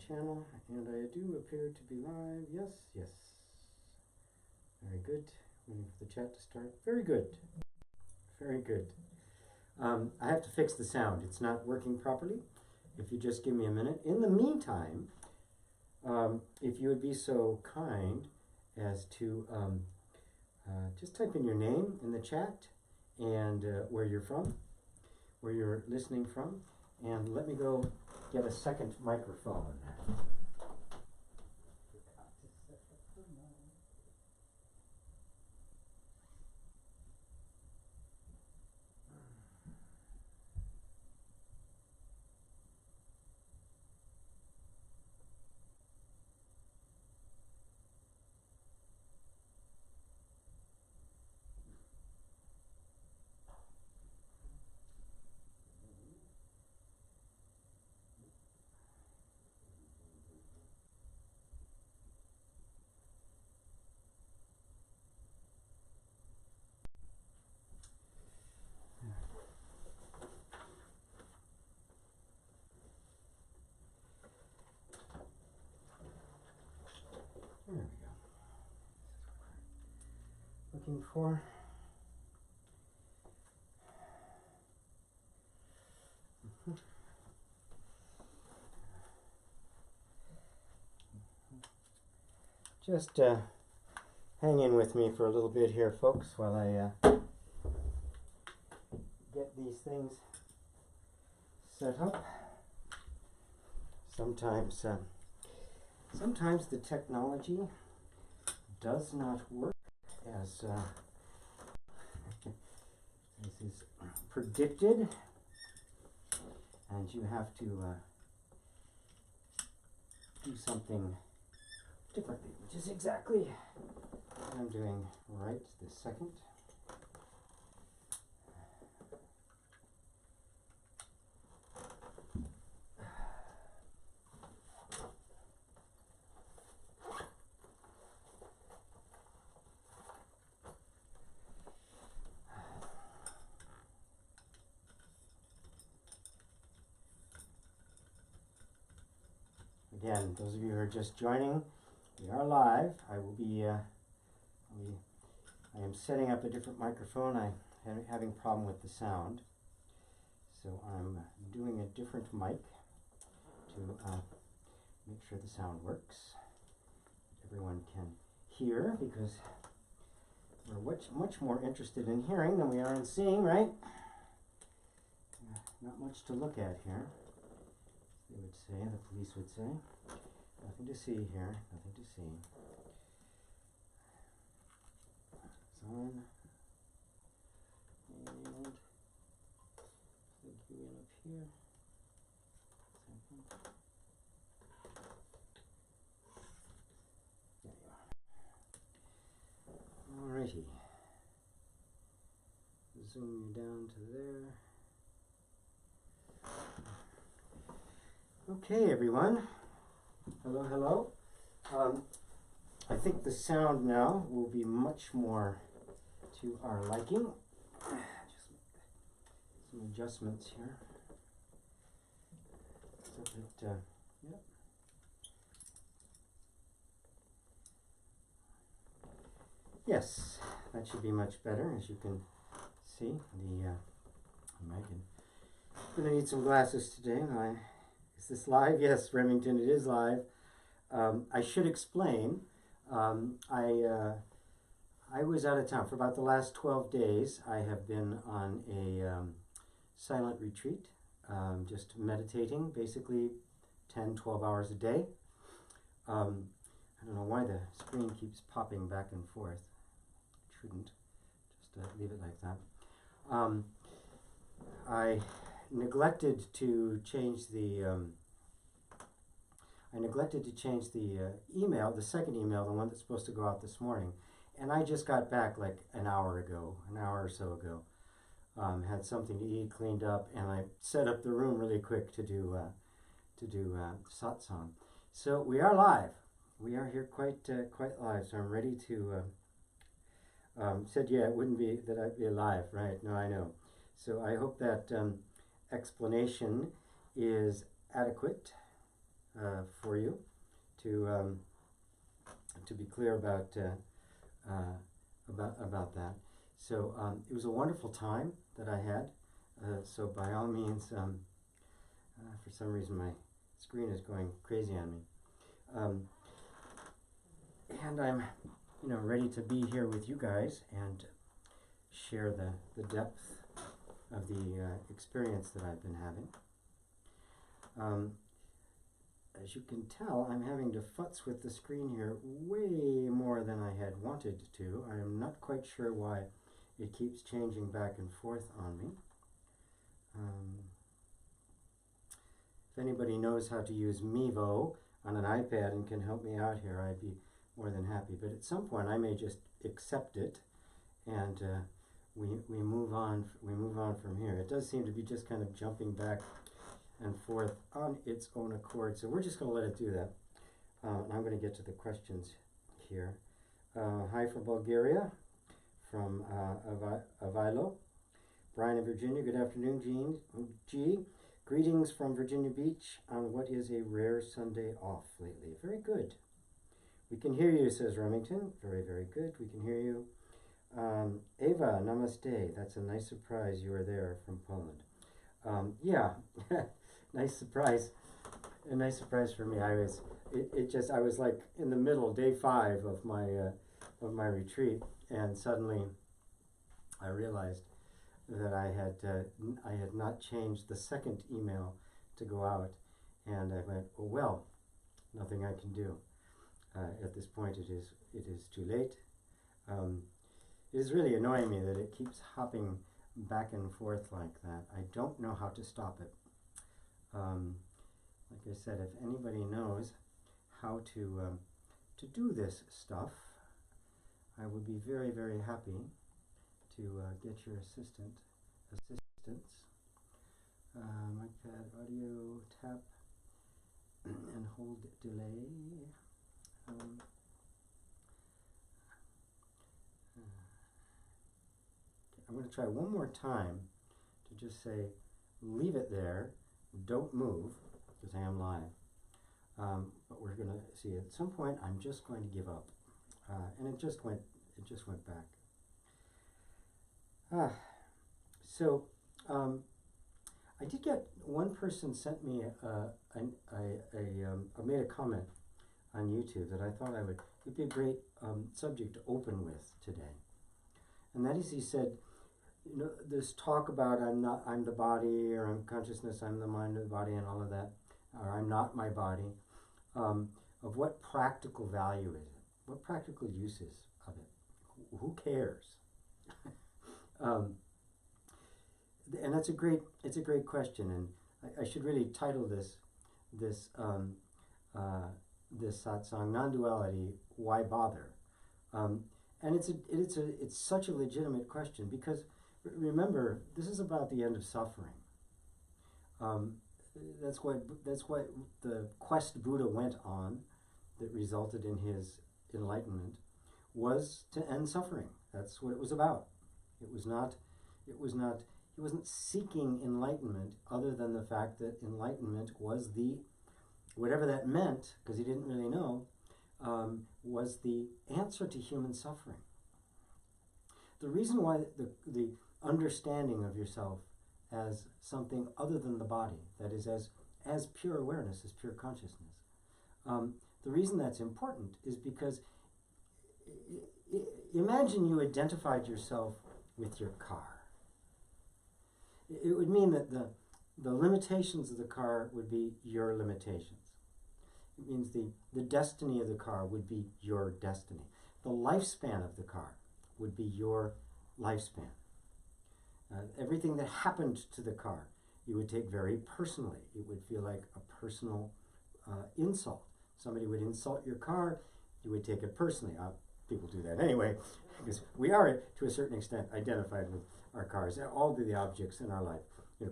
channel, and I do appear to be live. Yes, yes. Very good. Waiting for the chat to start. Very good. Very good. I have to fix the sound. It's not working properly. If you just give me a minute. In the meantime, if you would be so kind as to just type in your name in the chat and where you're from, where you're listening from, and let me go get a second microphone. There we go. Looking for. Just hang in with me for a little bit here, folks, while I get these things set up. Sometimes the technology does not work as is predicted, and you have to do something differently, which is exactly what I'm doing right this second. Again, those of you who are just joining, we are live. I am setting up a different microphone. I'm having a problem with the sound, so I'm doing a different mic to make sure the sound works. Everyone can hear, because we're much more interested in hearing than we are in seeing, right? Not much to look at here, they would say, the police would say. Nothing to see here, nothing to see. It's on. And plug you in up here. There you are. Alrighty. Zoom you down to there. Okay, everyone. Hello, hello. I think the sound now will be much more to our liking. Just make some adjustments here. So that, yep. Yes, that should be much better, as you can see. I'm going to need some glasses today. Is this live? Yes, Remington, it is live. I should explain, I was out of town for about the last 12 days. I have been on a silent retreat, just meditating, basically 10, 12 hours a day. I don't know why the screen keeps popping back and forth. It shouldn't. Just leave it like that. I neglected to change the email, the second email, the one that's supposed to go out this morning. And I just got back like an hour or so ago. Had something to eat, cleaned up, and I set up the room really quick to do Satsang. So we are live. We are here quite live. So I'm ready to. Said yeah, it wouldn't be that I'd be live, right? No, I know. So I hope that explanation is adequate. for you to be clear about that. So it was a wonderful time that I had. So by all means, for some reason my screen is going crazy on me, and I'm ready to be here with you guys and share the depth of the experience that I've been having. As you can tell, I'm having to futz with the screen here way more than I had wanted to. I am not quite sure why it keeps changing back and forth on me. If anybody knows how to use Mevo on an iPad and can help me out here, I'd be more than happy. But at some point, I may just accept it, and we move on. We move on from here. It does seem to be just kind of jumping back and forth on its own accord. So we're just going to let it do that. And I'm going to get to the questions here. Hi from Bulgaria, from Avilo. Brian in Virginia, good afternoon, G. Greetings from Virginia Beach on what is a rare Sunday off lately. Very good. We can hear you, says Remington. Very, very good. We can hear you. Ava, namaste. That's a nice surprise you are there from Poland. Yeah, nice surprise. A nice surprise for me. I was like in the middle, day 5 of my retreat, and suddenly I realized that I had not changed the second email to go out, and I went, oh well, nothing I can do. At this point, it is too late. It is really annoying me that it keeps hopping back and forth like that. I don't know how to stop it. Like I said, if anybody knows how to do this stuff, I would be very, very happy to get your assistance. MicPad audio, tap and hold delay. I'm going to try one more time to just say, leave it there, don't move, because I am live. But we're going to see at some point I'm just going to give up, and it just went back. So I did get one person sent me made a comment on YouTube that I thought it'd be a great subject to open with today, and that is, he said, this talk about I'm the body, or I'm consciousness, I'm the mind of the body, and all of that, or I'm not my body, of what practical value is it? What practical uses of it? Who cares? And it's a great question, and I should really title this satsang, non-duality, why bother? And it's such a legitimate question, because remember, this is about the end of suffering. That's what the quest Buddha went on, that resulted in his enlightenment, was to end suffering. That's what it was about. He wasn't seeking enlightenment other than the fact that enlightenment was whatever that meant, because he didn't really know, was the answer to human suffering. The reason why the understanding of yourself as something other than the body, that is, as pure awareness, as pure consciousness, the reason that's important is because imagine you identified yourself with your car. It would mean that the limitations of the car would be your limitations. It means the destiny of the car would be your destiny. The lifespan of the car would be your lifespan. Everything that happened to the car, you would take very personally. It would feel like a personal insult. Somebody would insult your car, you would take it personally. People do that anyway, because we are, to a certain extent, identified with our cars. All the objects in our life,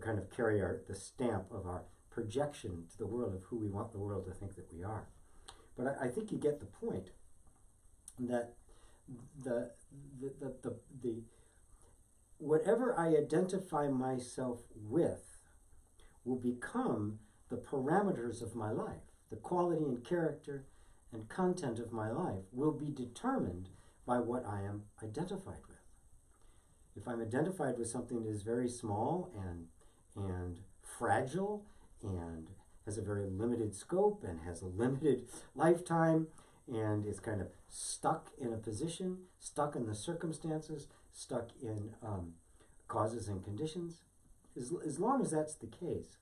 kind of carry the stamp of our projection to the world of who we want the world to think that we are. But I think you get the point that the whatever I identify myself with will become the parameters of my life. the quality and character and content of my life will be determined by what I am identified with. If I'm identified with something that is very small and fragile and has a very limited scope and has a limited lifetime and is kind of stuck in a position, stuck in the circumstances, stuck in causes and conditions, as long as that's the case,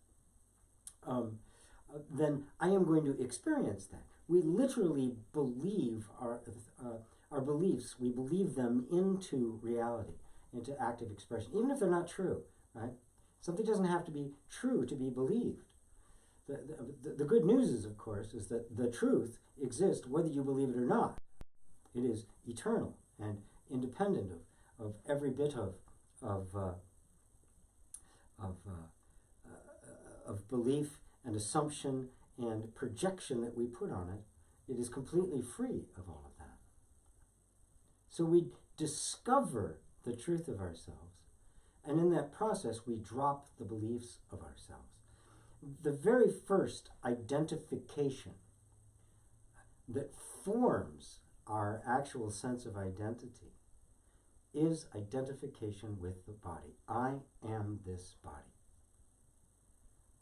then I am going to experience that. We literally believe our beliefs, we believe them into reality, into active expression, even if they're not true, right? Something doesn't have to be true to be believed. The good news is, of course, is that the truth exists whether you believe it or not. It is eternal and independent of every bit of belief and assumption and projection that we put on it. It is completely free of all of that. So we discover the truth of ourselves, and in that process we drop the beliefs of ourselves. The very first identification that forms our actual sense of identity is identification with the body. I am this body.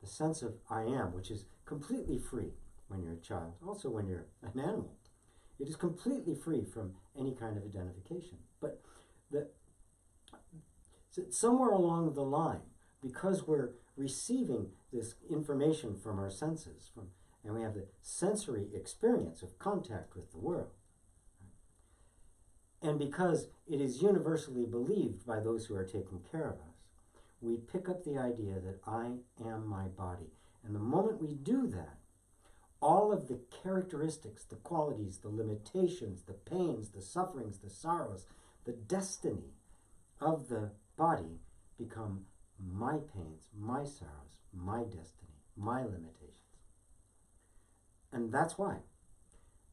The sense of I am, which is completely free when you're a child, also when you're an animal. It is completely free from any kind of identification. But somewhere along the line, because we're receiving this information from our senses, and we have the sensory experience of contact with the world, and because it is universally believed by those who are taking care of us, we pick up the idea that I am my body. And the moment we do that, all of the characteristics, the qualities, the limitations, the pains, the sufferings, the sorrows, the destiny of the body become my pains, my sorrows, my destiny, my limitations. And that's why.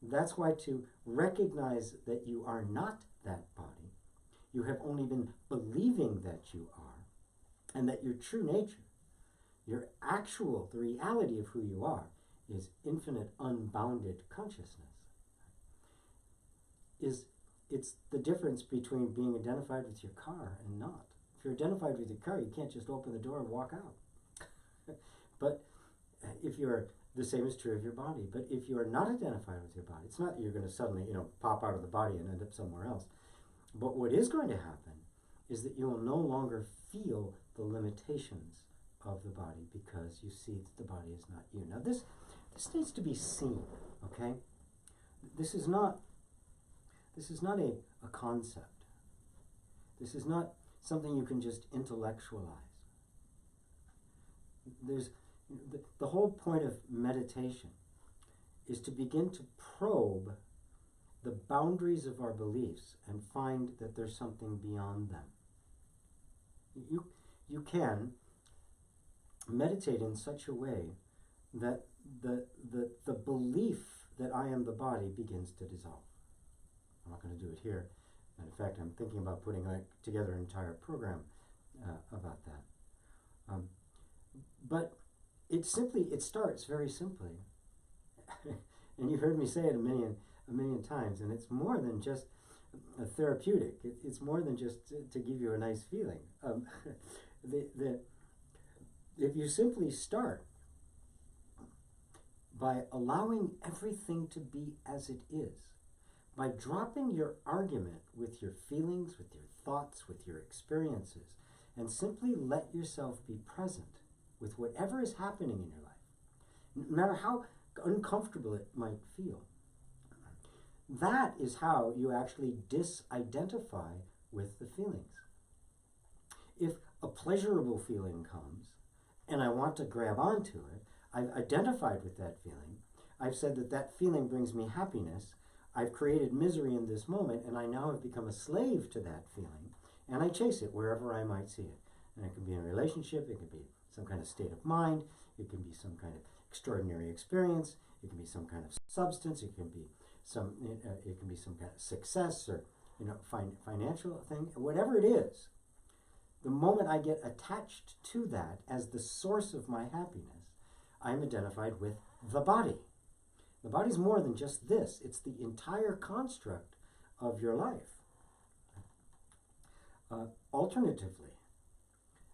That's why to recognize that you are not that body, you have only been believing that you are, and that your true nature, your actual, the reality of who you are, is infinite, unbounded consciousness. It's the difference between being identified with your car and not. If you're identified with your car, you can't just open the door and walk out. But if you're, the same is true of your body. But if you are not identified with your body, it's not that you're going to suddenly, pop out of the body and end up somewhere else. But what is going to happen is that you will no longer feel the limitations of the body because you see that the body is not you. Now this needs to be seen, okay? This is not a concept. This is not something you can just intellectualize. There's the whole point of meditation is to begin to probe the boundaries of our beliefs and find that there's something beyond them. You can meditate in such a way that the belief that I am the body begins to dissolve. I'm not going to do it here. And in fact, I'm thinking about putting together an entire program about that. But it starts very simply. And you've heard me say it a million times, and it's more than just a therapeutic. It's more than just to give you a nice feeling. If you simply start by allowing everything to be as it is, by dropping your argument with your feelings, with your thoughts, with your experiences, and simply let yourself be present with whatever is happening in your life, no matter how uncomfortable it might feel. That is how you actually disidentify with the feelings. If a pleasurable feeling comes and I want to grab onto it, I've identified with that feeling. I've said that that feeling brings me happiness. I've created misery in this moment, and I now have become a slave to that feeling, and I chase it wherever I might see it. And it can be in a relationship, it can be some kind of state of mind, it can be some kind of extraordinary experience, it can be some kind of substance, it can be some kind of success or financial thing, whatever it is. The moment I get attached to that as the source of my happiness, I'm identified with the body. The body's more than just this. It's the entire construct of your life. Alternatively,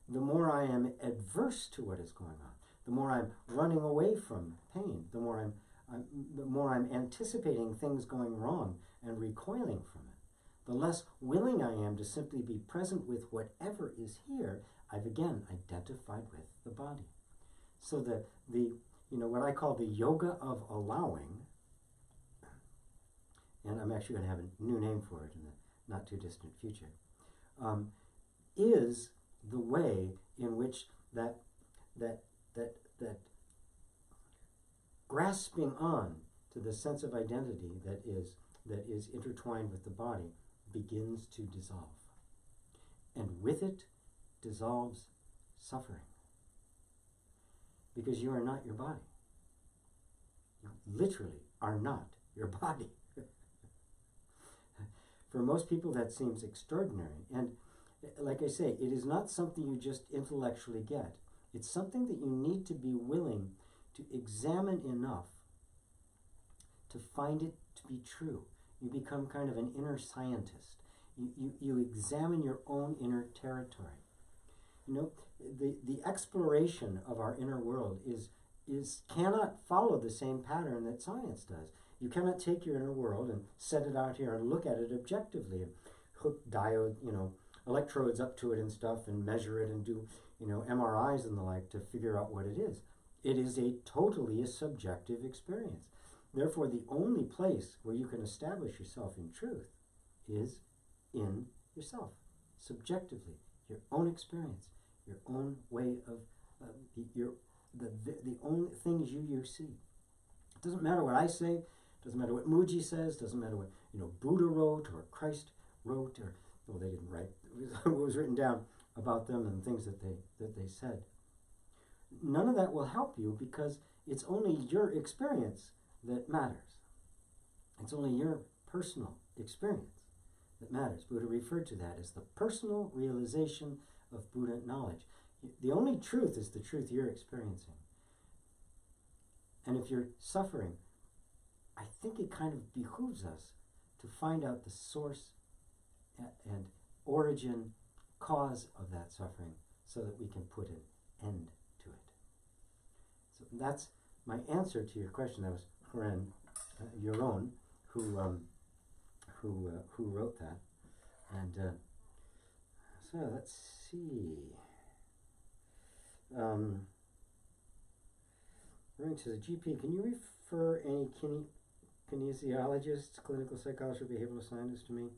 the more I am adverse to what is going on, the more I'm running away from pain, the more I'm anticipating things going wrong and recoiling from it, the less willing I am to simply be present with whatever is here. I've again identified with the body. So the what I call the yoga of allowing, and I'm actually going to have a new name for it in the not too distant future, is the way in which that grasping on to the sense of identity that is intertwined with the body begins to dissolve. And with it dissolves suffering. Because you are not your body. You literally are not your body. For most people that seems extraordinary. And like I say, it is not something you just intellectually get. It's something that you need to be willing to examine enough to find it to be true. You become kind of an inner scientist. You examine your own inner territory. The exploration of our inner world cannot follow the same pattern that science does. You cannot take your inner world and set it out here and look at it objectively and hook diode, electrodes up to it and stuff and measure it and do, MRIs and the like to figure out what it is. It is a totally subjective experience. Therefore, the only place where you can establish yourself in truth is in yourself, subjectively, your own experience, your own way of, the only things you see. It doesn't matter what I say, doesn't matter what Muji says, doesn't matter what Buddha wrote or Christ wrote, or well, they didn't write. What was written down about them and things that they said. None of that will help you because it's only your experience that matters. It's only your personal experience that matters. Buddha referred to that as the personal realization of Buddha knowledge. The only truth is the truth you're experiencing. And if you're suffering, I think it kind of behooves us to find out the source and origin, cause of that suffering so that we can put an end to it. So that's my answer to your question. That was Corinne, your own, who wrote that. And so let's see. Going to the GP, can you refer any kinesiologists, clinical psychologists, or behavioral scientists to me?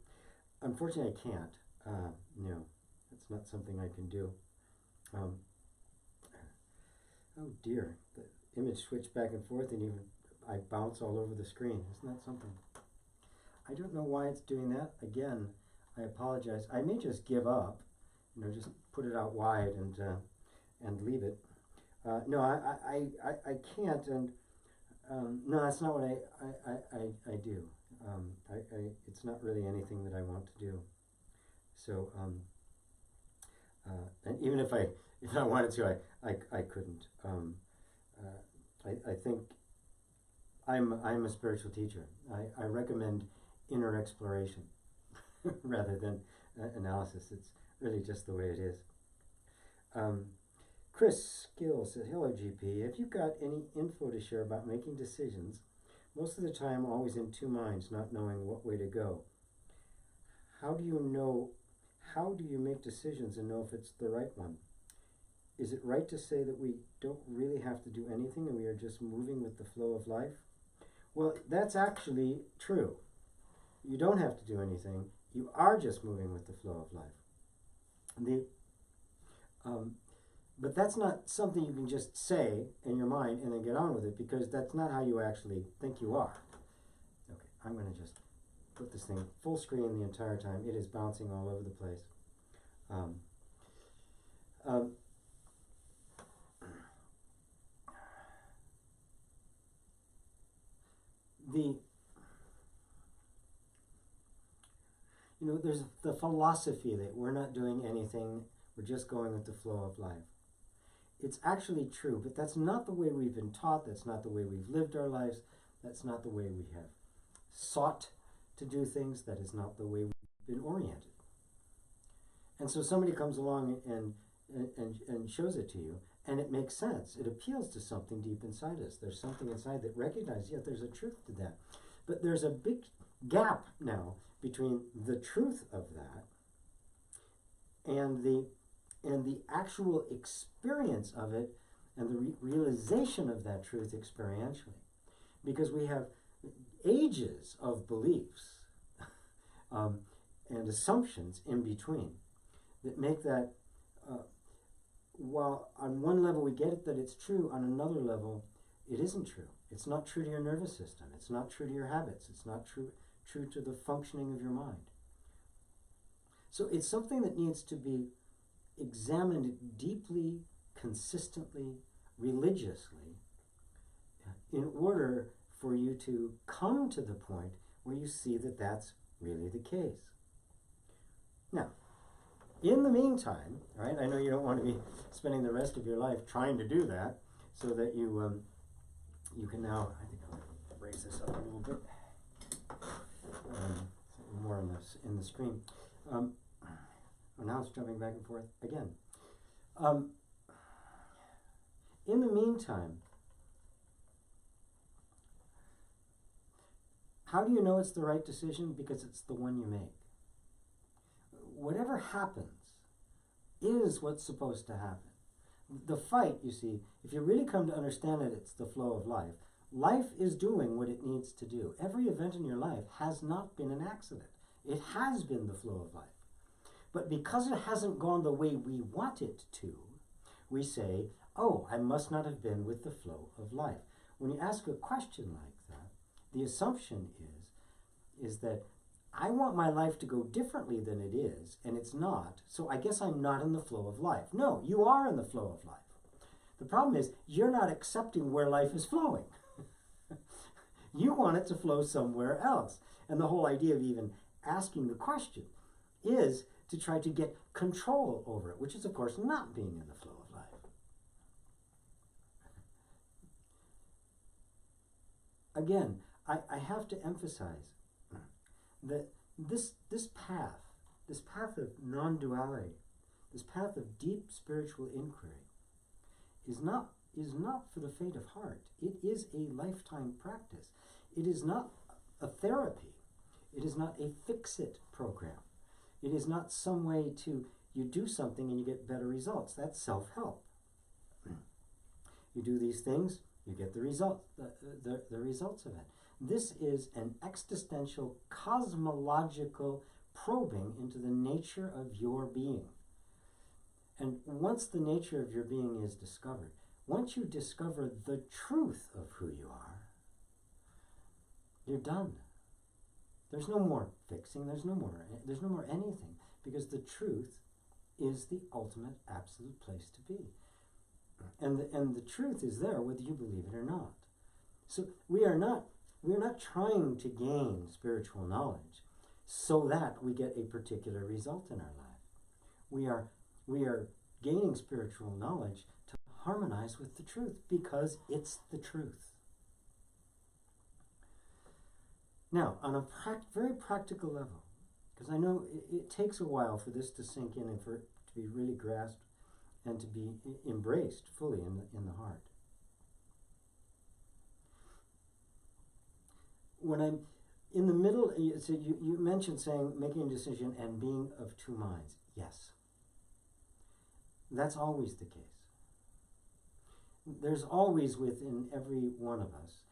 Unfortunately, I can't. No, that's not something I can do. Oh dear, the image switched back and forth, and even I bounce all over the screen. Isn't that something? I don't know why it's doing that. Again, I apologize. I may just give up. Just put it out wide and leave it. No, I can't, and no, that's not what I do. It's not really anything that I want to do. So, and even if I wanted to, I couldn't. I think I'm a spiritual teacher. I recommend inner exploration rather than analysis. It's really just the way it is. Chris Gill says, hello GP, have you got any info to share about making decisions? Most of the time always in two minds, not knowing what way to go. How do you make decisions and know if it's the right one? Is it right to say that we don't really have to do anything and we are just moving with the flow of life? Well, that's actually true. You don't have to do anything. You are just moving with the flow of life. But that's not something you can just say in your mind and then get on with it, because that's not how you actually think you are. Okay, I'm going to just put this thing full screen the entire time. It is bouncing all over the place. There's the philosophy that we're not doing anything, we're just going with the flow of life. It's actually true, but that's not the way we've been taught, that's not the way we've lived our lives, That's not the way we have sought to do things. That is not the way we've been oriented. And so somebody comes along and shows it to you, and it makes sense. It appeals to something deep inside us. There's something inside that recognizes, yeah, there's a truth to that. But there's a big gap now between the truth of that and the actual experience of it and the realization of that truth experientially. Because we have ages of beliefs and assumptions in between that make that, while on one level we get it that it's true, on another level it isn't true. It's not true to your nervous system. It's not true to your habits. It's not true to the functioning of your mind. So it's something that needs to be examined deeply, consistently, religiously, in order for you to come to the point where you see that that's really the case. Now, in the meantime, right, I know you don't want to be spending the rest of your life trying to do that, so that you can now, I think I'll raise this up a little bit, more in the screen. Now it's jumping back and forth again. In the meantime, how do you know it's the right decision? Because it's the one you make. Whatever happens is what's supposed to happen. The fight, you see, if you really come to understand it, it's the flow of life. Life is doing what it needs to do. Every event in your life has not been an accident. It has been the flow of life. But because it hasn't gone the way we want it to, we say, oh, I must not have been with the flow of life. When you ask a question like that, the assumption is that I want my life to go differently than it is, and it's not, so I guess I'm not in the flow of life. No, you are in the flow of life. The problem is you're not accepting where life is flowing. You want it to flow somewhere else. And the whole idea of even asking the question is to try to get control over it, which is, of course, not being in the flow of life. Again, I have to emphasize that this path of non-duality, this path of deep spiritual inquiry, is not for the faint of heart. It is a lifetime practice. It is not a therapy. It is not a fix-it program. It is not some way to, you do something and you get better results. That's self-help. You do these things, you get the results of it. This is an existential, cosmological probing into the nature of your being. And once the nature of your being is discovered, once you discover the truth of who you are, you're done. There's no more fixing, there's no more anything, because the truth is the ultimate absolute place to be. And the truth is there whether you believe it or not. So we are not trying to gain spiritual knowledge so that we get a particular result in our life. We are gaining spiritual knowledge to harmonize with the truth because it's the truth. Now, on a very practical level, because I know it takes a while for this to sink in and for it to be really grasped and to be embraced fully in the heart. When I'm in the middle, so you mentioned saying making a decision and being of two minds. Yes. That's always the case. There's always within every one of us,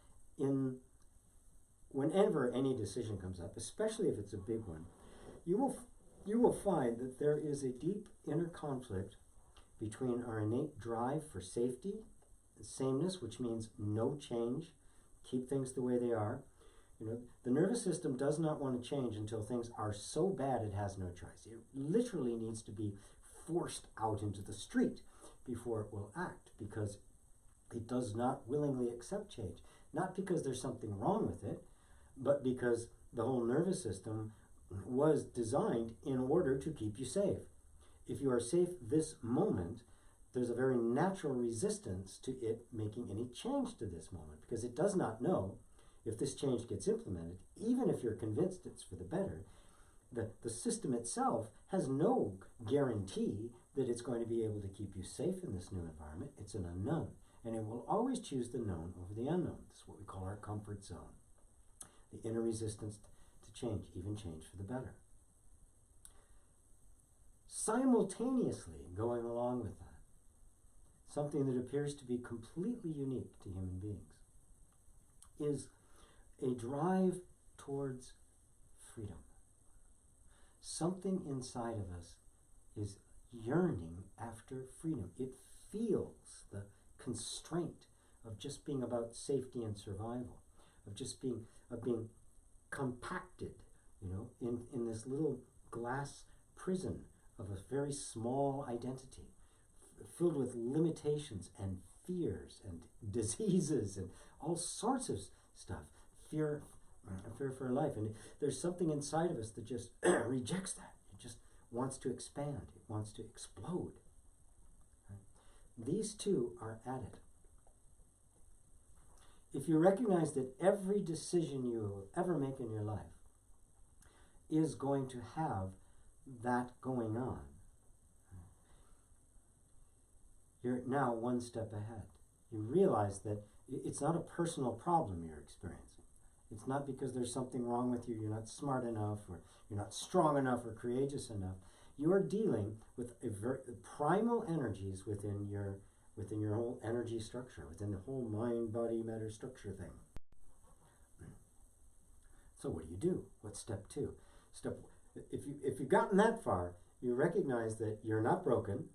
whenever any decision comes up, especially if it's a big one, you will find that there is a deep inner conflict between our innate drive for safety, sameness, which means no change, keep things the way they are. You know, the nervous system does not want to change until things are so bad it has no choice. It literally needs to be forced out into the street before it will act, because it does not willingly accept change. Not because there's something wrong with it, but because the whole nervous system was designed in order to keep you safe. If you are safe this moment, there's a very natural resistance to it making any change to this moment, because it does not know if this change gets implemented, even if you're convinced it's for the better, the system itself has no guarantee that it's going to be able to keep you safe in this new environment. It's an unknown. And it will always choose the known over the unknown. This is what we call our comfort zone. The inner resistance to change, even change for the better. Simultaneously going along with that, something that appears to be completely unique to human beings is a drive towards freedom. Something inside of us is yearning after freedom. It feels the constraint of just being about safety and survival, of being compacted, in this little glass prison of a very small identity, filled with limitations and fears and diseases and all sorts of stuff. Fear for life. And there's something inside of us that just rejects that. It just wants to expand. It wants to explode. Right? These two are at it. If you recognize that every decision you will ever make in your life is going to have that going on, you're now one step ahead. You realize that it's not a personal problem you're experiencing. It's not because there's something wrong with you, you're not smart enough, or you're not strong enough, or courageous enough. You are dealing with primal energies within your whole energy structure, within the whole mind, body, matter structure thing. So what do? What's step two? If you've gotten that far, you recognize that you're not broken,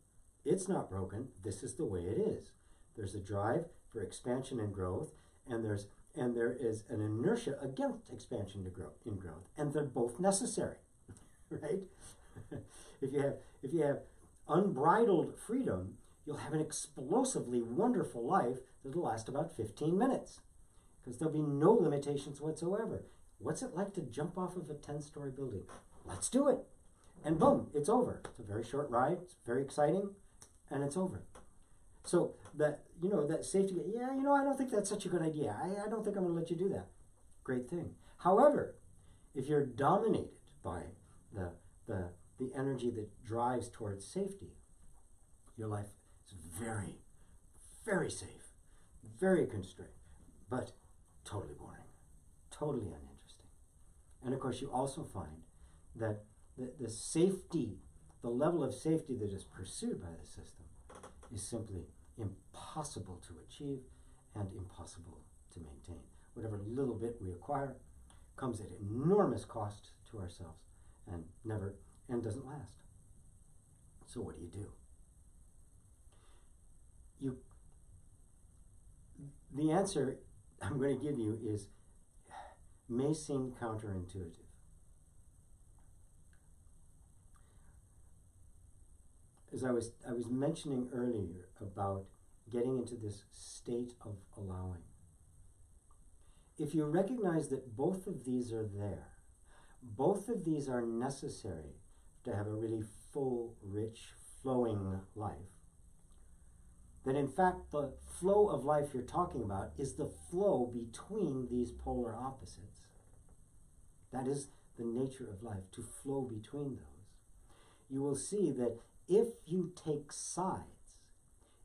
it's not broken, this is the way it is. There's a drive for expansion and growth, and there is an inertia against expansion and growth, and they're both necessary, right? If you have unbridled freedom, you'll have an explosively wonderful life that'll last about 15 minutes, because there'll be no limitations whatsoever. What's it like to jump off of a 10-story building? Let's do it. And boom, it's over. It's a very short ride, it's very exciting, and it's over. So that safety, I don't think that's such a good idea. I don't think I'm going to let you do that. Great thing. However, if you're dominated by the energy that drives towards safety, your life is very, very safe, very constrained, but totally boring, totally uninteresting. And of course, you also find that the safety, the level of safety that is pursued by the system is simply impossible to achieve and impossible to maintain. Whatever little bit we acquire comes at enormous cost to ourselves and doesn't last. So what do? The answer I'm going to give you may seem counterintuitive. As I was mentioning earlier about getting into this state of allowing. If you recognize that both of these are there, both of these are necessary to have a really full, rich, flowing life, then in fact the flow of life you're talking about is the flow between these polar opposites. That is the nature of life, to flow between those. You will see that if you take sides,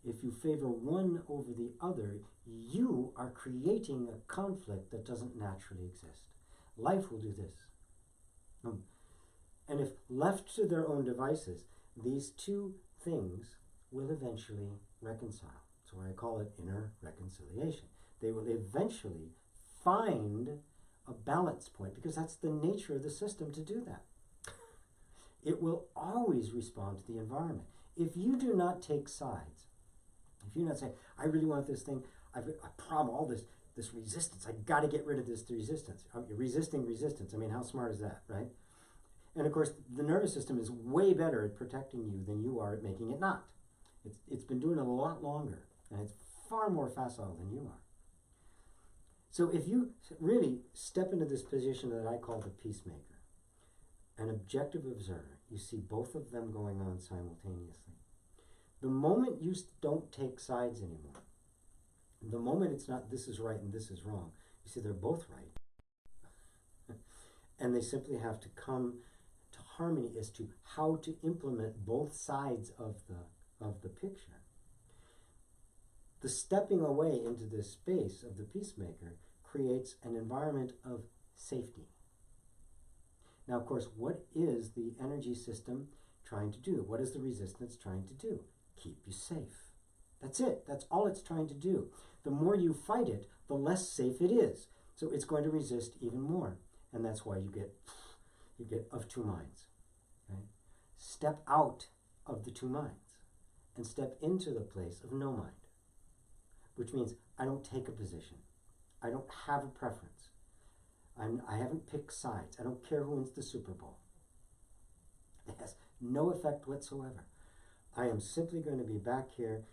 if you favor one over the other, you are creating a conflict that doesn't naturally exist. Life will do this. And if left to their own devices, these two things will eventually reconcile. So I call it inner reconciliation. They will eventually find a balance point, because that's the nature of the system to do that. It will always respond to the environment. If you do not take sides, if you not say, I really want this thing, I've a problem, all this resistance, I got to get rid of this resistance. You're resisting resistance. I mean, how smart is that, right? And of course, the nervous system is way better at protecting you than you are at making it not. It's been doing it a lot longer, and it's far more facile than you are. So if you really step into this position that I call the peacemaker, an objective observer, you see both of them going on simultaneously. The moment you don't take sides anymore, The moment it's not this is right and this is wrong, you see they're both right. And they simply have to come to harmony as to how to implement both sides of the picture. The stepping away into this space of the peacemaker creates an environment of safety. Now, of course, what is the energy system trying to do? What is the resistance trying to do? Keep you safe. That's it. That's all it's trying to do. The more you fight it, the less safe it is. So it's going to resist even more. And that's why you get of two minds. Okay? Step out of the two minds and step into the place of no mind, which means I don't take a position. I don't have a preference. I haven't picked sides. I don't care who wins the Super Bowl. It has no effect whatsoever. I am simply going to be back here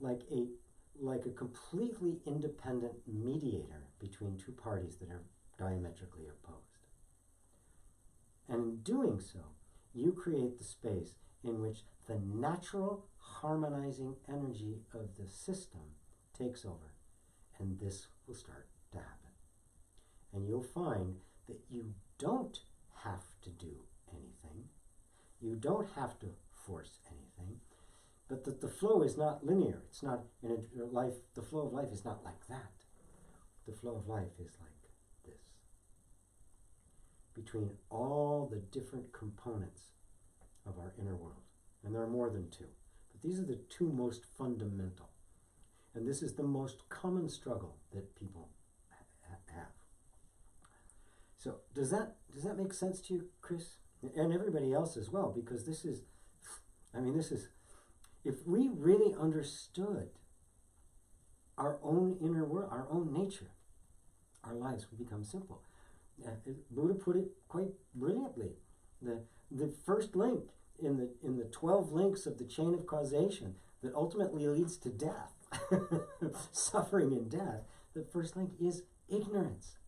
like a completely independent mediator between two parties that are diametrically opposed. And in doing so, you create the space in which the natural harmonizing energy of the system takes over, and this will start to happen. And you'll find that you don't have to do anything. You don't have to force anything, but that the flow is not linear. It's not in a life. The flow of life is not like that. The flow of life is like this. Between all the different components of our inner world, and there are more than two, but these are the two most fundamental. And this is the most common struggle that people have. So does that make sense to you, Chris? And everybody else as well, because this is, if we really understood our own inner world, our own nature, our lives would become simple. Buddha put it quite brilliantly. The first link in the 12 links of the chain of causation that ultimately leads to death, suffering and death, the first link is ignorance.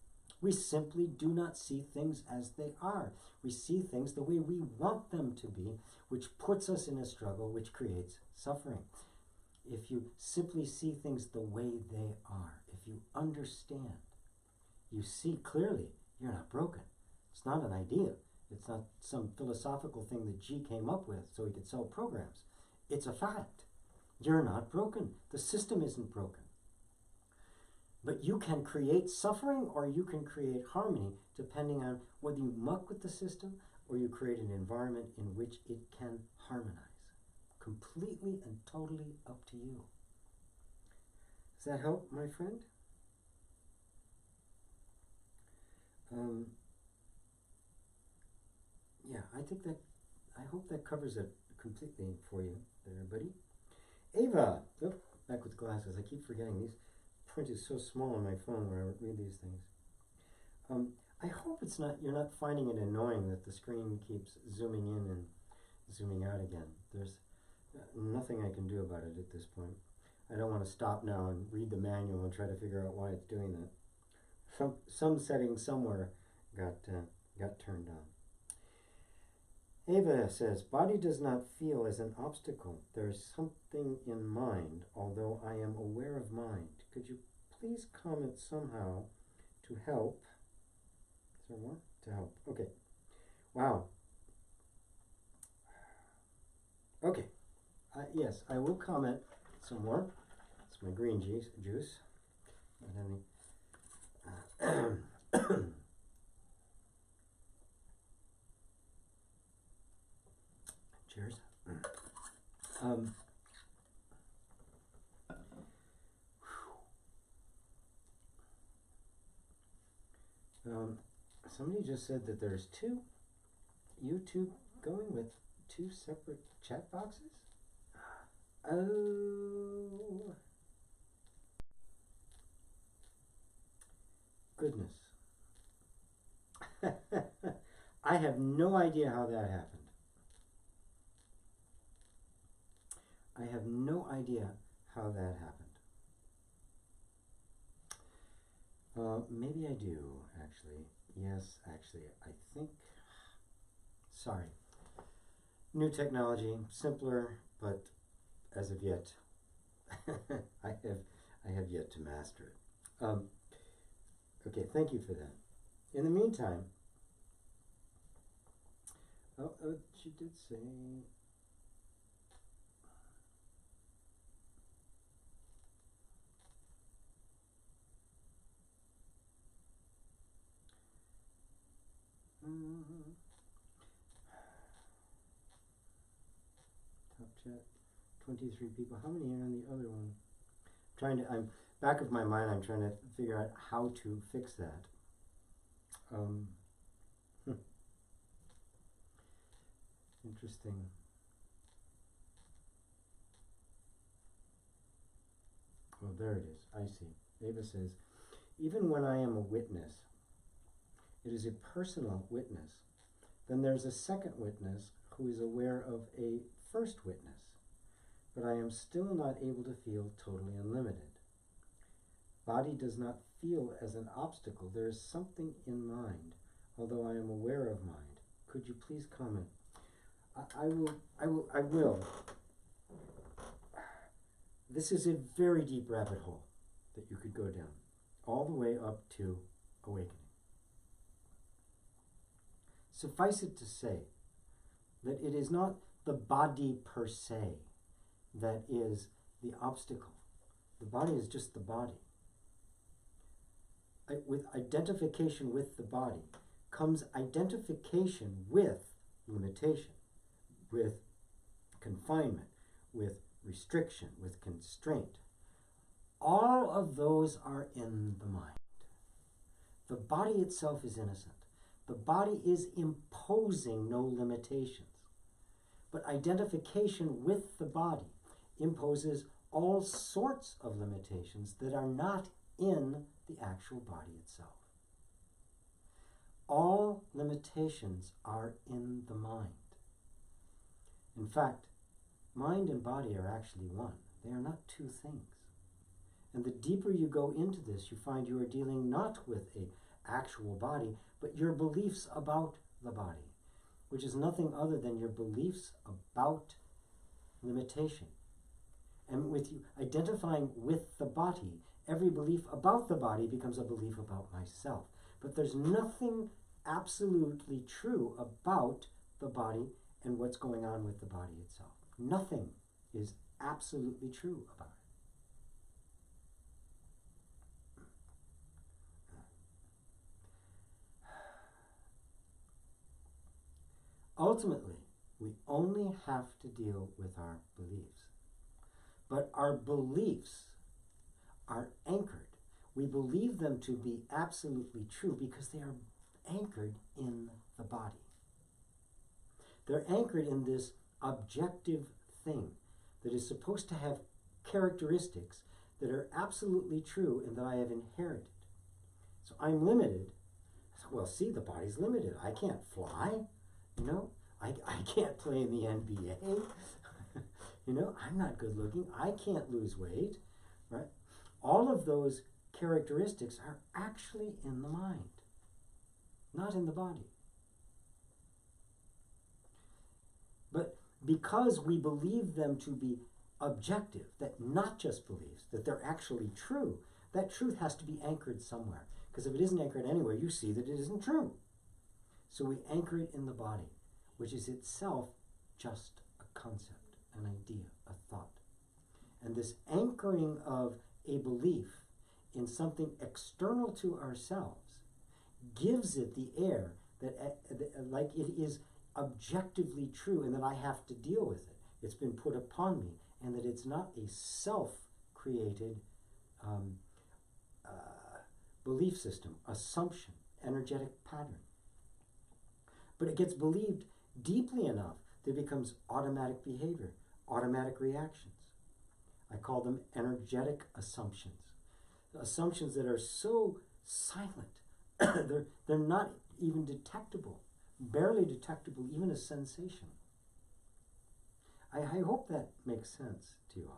We simply do not see things as they are. We see things the way we want them to be, which puts us in a struggle, which creates suffering. If you simply see things the way they are, if you understand, you see clearly you're not broken. It's not an idea. It's not some philosophical thing that G came up with so he could sell programs. It's a fact. You're not broken. The system isn't broken. But you can create suffering or you can create harmony depending on whether you muck with the system or you create an environment in which it can harmonize. Completely and totally up to you. Does that help, my friend? Yeah, I hope that covers it completely for you there, buddy. Ava, back with glasses. I keep forgetting these. Print is so small on my phone when I read these things. I hope you're not finding it annoying that the screen keeps zooming in and zooming out again. There's nothing I can do about it at this point. I don't want to stop now and read the manual and try to figure out why it's doing that. Some setting somewhere got turned on. Ava says, body does not feel as an obstacle. There is something in mind, although I am aware of mind. Could you please comment somehow to help? Is there more? To help. Okay. Wow. Okay. Yes, I will comment some more. It's my green juice. Cheers. Somebody just said that there's two YouTube going with two separate chat boxes. Oh, goodness. I have no idea how that happened. I have no idea how that happened. Maybe I do, actually. Yes, actually, I think. Sorry. New technology, simpler, but as of yet, I have yet to master it. Okay, thank you for that. In the meantime, she did say, top chat, 23 people. How many are on the other one? I'm back of my mind, I'm trying to figure out how to fix that. Interesting. Well, there it is. I see. Ava says, even when I am a witness, it is a personal witness. Then there's a second witness who is aware of a first witness, but I am still not able to feel totally unlimited. Body does not feel as an obstacle. There is something in mind, although I am aware of mind. Could you please comment? I will. This is a very deep rabbit hole that you could go down, all the way up to awakening. Suffice it to say that it is not the body per se that is the obstacle. The body is just the body. With identification with the body comes identification with limitation, with confinement, with restriction, with constraint. All of those are in the mind. The body itself is innocent. The body is imposing no limitations. But identification with the body imposes all sorts of limitations that are not in the actual body itself. All limitations are in the mind. In fact, mind and body are actually one. They are not two things. And the deeper you go into this, you find you are dealing not with an actual body, but your beliefs about the body, which is nothing other than your beliefs about limitation. And with you identifying with the body, every belief about the body becomes a belief about myself. But there's nothing absolutely true about the body and what's going on with the body itself. Nothing is absolutely true about it. Ultimately, we only have to deal with our beliefs. But our beliefs are anchored. We believe them to be absolutely true because they are anchored in the body. They're anchored in this objective thing that is supposed to have characteristics that are absolutely true and that I have inherited. So I'm limited. Well, see, the body's limited. I can't fly. You know, I can't play in the NBA. You know, I'm not good looking. I can't lose weight, right? All of those characteristics are actually in the mind, not in the body. But because we believe them to be objective, that not just beliefs, that they're actually true, that truth has to be anchored somewhere. Because if it isn't anchored anywhere, you see that it isn't true. So we anchor it in the body, which is itself just a concept, an idea, a thought. And this anchoring of a belief in something external to ourselves gives it the air that like it is objectively true and that I have to deal with it. It's been put upon me, and that it's not a self-created belief system, assumption, energetic pattern. But it gets believed deeply enough that it becomes automatic behavior, automatic reactions. I call them energetic assumptions. Assumptions that are so silent, they're not even detectable, barely detectable, even a sensation. I hope that makes sense to you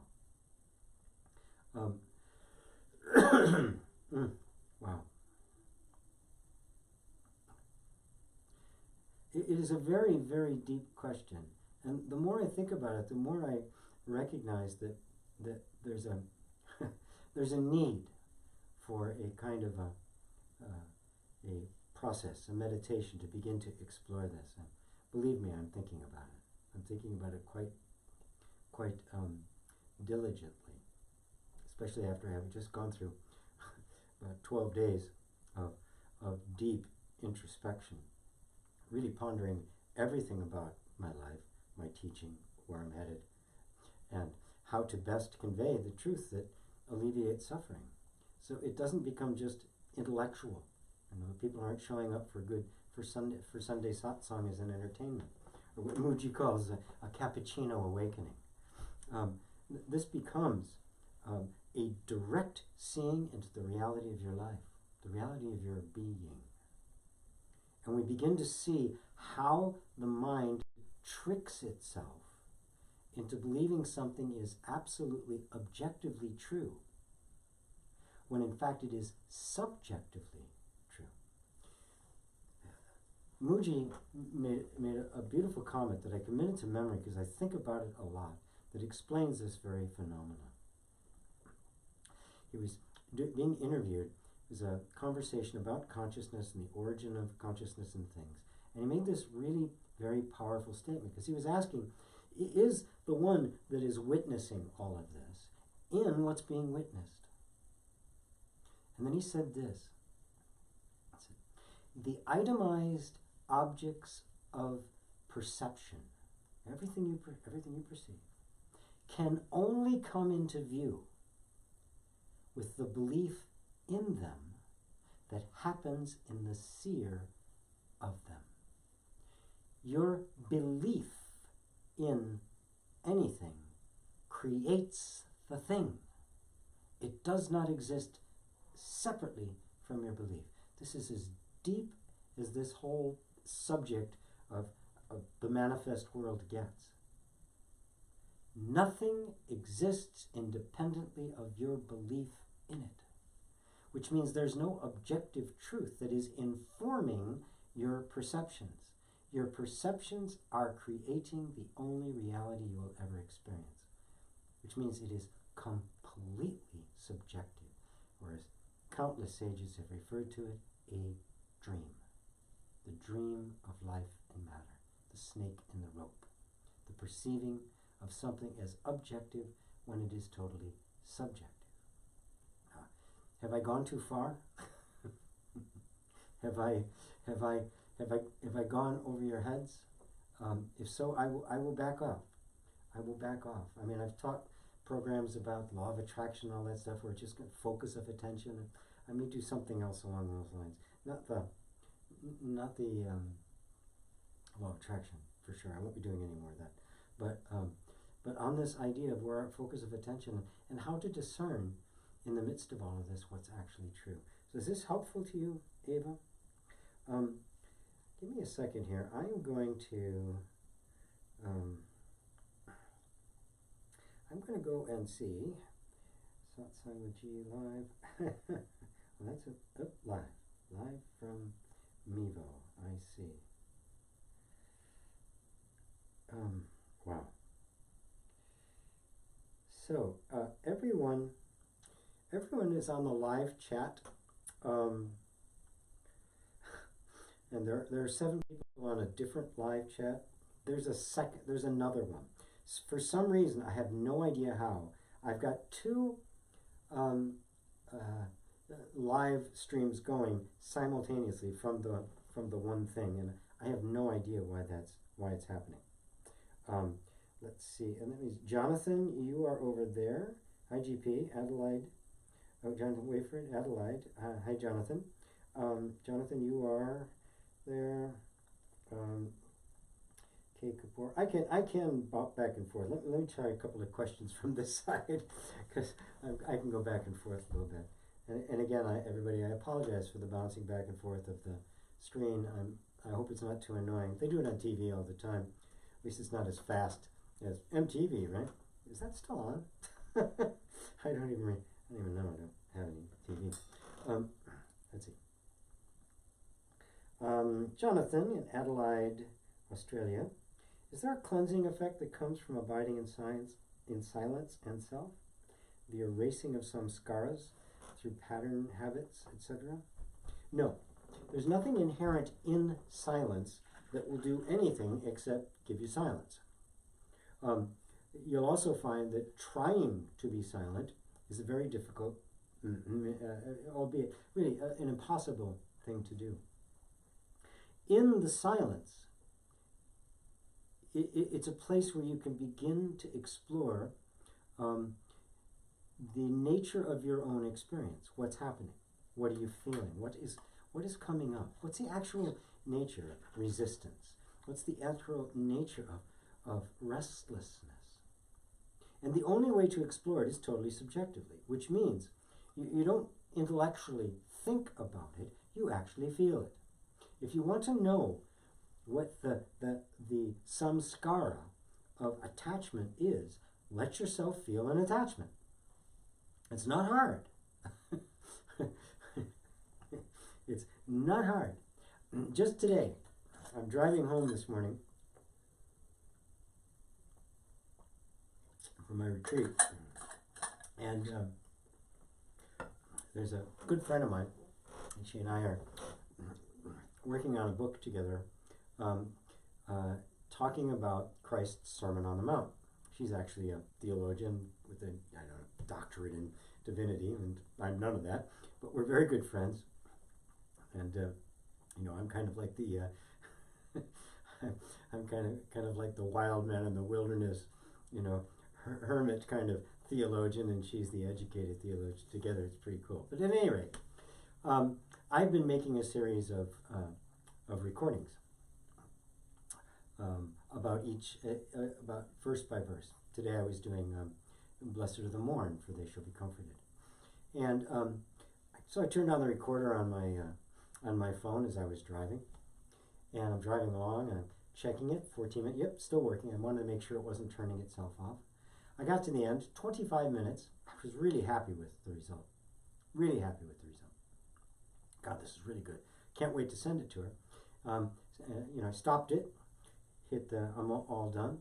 all. Wow. It is a very, very deep question. And the more I think about it, the more I recognize that there's there's a need for a kind of a process, a meditation to begin to explore this. And believe me, I'm thinking about it. I'm thinking about it quite diligently, especially after having just gone through about 12 days of deep introspection, really pondering everything about my life, my teaching, where I'm headed, and how to best convey the truth that alleviates suffering. So it doesn't become just intellectual. People aren't showing up for Sunday Satsang as an entertainment, or what Mooji calls a cappuccino awakening. This becomes a direct seeing into the reality of your life, the reality of your being. And we begin to see how the mind tricks itself into believing something is absolutely objectively true, when in fact it is subjectively true. Mooji made a beautiful comment that I committed to memory because I think about it a lot, that explains this very phenomenon. He was being interviewed. It was a conversation about consciousness and the origin of consciousness and things. And he made this really very powerful statement because he was asking, is the one that is witnessing all of this in what's being witnessed? And then he said this. He said, the itemized objects of perception, everything you perceive, can only come into view with the belief in them that happens in the seer of them. Your belief in anything creates the thing. It does not exist separately from your belief. This is as deep as this whole subject of the manifest world gets. Nothing exists independently of your belief in it, which means there's no objective truth that is informing your perceptions. Your perceptions are creating the only reality you will ever experience, which means it is completely subjective, or as countless sages have referred to it, a dream. The dream of life and matter, the snake in the rope, the perceiving of something as objective when it is totally subjective. Have I gone too far? Have I gone over your heads? If so, I will back off. I will back off. I mean, I've taught programs about law of attraction, all that stuff, where it's just focus of attention. And I may do something else along those lines. Not the law of attraction, for sure. I won't be doing any more of that. But on this idea of where our focus of attention and how to discern in the midst of all of this what's actually true. So is this helpful to you, Ava? Give me a second here. I'm going to go and see Satsang with G live. Well, that's live from Mevo. I see. Wow. So everyone is on the live chat, and there are 7 people on a different live chat. There's another one. For some reason, I have no idea how. I've got 2 live streams going simultaneously from the one thing, and I have no idea why it's happening. Let's see, and that means Jonathan, you are over there. Hi, GP, Adelaide. Oh, Jonathan Wayford, Adelaide. Hi, Jonathan. Jonathan, you are there. K. Kapoor. I can bop back and forth. Let me try a couple of questions from this side, because I can go back and forth a little bit. And again, everybody, I apologize for the bouncing back and forth of the screen. I hope it's not too annoying. They do it on TV all the time. At least it's not as fast as MTV, right? Is that still on? I don't even know. I don't have any TV. Let's see. Jonathan in Adelaide, Australia. Is there a cleansing effect that comes from abiding in silence and self? the erasing of samskaras through pattern habits, etc.? No. There's nothing inherent in silence that will do anything except give you silence. You'll also find that trying to be silent is a very difficult, albeit really an impossible thing to do. In the silence, it's a place where you can begin to explore the nature of your own experience. What's happening? What are you feeling? What is coming up? What's the actual nature of resistance? What's the actual nature of restlessness? And the only way to explore it is totally subjectively, which means you don't intellectually think about it, you actually feel it. If you want to know what the samskara of attachment is, let yourself feel an attachment. It's not hard. It's not hard. Just today, I'm driving home this morning from my retreat, and there's a good friend of mine, and she and I are working on a book together, talking about Christ's Sermon on the Mount. She's actually a theologian with a doctorate in divinity, and I'm none of that, but we're very good friends. And I'm kind of like the I'm kind of like the wild man in the wilderness, hermit kind of theologian, and she's the educated theologian. Together, it's pretty cool. But at any rate, I've been making a series of recordings about about verse by verse. Today I was doing "Blessed are the mourn, for they shall be comforted," and so I turned on the recorder on my phone as I was driving, and I'm driving along and I'm checking it. 14 minutes. Yep, still working. I wanted to make sure it wasn't turning itself off. I got to the end, 25 minutes. I was really happy with the result. Really happy with the result. God, this is really good. Can't wait to send it to her. I stopped it, hit the I'm all done.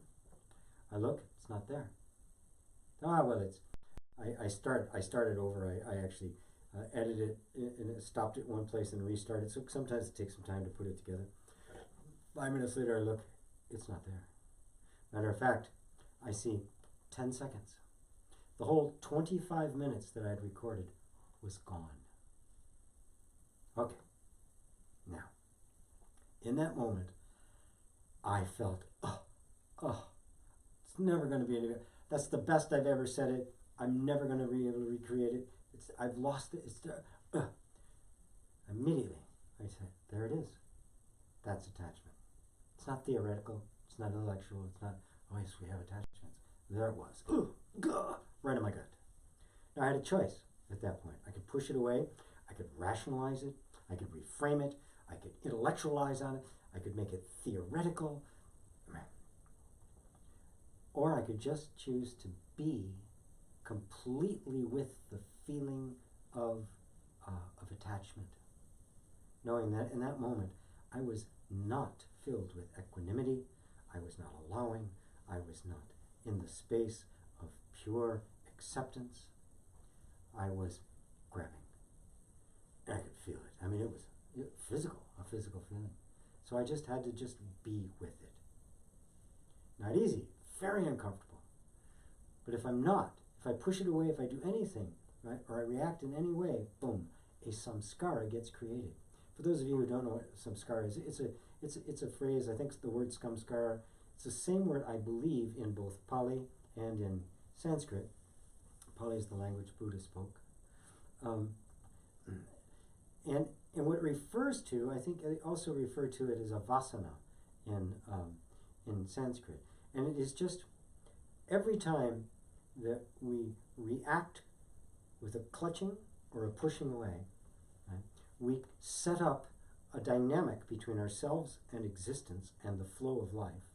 I look, it's not there. I started over. I actually edited it and stopped it one place and restarted. So sometimes it takes some time to put it together. 5 minutes later, I look, it's not there. Matter of fact, I see 10 seconds. The whole 25 minutes that I'd recorded was gone. Okay. Now, in that moment, I felt, it's never going to be any good. That's the best I've ever said it. I'm never going to be able to recreate it. I've lost it. It's there. Immediately, I said, there it is. That's attachment. It's not theoretical. It's not intellectual. It's not, oh yes, we have attachments. There it was. Right in my gut. Now I had a choice at that point. I could push it away. I could rationalize it. I could reframe it. I could intellectualize on it. I could make it theoretical. Or I could just choose to be completely with the feeling of attachment, knowing that in that moment I was not filled with equanimity, I was not allowing, I was not in the space of pure acceptance. I was grabbing, and I could feel it. I mean, it was a physical feeling. So I just had to just be with it. Not easy, very uncomfortable. But if I push it away, if I do anything, right, or I react in any way, boom, a samskara gets created. For those of you who don't know what samskara is, it's a phrase. I think the word samskara. It's the same word, I believe, in both Pali and in Sanskrit. Pali is the language Buddha spoke, and what it refers to, I think they also refer to it as a vasana in Sanskrit, and it is just every time that we react with a clutching or a pushing away, right, we set up a dynamic between ourselves and existence and the flow of life.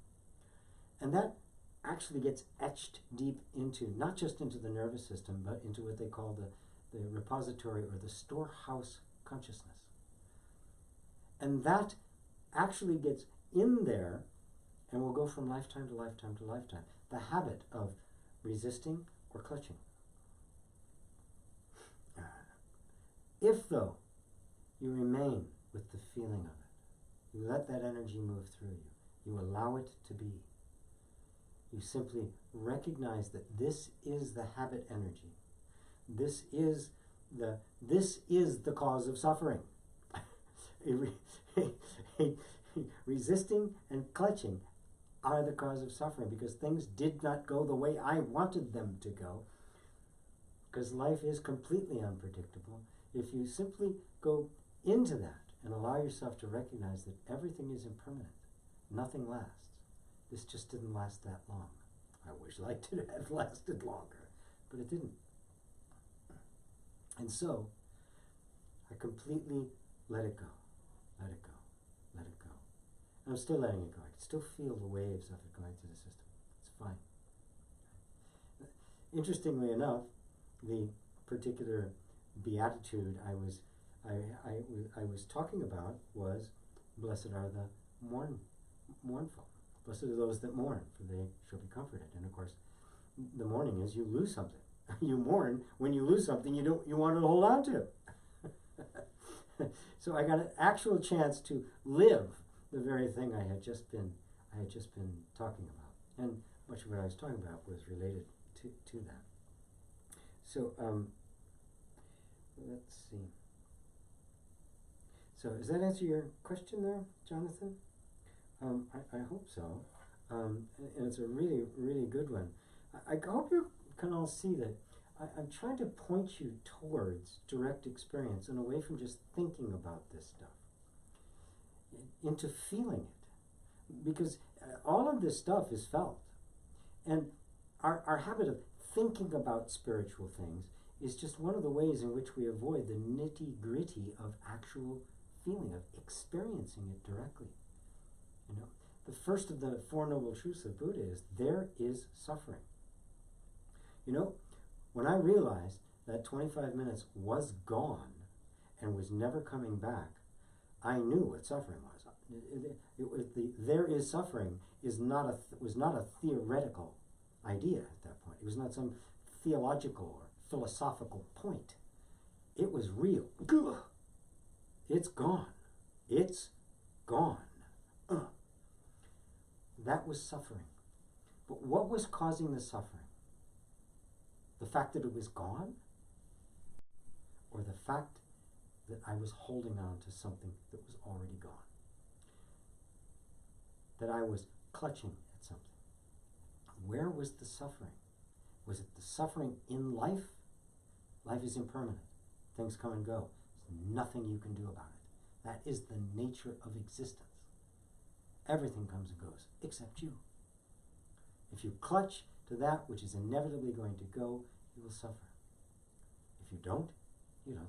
And that actually gets etched deep into, not just into the nervous system, but into what they call the repository or the storehouse consciousness. And that actually gets in there and will go from lifetime to lifetime to lifetime. The habit of resisting or clutching. If, though, you remain with the feeling of it, you let that energy move through you, you allow it to be, you simply recognize that this is the habit energy. This is the cause of suffering. Resisting and clutching are the cause of suffering, because things did not go the way I wanted them to go, because life is completely unpredictable. If you simply go into that and allow yourself to recognize that everything is impermanent, nothing lasts. This just didn't last that long. I wish life did have lasted longer, but it didn't. And so, I completely let it go, let it go, let it go. And I'm still letting it go. I can still feel the waves of it going through the system. It's fine. Interestingly enough, the particular beatitude I was talking about was, blessed are the mournful. Blessed are those that mourn, for they shall be comforted. And of course, the mourning is you lose something. You mourn when you lose something you want to hold on to. So I got an actual chance to live the very thing I had just been talking about, and much of what I was talking about was related to that. So let's see. So does that answer your question there, Jonathan? I hope so. And it's a really, really good one. I hope you can all see that I'm trying to point you towards direct experience and away from just thinking about this stuff, into feeling it. Because all of this stuff is felt. And our habit of thinking about spiritual things is just one of the ways in which we avoid the nitty-gritty of actual feeling, of experiencing it directly. You know, the first of the Four Noble Truths of Buddha is there is suffering. You know, when I realized that 25 minutes was gone and was never coming back, I knew what suffering was. There is suffering was not a theoretical idea at that point. It was not some theological or philosophical point. It was real. It's gone. It's gone. That was suffering. But what was causing the suffering? The fact that it was gone? Or the fact that I was holding on to something that was already gone? That I was clutching at something? Where was the suffering? Was it the suffering in life? Life is impermanent. Things come and go. There's nothing you can do about it. That is the nature of existence. Everything comes and goes, except you. If you clutch to that which is inevitably going to go, you will suffer. If you don't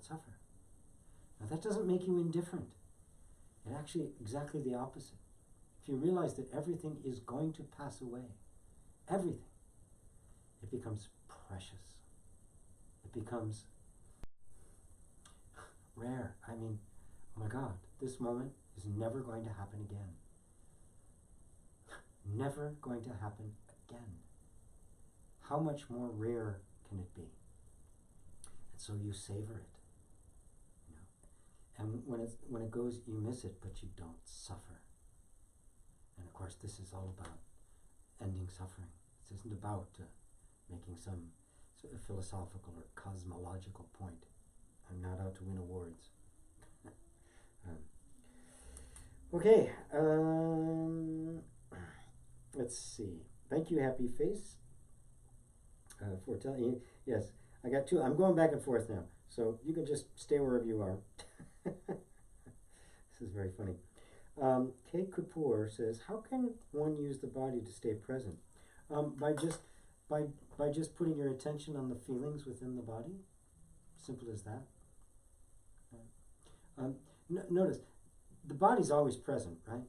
suffer. Now that doesn't make you indifferent. It actually exactly the opposite. If you realize that everything is going to pass away, everything, it becomes precious. It becomes rare. I mean, oh my God, this moment is never going to happen again. Never going to happen again. How much more rare can it be? And so you savor it. You know? And when it goes, you miss it, but you don't suffer. And of course, this is all about ending suffering. This isn't about making some sort of philosophical or cosmological point. I'm not out to win awards. Okay. Let's see. Thank you, Happy Face, for telling you. Yes, I got two. I'm going back and forth now, so you can just stay wherever you are. This is very funny. Kay Kapoor says, "How can one use the body to stay present? By just putting your attention on the feelings within the body. Simple as that. Notice, the body's always present, right?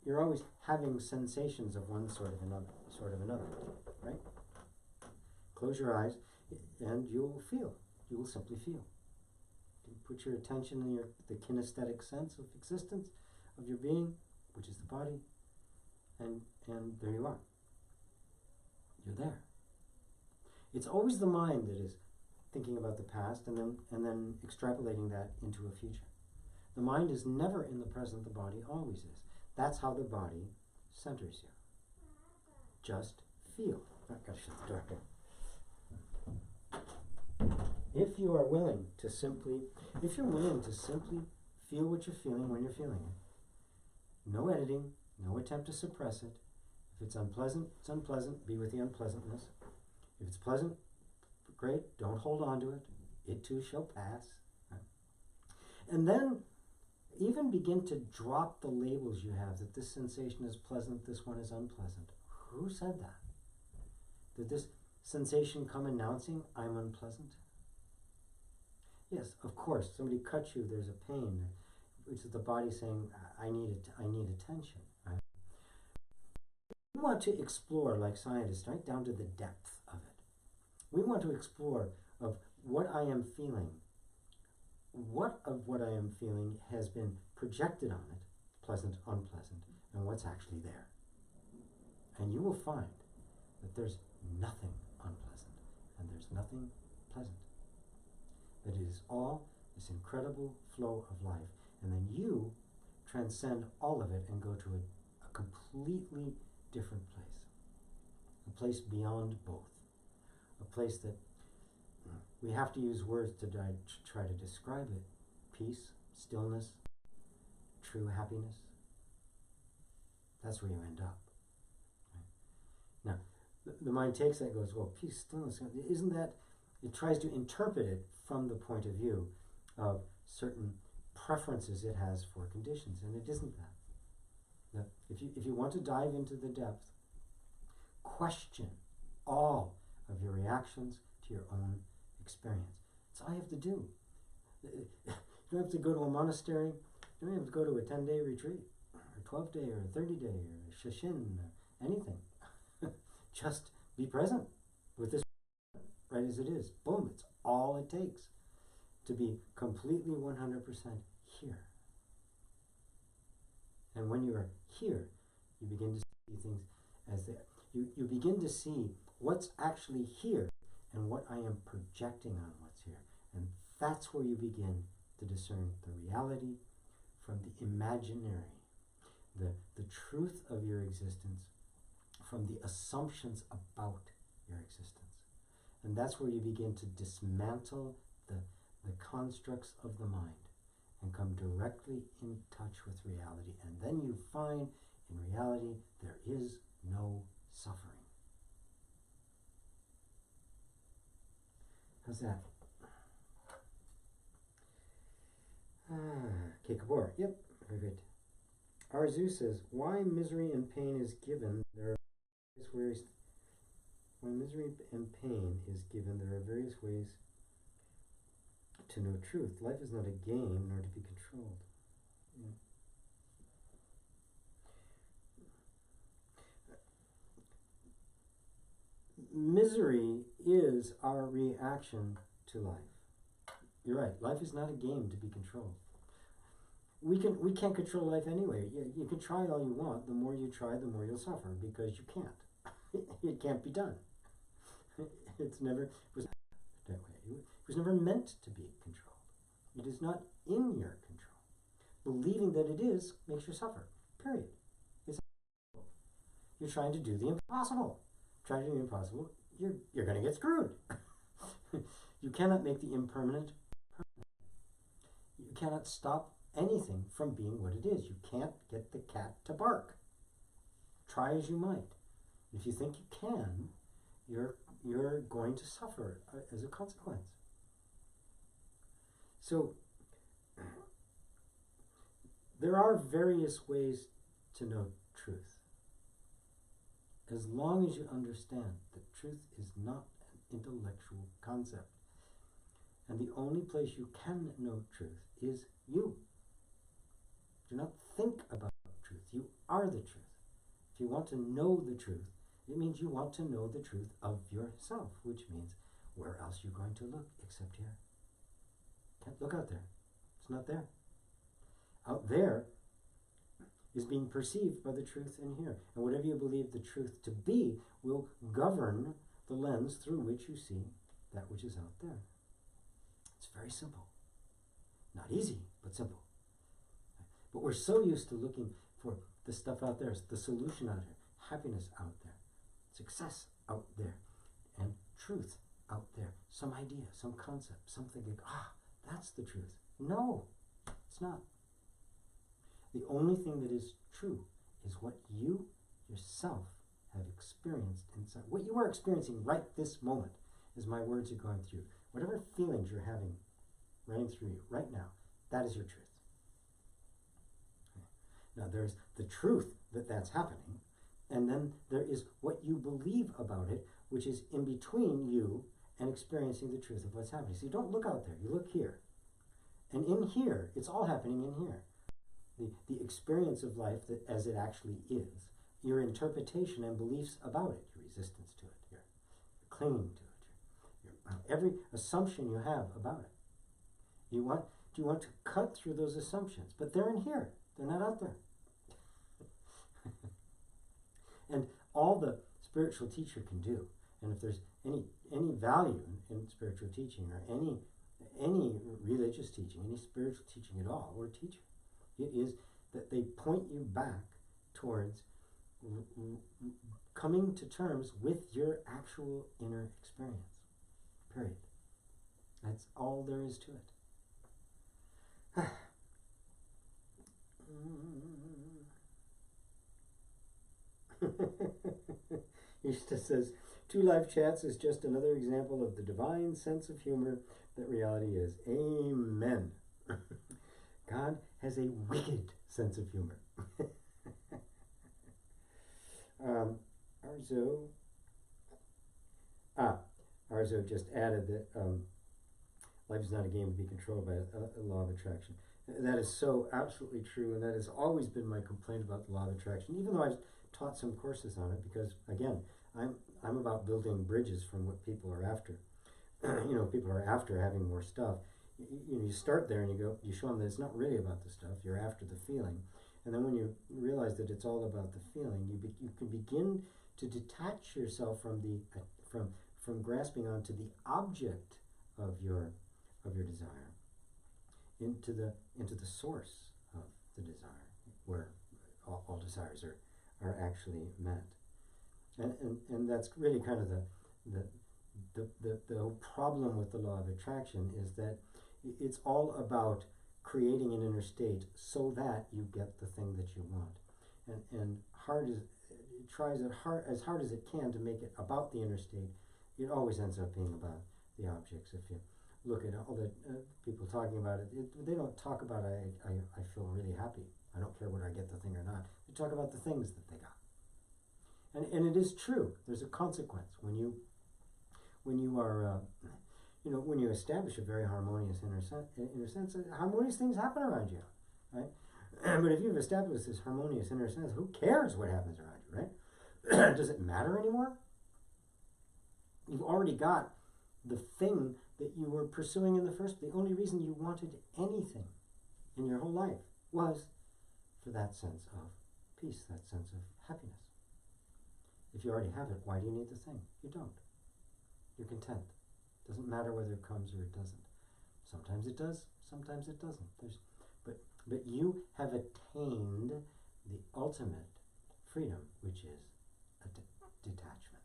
You're always having sensations of one sort of another, right? Close your eyes and you'll feel. You will simply feel. You put your attention in the kinesthetic sense of existence, of your being, which is the body, and there you are. You're there. It's always the mind that is thinking about the past and then extrapolating that into a future. The mind is never in the present, the body always is. That's how the body centers you. Just feel. I've got to shut the door here. If you're willing to simply feel what you're feeling when you're feeling it, no editing, no attempt to suppress it. If it's unpleasant, it's unpleasant. Be with the unpleasantness. If it's pleasant, great. Don't hold on to it. It too shall pass. Right? And then even begin to drop the labels you have, that this sensation is pleasant, this one is unpleasant. Who said that? Did this sensation come announcing, I'm unpleasant? Yes, of course. Somebody cuts you, there's a pain, which is the body saying, I need attention. Right? We want to explore, like scientists, right down to the depth of it. We want to explore of what I am feeling. What of what I am feeling has been projected on it, pleasant, unpleasant, and what's actually there. And you will find that there's nothing unpleasant and there's nothing pleasant. That it is all this incredible flow of life. And then you transcend all of it and go to a completely different place. A place beyond both. A place that we have to use words to try to describe it. Peace, stillness, true happiness. That's where you end up. Right? Now, the mind takes that and goes, well, peace, stillness, isn't that, it tries to interpret it from the point of view of certain preferences it has for conditions, and it isn't that. Now, if you want to dive into the depth, question all of your reactions to your own experience. That's all you have to do. You don't have to go to a monastery. You don't have to go to a 10-day retreat, or a 12-day, or a 30-day, or a shishin, or anything. Just be present with this right as it is. Boom, it's all it takes to be completely 100% here. And when you are here, you begin to see things as they are. You begin to see what's actually here and what I am projecting on what's here. And that's where you begin to discern the reality from the imaginary, the truth of your existence from the assumptions about your existence. And that's where you begin to dismantle the constructs of the mind and come directly in touch with reality. And then you find in reality there is no suffering. How's that? Okay, Kabor. Yep, very good. Arzu says, why misery and pain is given, there are various ways. When misery and pain is given, there are various ways to know truth. Life is not a game, nor to be controlled. Yeah. Misery is our reaction to life. You're right. Life is not a game to be controlled. We can't control life anyway. You can try all you want. The more you try, the more you'll suffer, because you can't. It can't be done. It was never meant to be controlled. It is not in your control. Believing that it is makes you suffer. Period. It's impossible. You're trying to do the impossible. Trying to do the impossible, you're going to get screwed. You cannot make the impermanent permanent. You cannot stop anything from being what it is. You can't get the cat to bark. Try as you might. If you think you can, you're going to suffer as a consequence. So there are various ways to know truth. As long as you understand that truth is not an intellectual concept. And the only place you can know truth is you. Do not think about truth. You are the truth. If you want to know the truth, it means you want to know the truth of yourself, which means where else are you going to look except here? Can't look out there. It's not there. Out there is being perceived by the truth in here. And whatever you believe the truth to be will govern the lens through which you see that which is out there. It's very simple. Not easy, but simple. But we're so used to looking for the stuff out there, the solution out there, happiness out there, success out there, and truth out there. Some idea, some concept, something like, that's the truth. No, it's not. The only thing that is true is what you yourself have experienced inside. What you are experiencing right this moment, as my words are going through. Whatever feelings you're having running through you right now, that is your truth. Now there's the truth that that's happening, and then there is what you believe about it, which is in between you and experiencing the truth of what's happening. So you don't look out there, you look here. And in here, it's all happening in here. The experience of life that as it actually is, your interpretation and beliefs about it, your resistance to it, your clinging to it, your every assumption you have about it. Do you want to cut through those assumptions? But they're in here. They're not out there. And all the spiritual teacher can do, and if there's any value in spiritual teaching or any religious teaching, any spiritual teaching at all, or teacher, it is that they point you back towards coming to terms with your actual inner experience. Period. That's all there is to it. Ishta says, 2 live chats is just another example of the divine sense of humor that reality is. Amen. God has a wicked sense of humor. Arzo just added that life is not a game to be controlled by a law of attraction. That is so absolutely true, and that has always been my complaint about the law of attraction, even though I've taught some courses on it, because again, I'm about building bridges from what people are after. People are after having more stuff. You start there and you show them that it's not really about the stuff, you're after the feeling. And then when you realize that it's all about the feeling, you can begin to detach yourself from grasping onto the object of your desire into the source of the desire, where all desires are actually met. And that's really kind of the whole problem with the law of attraction, is that it's all about creating an inner state so that you get the thing that you want. And it tries as hard as it can to make it about the inner state. It always ends up being about the objects. If you look at all the people talking about it, they don't talk about I feel really happy, I don't care whether I get the thing or not. They talk about the things that they got. And it is true. There's a consequence when you are when you establish a very harmonious inner sense, harmonious things happen around you, right? But if you've established this harmonious inner sense, who cares what happens around you, right? Does it matter anymore? You've already got the thing that you were pursuing in the first place. The only reason you wanted anything in your whole life was for that sense of peace, that sense of happiness. If you already have it, why do you need the thing? You don't. You're content. Doesn't matter whether it comes or it doesn't. Sometimes it does, sometimes it doesn't. But you have attained the ultimate freedom, which is a detachment.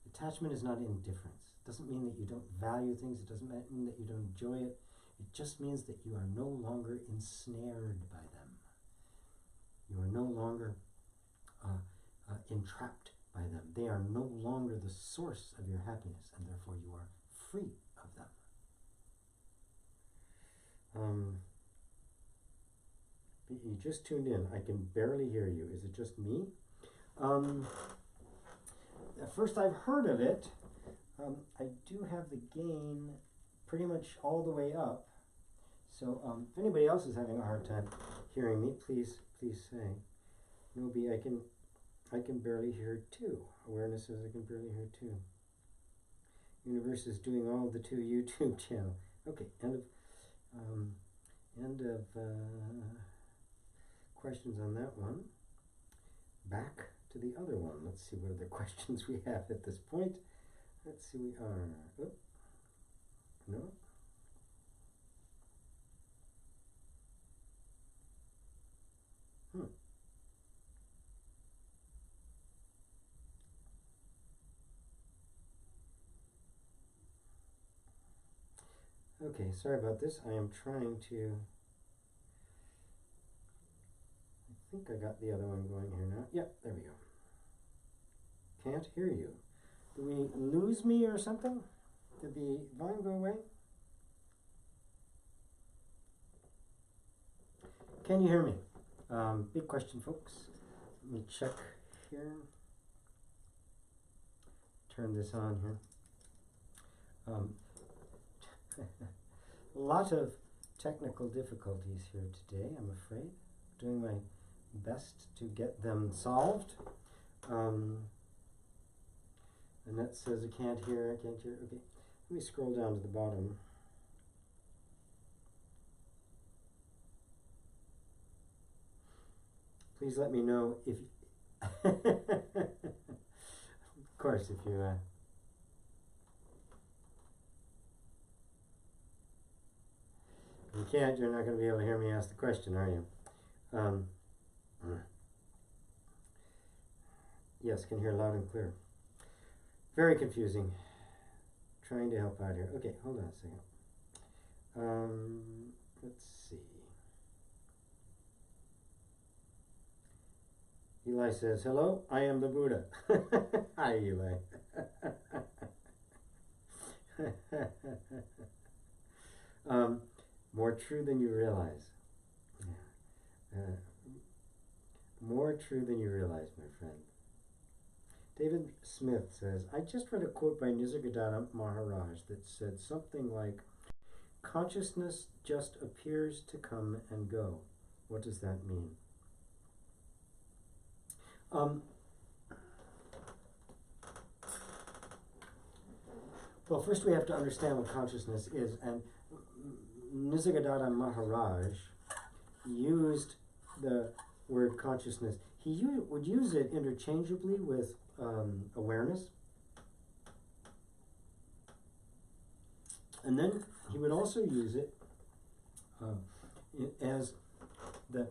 Detachment is not indifference. It doesn't mean that you don't value things. It doesn't mean that you don't enjoy it. It just means that you are no longer ensnared by them. You are no longer entrapped by them. They are no longer the source of your happiness, and therefore you are free of them. You just tuned in. I can barely hear you. Is it just me? At first I've heard of it. I do have the gain pretty much all the way up. So if anybody else is having a hard time hearing me, please say. Nobi, I can barely hear too. Awareness says I can barely hear too. Universe is doing all of the 2 YouTube channel. Okay, end of questions on that one. Back to the other one. Let's see what other questions we have at this point. Let's see, we are. Oh, no. Okay, sorry about this. I am trying to... I think I got the other one going here now. Yep, there we go. Can't hear you. Did we lose me or something? Did the volume go away? Can you hear me? Big question, folks. Let me check here. Turn this on here. A lot of technical difficulties here today, I'm afraid. Doing my best to get them solved. Annette says I can't hear. Okay, let me scroll down to the bottom. Please let me know if of course, if you can't, you're not going to be able to hear me ask the question, are you? Yes, can hear loud and clear. Very confusing. Trying to help out here. Okay, hold on a second. Let's see. Eli says, hello, I am the Buddha. Hi, Eli. More true than you realize. More true than you realize, my friend. David Smith says, I just read a quote by Nisargadatta Maharaj that said something like, consciousness just appears to come and go. What does that mean? Well, first we have to understand what consciousness is, and Nisargadatta Maharaj used the word consciousness. He would use it interchangeably with awareness, and then he would also use it as the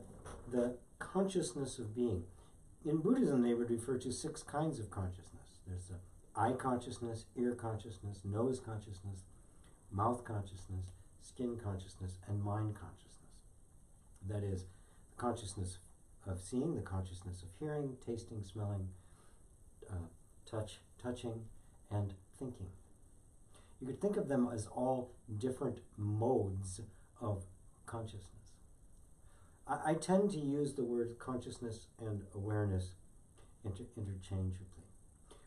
consciousness of being. In Buddhism, they would refer to 6 kinds of consciousness. There's the eye consciousness, ear consciousness, nose consciousness, mouth consciousness, skin consciousness, and mind consciousness. That is, the consciousness of seeing, the consciousness of hearing, tasting, smelling, touching, and thinking. You could think of them as all different modes of consciousness. I tend to use the words consciousness and awareness interchangeably.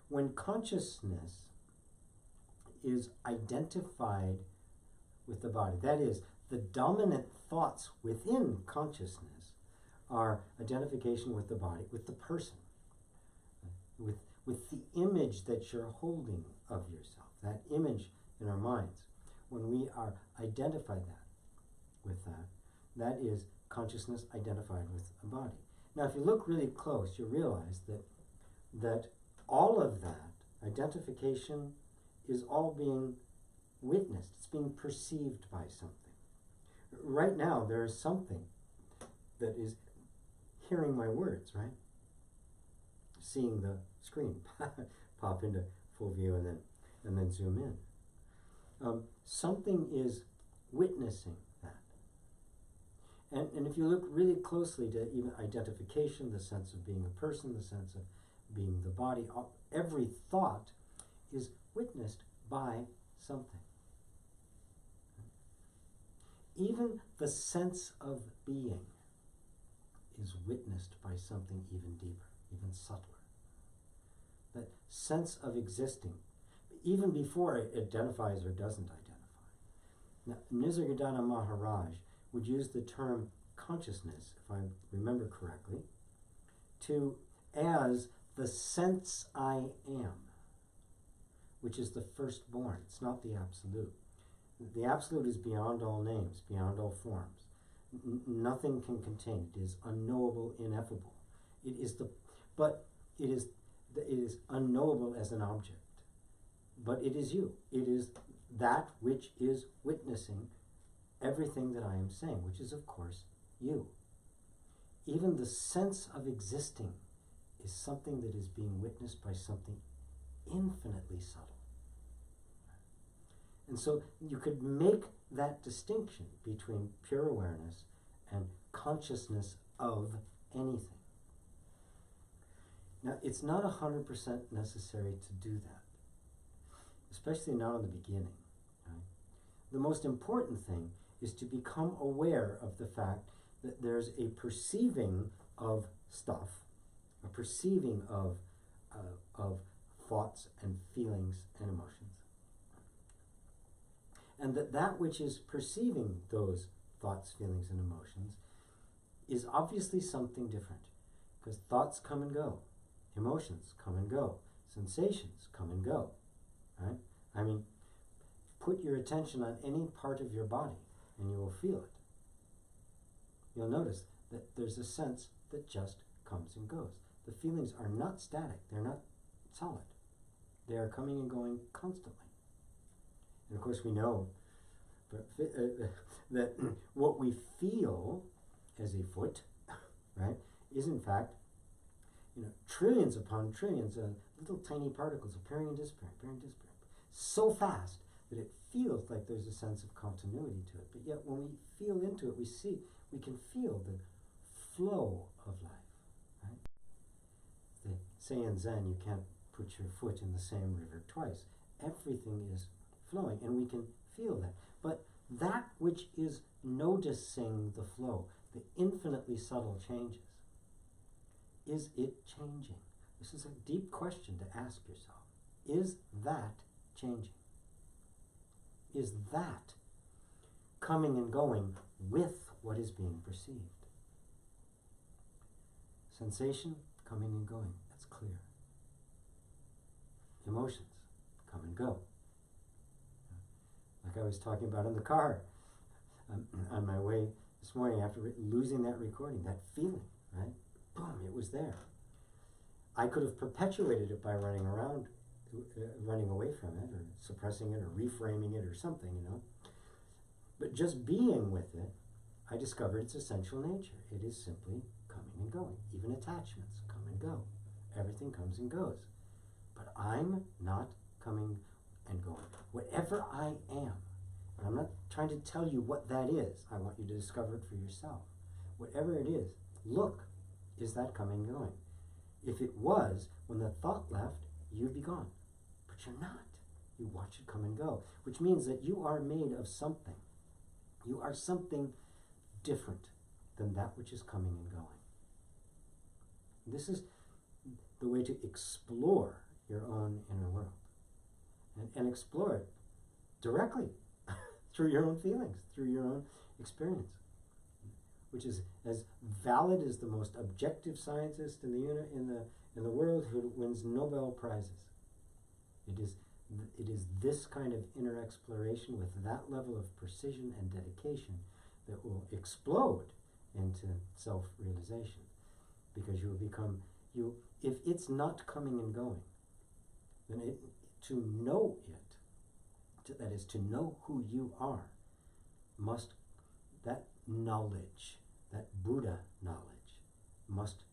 When consciousness is identified with the body, that is, the dominant thoughts within consciousness are identification with the body, with the person, with the image that you're holding of yourself, that image in our minds. When we are identified with that, that is consciousness identified with a body. Now, if you look really close, you realize that all of that identification is all being witnessed. It's being perceived by something. Right now, there is something that is hearing my words, right? Seeing the screen pop into full view and then zoom in. Something is witnessing that. And if you look really closely to even identification, the sense of being a person, the sense of being the body, every thought is witnessed by something. Even the sense of being is witnessed by something even deeper, even subtler. That sense of existing, even before it identifies or doesn't identify. Now, Nisargadatta Maharaj would use the term consciousness, if I remember correctly, as the sense I am, which is the firstborn. It's not the absolute. The absolute is beyond all names, beyond all forms. Nothing can contain it. It is unknowable, ineffable. It is unknowable as an object. But it is you. It is that which is witnessing everything that I am saying, which is, of course, you. Even the sense of existing is something that is being witnessed by something infinitely subtle. And so you could make that distinction between pure awareness and consciousness of anything. Now, it's not 100% necessary to do that, especially not in the beginning. Right? The most important thing is to become aware of the fact that there's a perceiving of stuff, a perceiving of thoughts and feelings and emotions. And that which is perceiving those thoughts, feelings, and emotions is obviously something different. Because thoughts come and go, emotions come and go, sensations come and go. Right? I mean, put your attention on any part of your body and you will feel it. You'll notice that there's a sense that just comes and goes. The feelings are not static, they're not solid. They are coming and going constantly. And of course we know that what we feel as a foot, right, is in fact, trillions upon trillions of little tiny particles appearing and disappearing, so fast that it feels like there's a sense of continuity to it. But yet when we feel into it, we can feel the flow of life, right? They say in Zen, you can't put your foot in the same river twice. Everything is flowing, and we can feel that. But that which is noticing the flow, the infinitely subtle changes, is it changing? This is a deep question to ask yourself. Is that changing? Is that coming and going with what is being perceived? Sensation, coming and going, that's clear. Emotions, come and go. Like I was talking about in the car on my way this morning after losing that recording, that feeling, right? Boom, it was there. I could have perpetuated it by running around, running away from it, or suppressing it, or reframing it, or something, But just being with it, I discovered its essential nature. It is simply coming and going. Even attachments come and go. Everything comes and goes. But I'm not coming and going. Whatever I am, and I'm not trying to tell you what that is. I want you to discover it for yourself. Whatever it is, look, is that coming and going? If it was, when the thought left, you'd be gone. But you're not. You watch it come and go, which means that you are made of something. You are something different than that which is coming and going. This is the way to explore your own inner world. And explore it directly through your own feelings, through your own experience, which is as valid as the most objective scientist in the world who wins Nobel Prizes. It is this kind of inner exploration with that level of precision and dedication that will explode into self-realization, because you will become if it's not coming and going, then to know it, that is to know who you are, that knowledge, that Buddha knowledge, must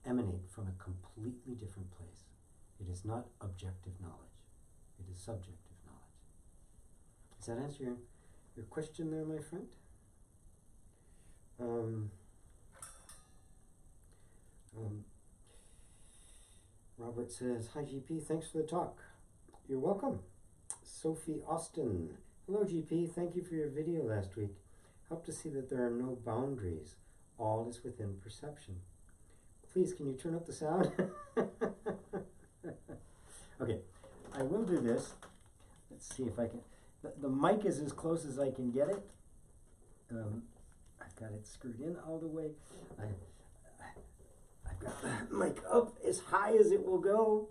emanate from a completely different place. It is not objective knowledge. It is subjective knowledge. Does that answer your question there, my friend? Robert says, hi GP, thanks for the talk. You're welcome. Sophie Austin, hello GP, thank you for your video last week. Help to see that there are no boundaries. All is within perception. Please, can you turn up the sound? Okay, I will do this. Let's see if I can. The mic is as close as I can get it. I've got it screwed in all the way. I've got the mic up as high as it will go.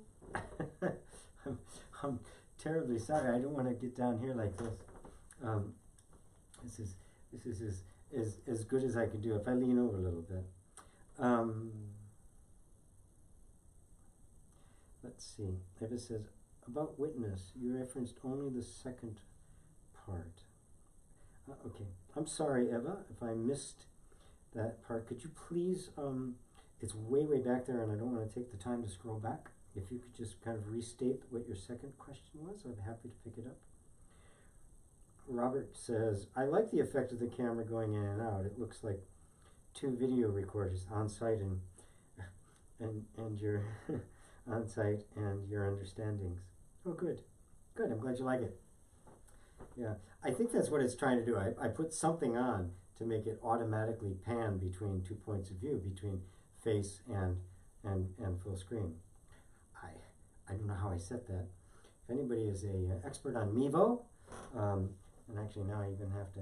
I'm terribly sorry. I don't want to get down here like this. This is as good as I can do. If I lean over a little bit. Let's see. Eva says, about witness, you referenced only the second part. Okay. I'm sorry, Eva, if I missed that part. Could you please, it's way back there and I don't want to take the time to scroll back. If you could just kind of restate what your second question was, I'd be happy to pick it up. Robert says, I like the effect of the camera going in and out. It looks like two video recorders on site and your on site and your understandings. Oh, good. Good. I'm glad you like it. Yeah. I think that's what it's trying to do. I put something on to make it automatically pan between 2 points of view, between face and full screen. I don't know how I set that. If anybody is a expert on Mevo, and actually now I have to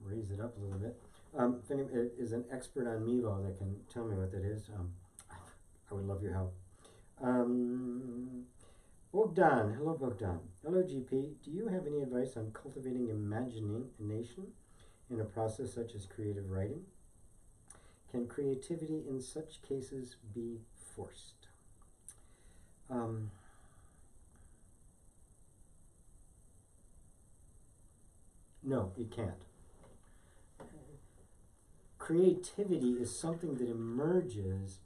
raise it up a little bit. If anybody is an expert on Mevo that can tell me what that is, I would love your help. Bogdan, hello Bogdan. Hello GP, do you have any advice on cultivating imagination in a process such as creative writing? Can creativity in such cases be forced? No, it can't. Creativity is something that emerges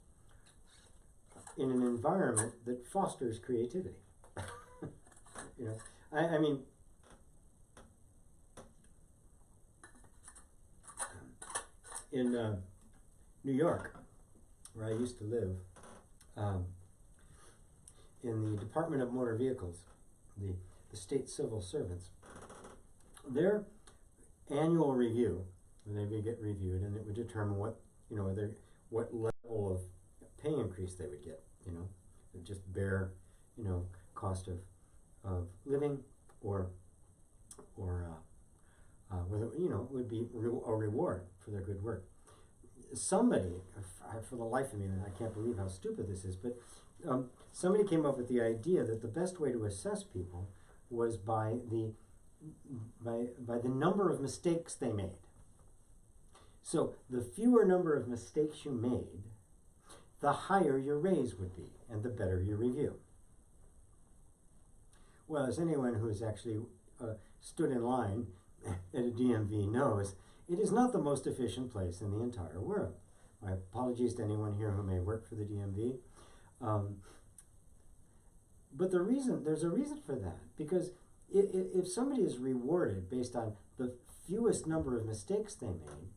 in an environment that fosters creativity. You know, I mean, in New York, where I used to live, in the Department of Motor Vehicles, the state civil servants, their annual review, they would get reviewed, and it would determine what level of pay increase they would get. You know, just bare, cost of living, or whether it would be a reward for their good work. Somebody, for the life of me, and I can't believe how stupid this is, but somebody came up with the idea that the best way to assess people was by the number of mistakes they made. So the fewer number of mistakes you made, the higher your raise would be, and the better your review. Well, as anyone who has actually stood in line at a DMV knows, it is not the most efficient place in the entire world. My apologies to anyone here who may work for the DMV. But there's a reason for that, because if somebody is rewarded based on the fewest number of mistakes they made,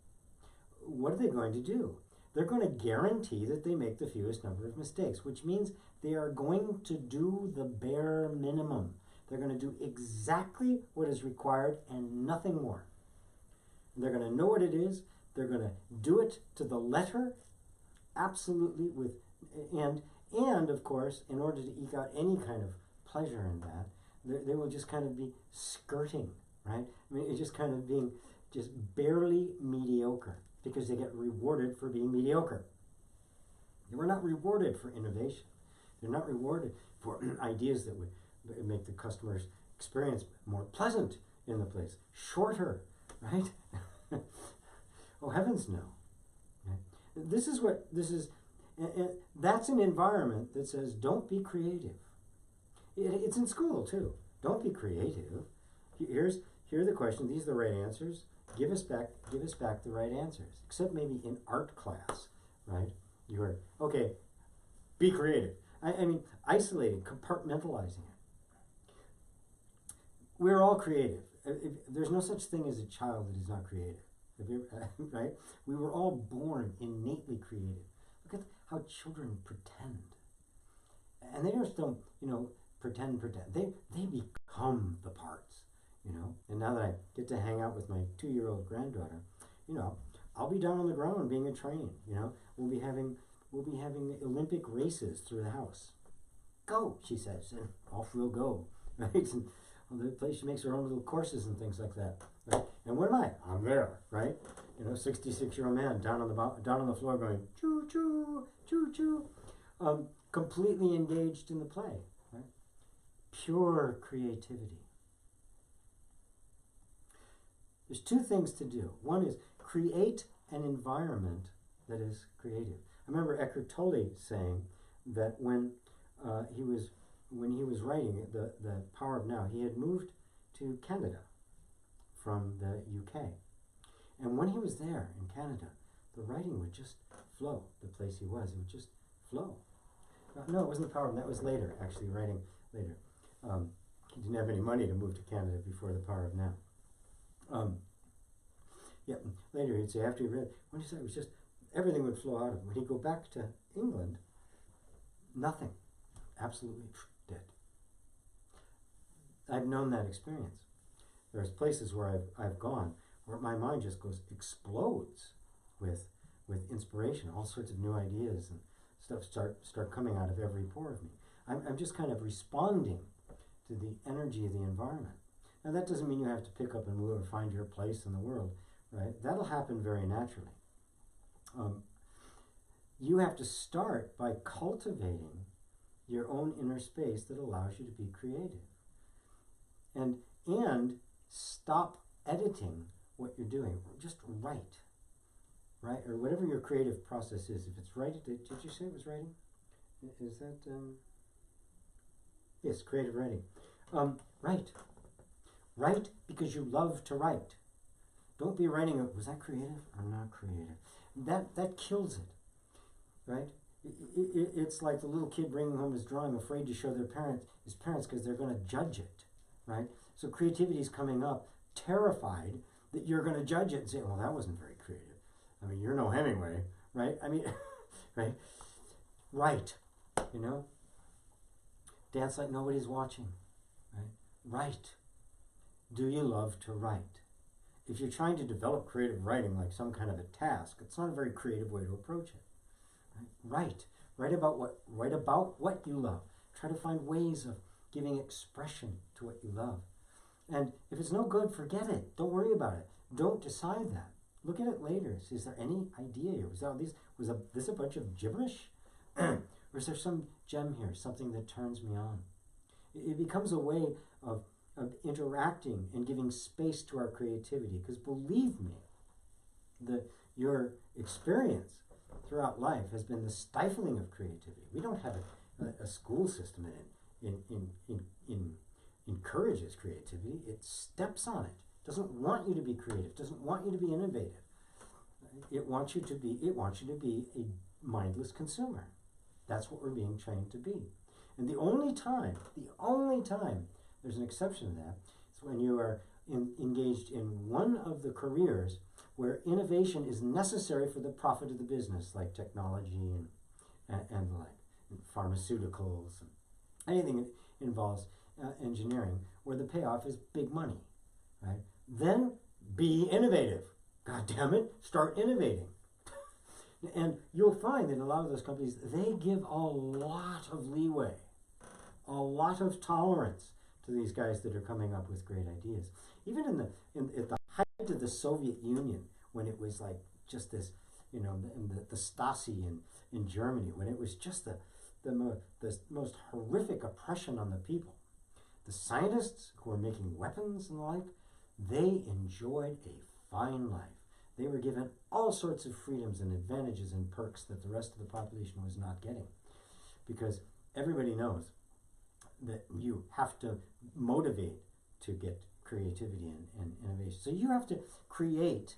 what are they going to do? They're going to guarantee that they make the fewest number of mistakes, which means they are going to do the bare minimum. They're going to do exactly what is required and nothing more. They're going to know what it is. They're going to do it to the letter, absolutely, and of course, in order to eke out any kind of pleasure in that, they will just kind of be skirting, right? I mean, it's just kind of being just barely mediocre, because they get rewarded for being mediocre. They were not rewarded for innovation. They're not rewarded for ideas that would make the customer's experience more pleasant in the place, shorter, right? Oh, heavens no. Right? This is, and that's an environment that says, don't be creative. It's in school too. Don't be creative. Here are the questions. These are the right answers. Give us back the right answers. Except maybe in art class, right? You're, okay, be creative. I mean, isolating, compartmentalizing it. We're all creative. There's no such thing as a child that is not creative. Right? We were all born innately creative. Look at how children pretend. And they just don't, pretend. They become the parts. And now that I get to hang out with my 2-year-old granddaughter, I'll be down on the ground being a train. We'll be having Olympic races through the house. Go, she says, and off we'll go. Right? And the place, she makes her own little courses and things like that. Right? And where am I? I'm there, right? 66-year-old man down on the floor going choo choo choo choo, completely engaged in the play. Right? Pure creativity. There's 2 things to do. One is create an environment that is creative. I remember Eckhart Tolle saying that when he was writing the Power of Now, he had moved to Canada from the UK. And when he was there in Canada, the writing would just flow. The place he was, it would just flow. No, it wasn't the Power of Now. That was later, actually, writing later. He didn't have any money to move to Canada before the power of now. Yeah, later he'd say, after he read, when he said it was just, everything would flow out of him. When he'd go back to England, nothing. Absolutely dead. I've known that experience. There's places where I've gone where my mind just explodes with inspiration. All sorts of new ideas and stuff start coming out of every pore of me. I'm just kind of responding to the energy of the environment. Now that doesn't mean you have to pick up and move or find your place in the world, right? That'll happen very naturally. You have to start by cultivating your own inner space that allows you to be creative. And stop editing what you're doing. Just write. Right? Or whatever your creative process is. If it's writing, did you say it was writing? Is that, yes, creative writing. Write. Write because you love to write. Don't be writing, was that creative? I'm not creative. That kills it. Right? It's like the little kid bringing home his drawing, afraid to show his parents because they're going to judge it. Right? So creativity is coming up, terrified that you're going to judge it and say, well, that wasn't very creative. I mean, you're no Hemingway, right? I mean, right? Write, you know? Dance like nobody's watching, right? Write. Do you love to write? If you're trying to develop creative writing like some kind of a task, it's not a very creative way to approach it. Right? Write. Write about what you love. Try to find ways of giving expression to what you love. And if it's no good, forget it. Don't worry about it. Don't decide that. Look at it later. See, is there any idea here? Was this a bunch of gibberish? Or is there some gem here, something that turns me on? It becomes a way of interacting and giving space to our creativity. Because believe me, your experience throughout life has been the stifling of creativity. We don't have a school system that encourages creativity. It steps on it. Doesn't want you to be creative, doesn't want you to be innovative. It wants you to be a mindless consumer. That's what we're being trained to be. And the only time there's an exception to that is when you are engaged in one of the careers where innovation is necessary for the profit of the business, like technology and the like, and pharmaceuticals, and anything that involves engineering, where the payoff is big money, right? Then be innovative. God damn it, start innovating. And you'll find that a lot of those companies, they give a lot of leeway, a lot of tolerance to these guys that are coming up with great ideas. Even at the height of the Soviet Union, when it was like just this, you know, the Stasi in Germany, when it was just the most horrific oppression on the people, the scientists who were making weapons and the like, they enjoyed a fine life. They were given all sorts of freedoms and advantages and perks that the rest of the population was not getting. Because everybody knows that you have to motivate to get creativity and innovation. So you have to create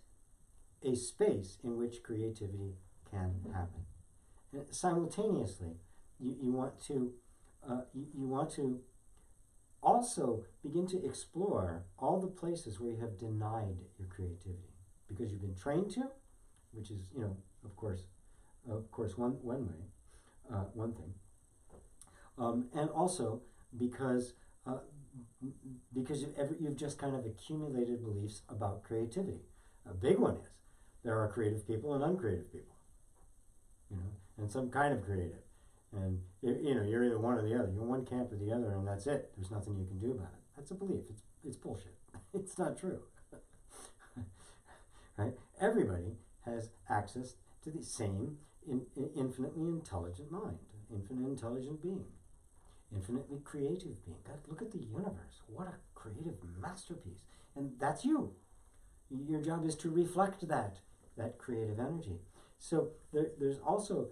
a space in which creativity can happen. And simultaneously, you want to also begin to explore all the places where you have denied your creativity because you've been trained to, which is, you know, of course one way, one thing, and also because you've just kind of accumulated beliefs about creativity. A big one is there are creative people and uncreative people, you know, and some kind of creative. And, you know, you're either one or the other. You're one camp or the other, and that's it. There's nothing you can do about it. That's a belief. It's bullshit. It's not true. Right? Everybody has access to the same infinitely intelligent mind, infinite intelligent being, infinitely creative being. God, look at the universe. What a creative masterpiece. And that's you. Your job is to reflect that creative energy. So there's also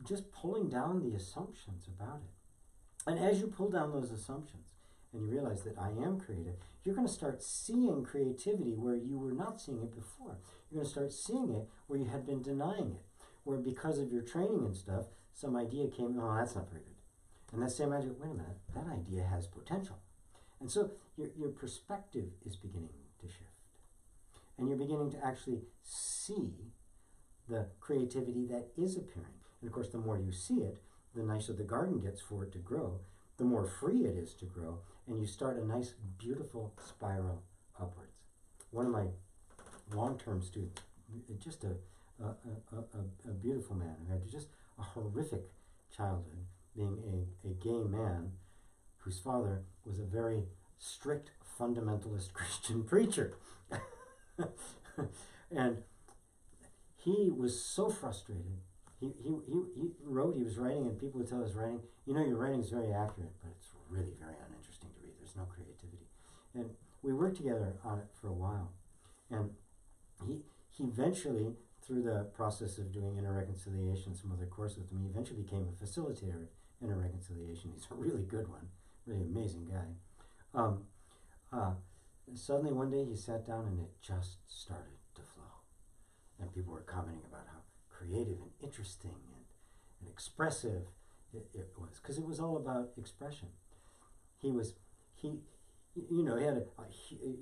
just pulling down the assumptions about it. And as you pull down those assumptions and you realize that I am creative, you're going to start seeing creativity where you were not seeing it before. You're going to start seeing it where you had been denying it, where because of your training and stuff, some idea came, oh, that's not very good. And that same idea, wait a minute, that idea has potential. And so your perspective is beginning to shift. And you're beginning to actually see the creativity that is appearing. And of course, the more you see it, the nicer the garden gets for it to grow, the more free it is to grow, and you start a nice, beautiful spiral upwards. One of my long-term students, just a beautiful man who had just a horrific childhood, being a gay man whose father was a very strict fundamentalist Christian preacher. And he was so frustrated. He was writing, and people would tell his writing, your writing is very accurate, but it's really very uninteresting to read. There's no creativity. And we worked together on it for a while. And he eventually, through the process of doing interreconciliation, some other course with him, he eventually became a facilitator of interreconciliation. He's a really good one, really amazing guy. Suddenly one day he sat down and it just started to flow. And people were commenting about how creative and interesting and expressive it was, because it was all about expression. He had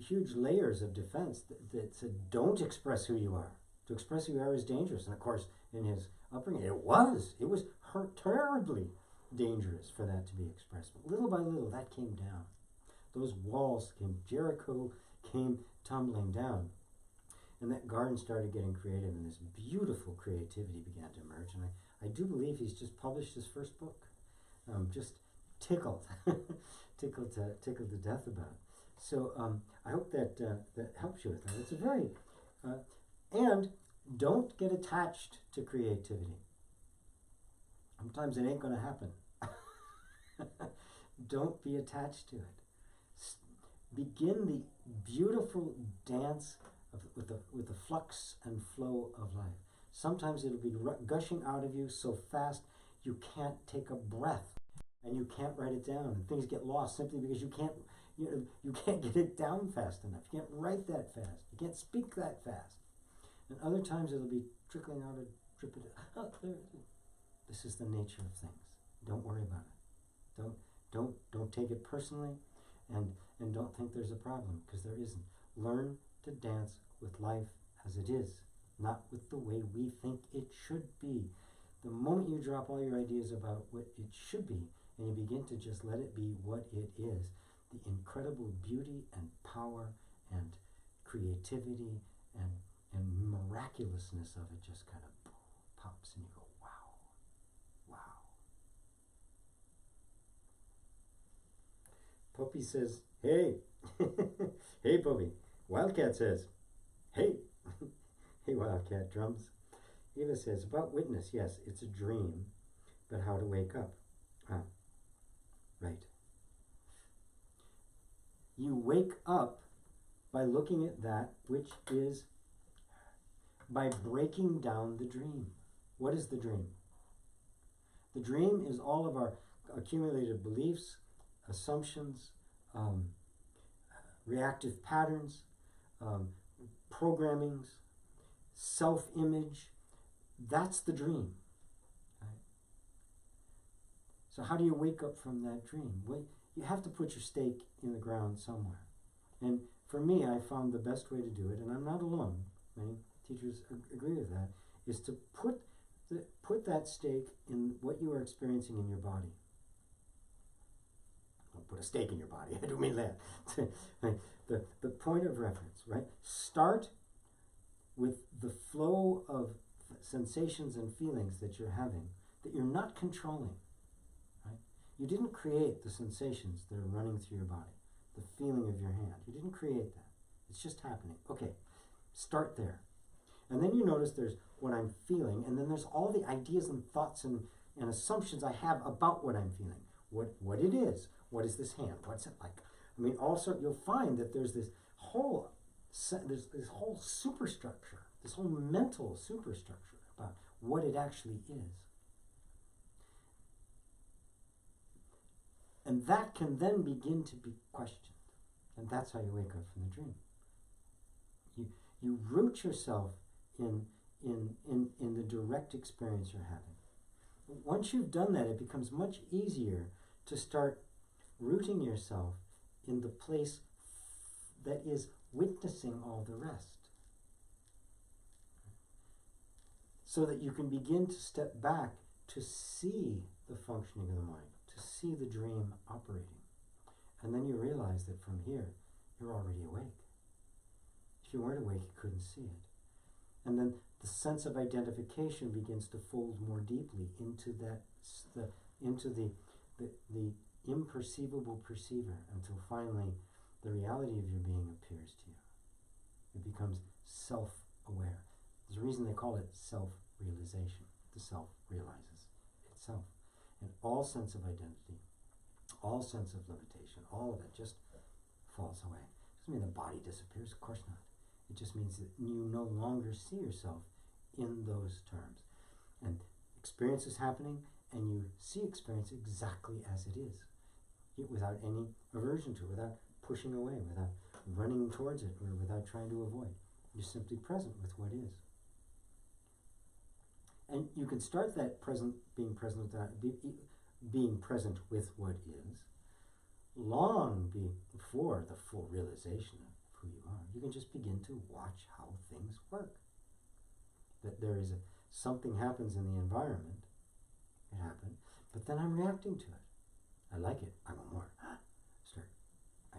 huge layers of defense that said, don't express who you are. To express who you are is dangerous. And of course, in his upbringing, it was terribly dangerous for that to be expressed. But little by little, that came down. Those walls Jericho came tumbling down. And that garden started getting creative, and this beautiful creativity began to emerge. And I do believe he's just published his first book. Just tickled, tickled to death about it. So I hope that that helps you with that. It's a very, and don't get attached to creativity. Sometimes it ain't going to happen. Don't be attached to it. Begin the beautiful dance with the flux and flow of life. Sometimes it'll be gushing out of you so fast you can't take a breath, and you can't write it down, and things get lost simply because you can't get it down fast enough. You can't write that fast. You can't speak that fast. And other times it'll be trickling out and dripping. Oh, this is the nature of things. Don't worry about it. Don't take it personally, and don't think there's a problem, because there isn't. Learn to dance with life as it is, not with the way we think it should be. The moment you drop all your ideas about what it should be, and you begin to just let it be what it is, the incredible beauty and power and creativity and miraculousness of it just kind of pops, and you go, wow. Puppy says, hey. Hey, Puppy. Wildcat says, hey. Hey, Wildcat. Drums. Eva says, about witness, yes, it's a dream, but how to wake up. Right. You wake up by looking at that which is, by breaking down the dream. What is the dream? The dream is all of our accumulated beliefs, assumptions, reactive patterns, programmings, self-image. That's the dream. Right? So how do you wake up from that dream? Well, you have to put your stake in the ground somewhere. And for me, I found the best way to do it, and I'm not alone, many teachers agree with that, is to put that stake in what you are experiencing in your body. Don't put a stake in your body, I don't mean that. the point of reference, right? Start with the flow of sensations and feelings that you're having, that you're not controlling, right? You didn't create the sensations that are running through your body, the feeling of your hand. You didn't create that. It's just happening. Okay, start there. And then you notice there's what I'm feeling, and then there's all the ideas and thoughts and assumptions I have about what I'm feeling. What it is. What is this hand? What's it like? I mean, also you'll find that there's this whole superstructure, this whole mental superstructure about what it actually is. And that can then begin to be questioned. And that's how you wake up from the dream. You root yourself in the direct experience you're having. Once you've done that, it becomes much easier to start rooting yourself in the place that is witnessing all the rest, so that you can begin to step back to see the functioning of the mind, to see the dream operating. And then you realize that from here, you're already awake. If you weren't awake, you couldn't see it. And then the sense of identification begins to fold more deeply into the imperceivable perceiver, until finally the reality of your being appears to you. It becomes self-aware. There's a reason they call it self-realization. The self realizes itself. And all sense of identity, all sense of limitation, all of it just falls away. It doesn't mean the body disappears, of course not. It just means that you no longer see yourself in those terms. And experience is happening, and you see experience exactly as it is, without any aversion to it, without pushing away, without running towards it, or without trying to avoid. You're simply present with what is. And you can start that being present with what is, long before the full realization of who you are. You can just begin to watch how things work. That there is something happens in the environment, it happened, but then I'm reacting to it. I like it, I want more. I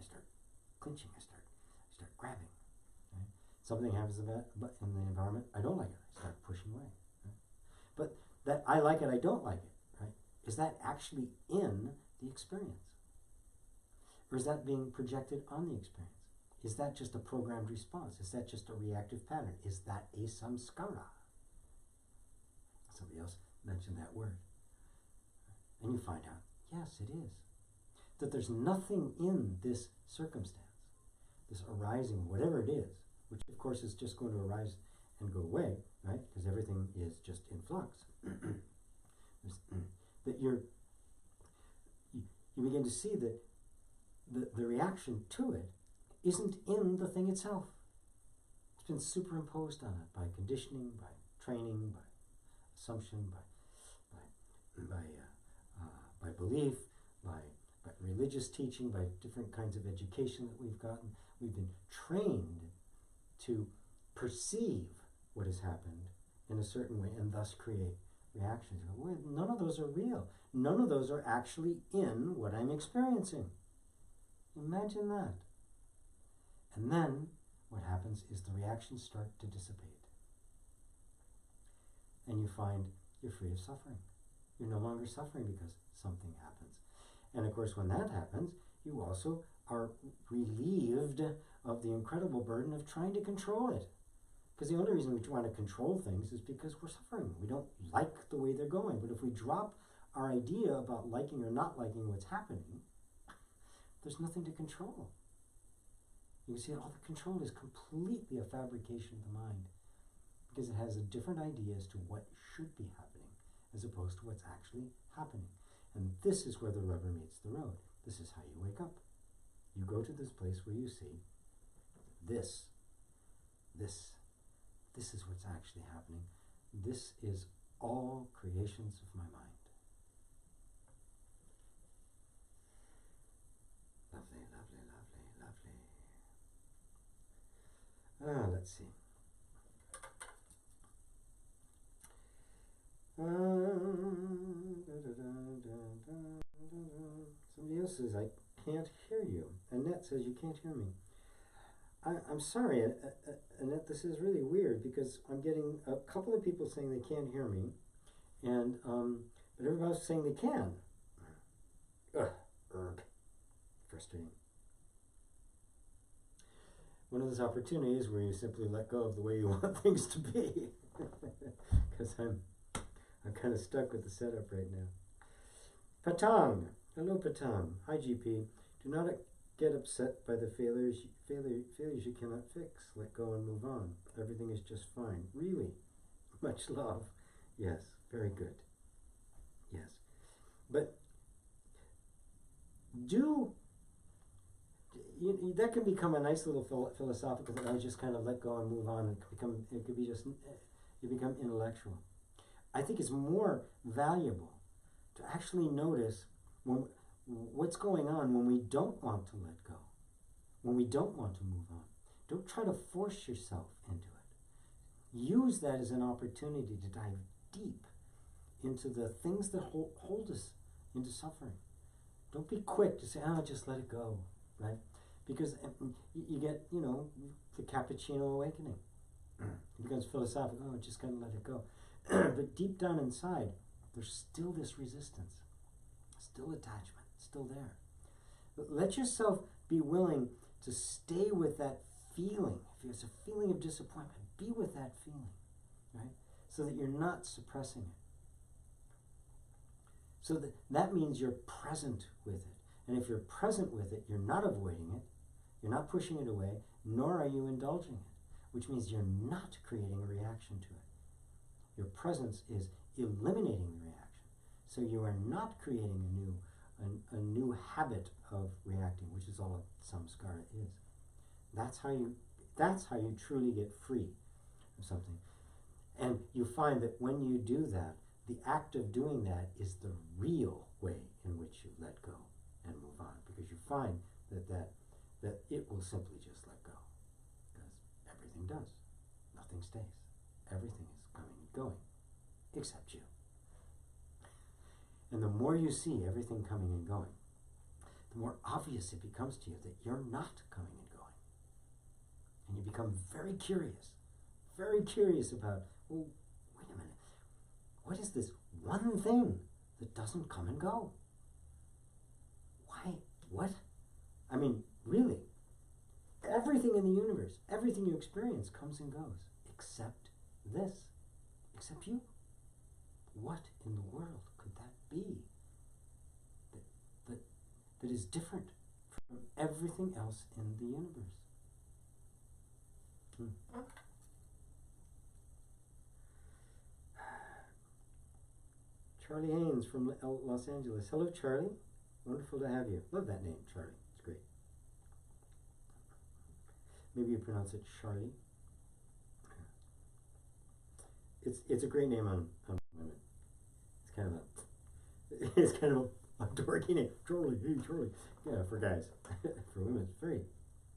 start clinching, I start grabbing. Right? Something happens in the environment, I don't like it, I start pushing away. Right? But that I like it, I don't like it, right? Is that actually in the experience? Or is that being projected on the experience? Is that just a programmed response? Is that just a reactive pattern? Is that a samskara? Somebody else mentioned that word. And you find out, yes, it is. That there's nothing in this circumstance, this arising, whatever it is, which of course is just going to arise and go away, right? Because everything is just in flux. That you begin to see that the reaction to it isn't in the thing itself. It's been superimposed on it by conditioning, by training, by assumption, by belief, by religious teaching, by different kinds of education that we've gotten. We've been trained to perceive what has happened in a certain way and thus create reactions. Well, none of those are real. None of those are actually in what I'm experiencing. Imagine that. And then what happens is the reactions start to dissipate. And you find you're free of suffering. You're no longer suffering because something happens. And of course, when that happens, you also are relieved of the incredible burden of trying to control it. Because the only reason we want to control things is because we're suffering. We don't like the way they're going. But if we drop our idea about liking or not liking what's happening, there's nothing to control. You can see all the control is completely a fabrication of the mind, because it has a different idea as to what should be happening as opposed to what's actually happening. And this is where the rubber meets the road. This is how you wake up. You go to this place where you see this is what's actually happening. This is all creations of my mind. Lovely, lovely, lovely, lovely. Let's see. Somebody else says, I can't hear you. Annette says, you can't hear me. I'm sorry, Annette, this is really weird, because I'm getting a couple of people saying they can't hear me, and but everybody else is saying they can. Frustrating. One of those opportunities where you simply let go of the way you want things to be. Because I'm kind of stuck with the setup right now. Patang. Hello, Patang. Hi, GP. Do not get upset by the failures you cannot fix. Let go and move on. Everything is just fine. Really? Much love. Yes, very good. Yes. But that can become a nice little philosophical thing. I just kind of let go and move on. You become intellectual. I think it's more valuable to actually notice what's going on when we don't want to let go, when we don't want to move on. Don't try to force yourself into it. Use that as an opportunity to dive deep into the things that hold us into suffering. Don't be quick to say, oh, just let it go, right? Because you get, the cappuccino awakening. It becomes philosophical, oh, just gotta let it go. But deep down inside, there's still this resistance, still attachment, still there. But let yourself be willing to stay with that feeling. If it's a feeling of disappointment, be with that feeling, right? So that you're not suppressing it. So that means you're present with it. And if you're present with it, you're not avoiding it, you're not pushing it away, nor are you indulging it, which means you're not creating a reaction to it. Your presence is eliminating the reaction. So you are not creating a new habit of reacting, which is all a samskara is. That's how you truly get free of something. And you find that when you do that, the act of doing that is the real way in which you let go and move on, because you find that it will simply just let go, because everything does. Nothing stays. Everything is coming and going, except you. And the more you see everything coming and going, the more obvious it becomes to you that you're not coming and going. And you become very curious about, well, wait a minute, what is this one thing that doesn't come and go? Why? What? I mean, really, everything in the universe, everything you experience comes and goes, except this, except you. What in the world could that be that is different from everything else in the universe? Charlie Haynes from Los Angeles. Hello, Charlie. Wonderful to have you. Love that name, Charlie. It's great. Maybe you pronounce it Charlie. It's a great name on women. It's kind of a dorky name. Charlie, hey Charlie. Yeah, for guys. For women, it's very,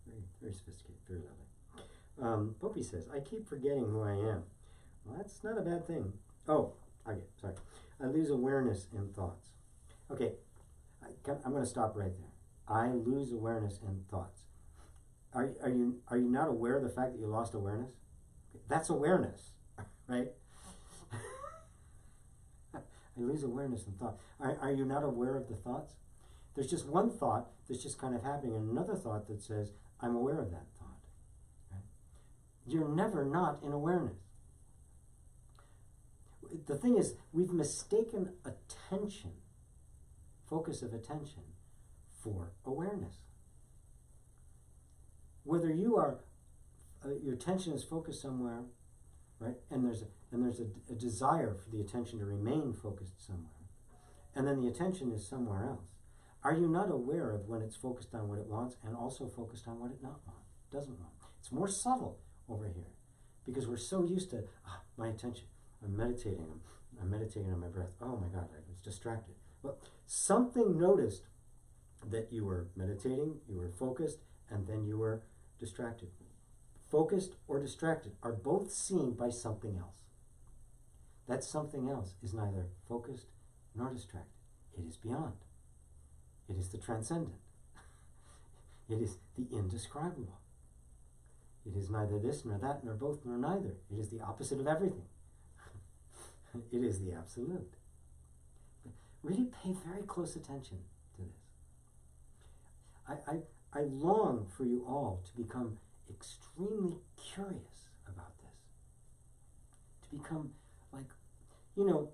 very, very sophisticated, very lovely. Popey says, I keep forgetting who I am. Well, that's not a bad thing. Oh, okay, sorry. I lose awareness in thoughts. Okay, I'm going to stop right there. I lose awareness in thoughts. Are you not aware of the fact that you lost awareness? That's awareness, right? I lose awareness in thought. Are you not aware of the thoughts? There's just one thought that's just kind of happening, and another thought that says, I'm aware of that thought. Right? You're never not in awareness. The thing is, we've mistaken attention, focus of attention, for awareness. Whether you are, your attention is focused somewhere, right? And there's a desire for the attention to remain focused somewhere, and then the attention is somewhere else. Are you not aware of when it's focused on what it wants and also focused on what it doesn't want? It's more subtle over here, because we're so used to my attention. I'm meditating on my breath. Oh my God, I was distracted. Well, something noticed that you were meditating, you were focused, and then you were distracted. Focused or distracted are both seen by something else. That something else is neither focused nor distracted. It is beyond. It is the transcendent. It is the indescribable. It is neither this nor that nor both nor neither. It is the opposite of everything. It is the absolute. But really pay very close attention to this. I long for you all to become extremely curious about this. To become like, you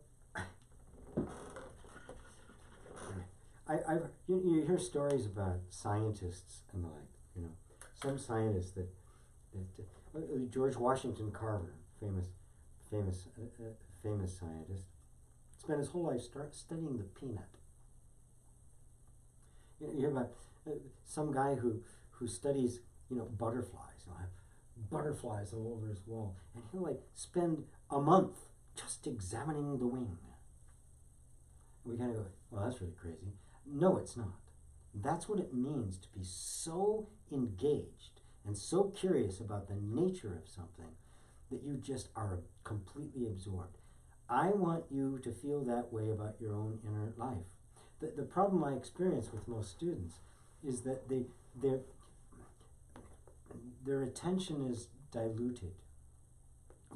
hear stories about scientists and the like, some scientists that George Washington Carver, famous scientist, spent his whole life studying the peanut. You hear about some guy who studies, butterflies. He'll have butterflies all over his wall, and he'll spend a month just examining the wing. And we kind of go, well, that's really crazy. No, it's not. That's what it means to be so engaged and so curious about the nature of something that you just are completely absorbed. I want you to feel that way about your own inner life. The problem I experience with most students is that their attention is diluted.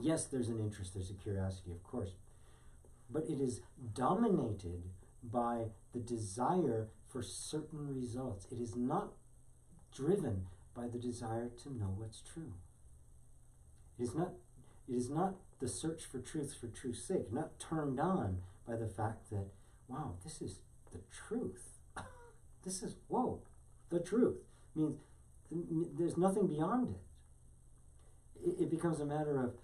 Yes, there's an interest, there's a curiosity, of course, but it is dominated by the desire for certain results. It is not driven by the desire to know what's true. It is not the search for truth's sake, not turned on by the fact that, wow, this is the truth. This is, whoa, the truth. Means there's nothing beyond it. It becomes a matter of,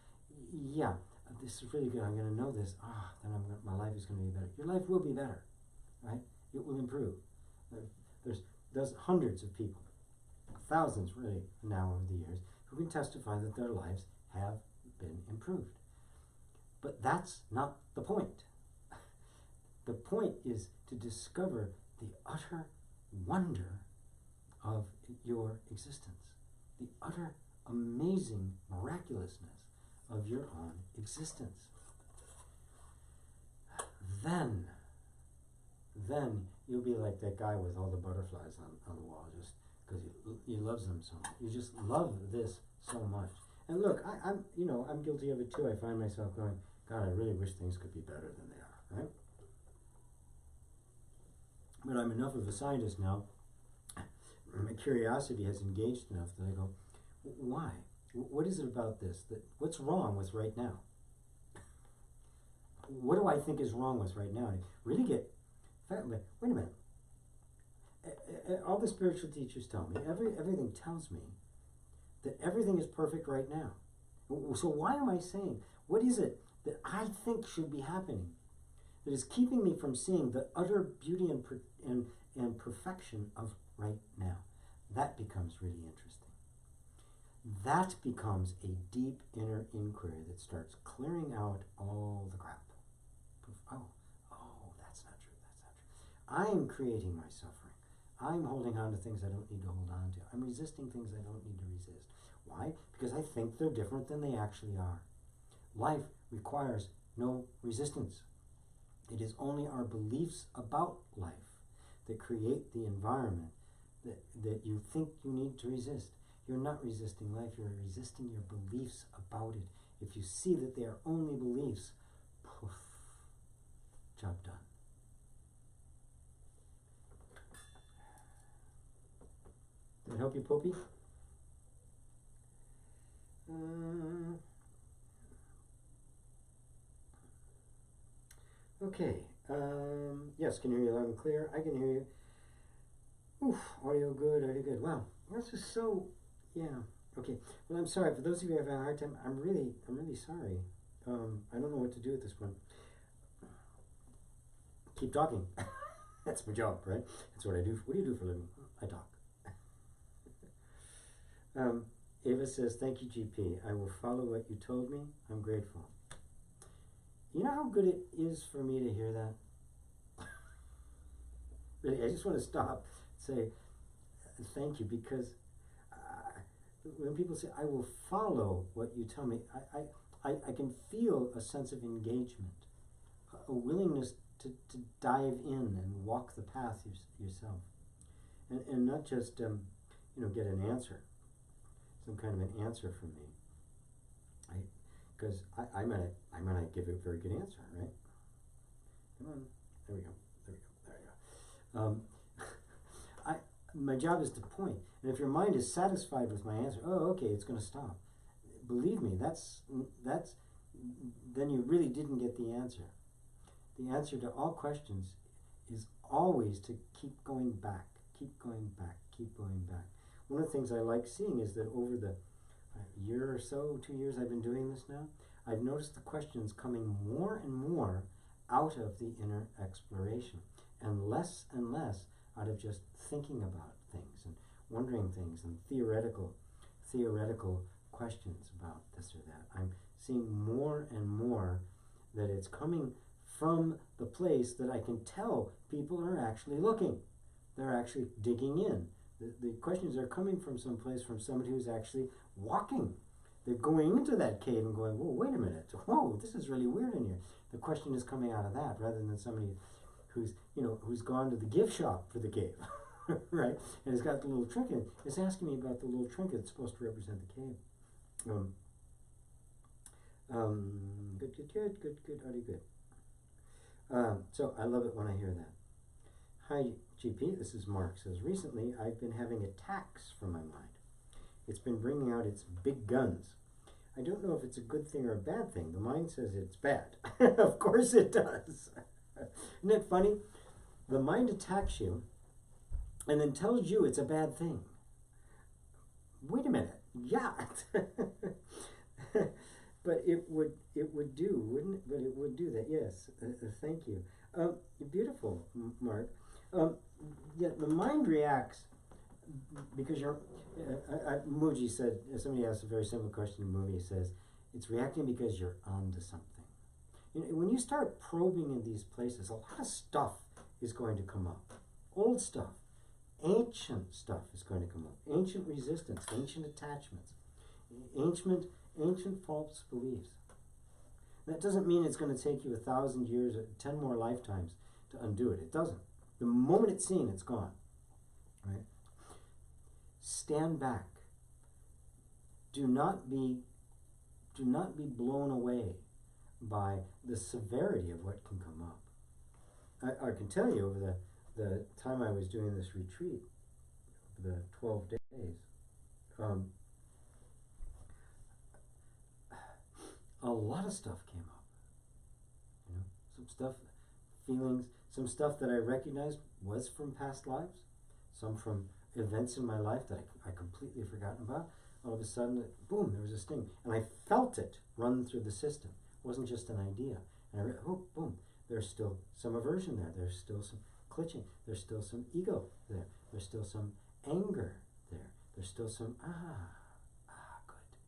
yeah, this is really good, I'm going to know this, then my life is going to be better. Your life will be better, right? It will improve. There's hundreds of people, thousands really now over the years, who can testify that their lives have been improved. But that's not the point. The point is to discover the utter wonder of your existence, the utter amazing miraculousness of your own existence. Then you'll be like that guy with all the butterflies on the wall, just because he loves them so much. You just love this so much. And look, I'm guilty of it too. I find myself going, God, I really wish things could be better than they are, right? But I'm enough of a scientist now, my curiosity has engaged enough that I go, why? What is it about this? What's wrong with right now? What do I think is wrong with right now? I really get, wait a minute. All the spiritual teachers tell me, everything tells me that everything is perfect right now. So why am I saying, what is it that I think should be happening that is keeping me from seeing the utter beauty and perfection of right now? That becomes really interesting. That becomes a deep inner inquiry that starts clearing out all the crap. Oh, that's not true, that's not true. I'm creating my suffering. I'm holding on to things I don't need to hold on to. I'm resisting things I don't need to resist. Why? Because I think they're different than they actually are. Life requires no resistance. It is only our beliefs about life that create the environment that you think you need to resist. You're not resisting life, you're resisting your beliefs about it. If you see that they are only beliefs, poof, job done. Did that help you, Poppy? Okay. Yes, can hear you loud and clear. I can hear you. Oof, audio good. Wow, this is so, yeah. Okay, well, I'm sorry. For those of you who have a hard time, I'm really sorry. I don't know what to do at this point. Keep talking. That's my job, right? That's what I do. What do you do for a living? I talk. Ava says, thank you, GP. I will follow what you told me. I'm grateful. You know how good it is for me to hear that? Really, I just want to stop and say thank you, because when people say, I will follow what you tell me, I can feel a sense of engagement, a willingness to dive in and walk the path yourself. And not just, get an answer, some kind of an answer from me. Because I might give a very good answer, right? Come on, there we go. My job is to point, and if your mind is satisfied with my answer, oh, okay, it's going to stop. Believe me, that's then you really didn't get the answer. The answer to all questions is always to keep going back, keep going back, keep going back. One of the things I like seeing is that over the year or so, 2 years I've been doing this now, I've noticed the questions coming more and more out of the inner exploration, and less out of just thinking about things and wondering things and theoretical questions about this or that. I'm seeing more and more that it's coming from the place that I can tell people are actually looking. They're actually digging in. The questions are coming from someplace, from somebody who's actually walking. They're going into that cave and going, whoa, wait a minute. Whoa, this is really weird in here. The question is coming out of that rather than somebody who's gone to the gift shop for the cave, right? And has got the little trinket. It's asking me about the little trinket that's supposed to represent the cave. Good, Artie, good. So I love it when I hear that. Hi, GP, this is Mark. Says, recently I've been having attacks from my mind. It's been bringing out its big guns. I don't know if it's a good thing or a bad thing. The mind says it's bad. Of course it does. Isn't it funny? The mind attacks you and then tells you it's a bad thing. Wait a minute. Yeah. But it would do, wouldn't it? But it would do that, yes. Thank you. Beautiful, Mark. Yeah, the mind reacts because you're... Muji said, somebody asked a very simple question to Muji, says, it's reacting because you're onto something. When you start probing in these places, a lot of stuff is going to come up. Old stuff, ancient stuff is going to come up. Ancient resistance, ancient attachments, ancient false beliefs. That doesn't mean it's going to take you 1,000 years or 10 more lifetimes to undo it. It doesn't. The moment it's seen, it's gone. Right? Stand back. Do not be blown away by the severity of what can come up. I can tell you over the time I was doing this retreat, the 12 days, a lot of stuff came up. Some stuff, feelings, some stuff that I recognized was from past lives, some from events in my life that I completely forgotten about. All of a sudden, boom, there was a sting. And I felt it run through the system. It wasn't just an idea. And boom, there's still some aversion there. There's still some clutching. There's still some ego there. There's still some anger there. There's still some,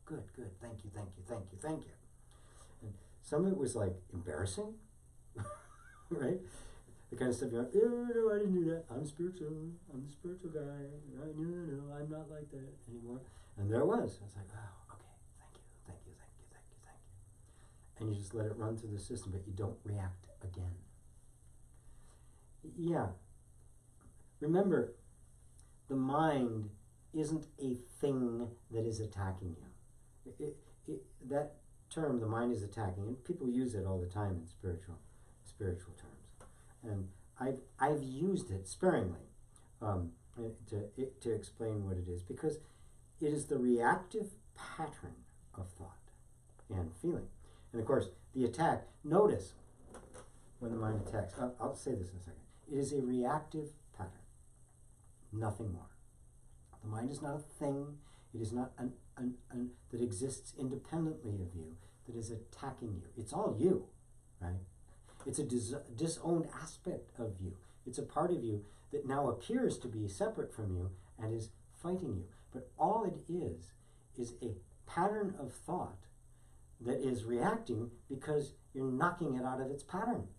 good. Thank you. And some of it was like embarrassing, right? The kind of stuff you're like, no, I didn't do that. I'm spiritual. I'm the spiritual guy. No, I'm not like that anymore. And there it was. I was like, wow, okay, thank you. And you just let it run through the system, but you don't react again. Yeah. Remember, the mind isn't a thing that is attacking you. That term, the mind is attacking, and people use it all the time in spiritual terms. And I've used it sparingly to explain what it is, because it is the reactive pattern of thought and feeling. And of course, the attack, notice when the mind attacks, I'll say this in a second, it is a reactive pattern, nothing more. The mind is not a thing, it is not that exists independently of you, that is attacking you. It's all you, right? It's a disowned aspect of you. It's a part of you that now appears to be separate from you and is fighting you. But all it is a pattern of thought that is reacting because you're knocking it out of its pattern.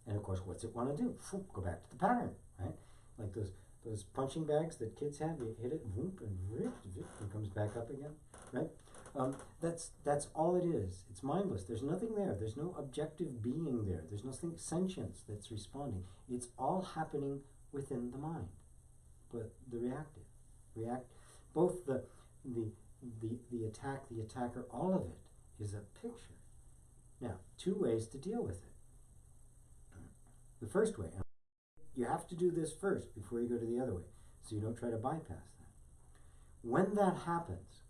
And of course, what's it want to do? Go back to the pattern, right? Like those punching bags that kids have, you hit it, and it comes back up again, right? That's all it is. It's mindless. There's nothing there. There's no objective being there. There's nothing sentience that's responding. It's all happening within the mind. But the both the attack, the attacker, all of it is a picture. Now, two ways to deal with it. The first way, you have to do this first before you go to the other way, so you don't try to bypass that. When that happens,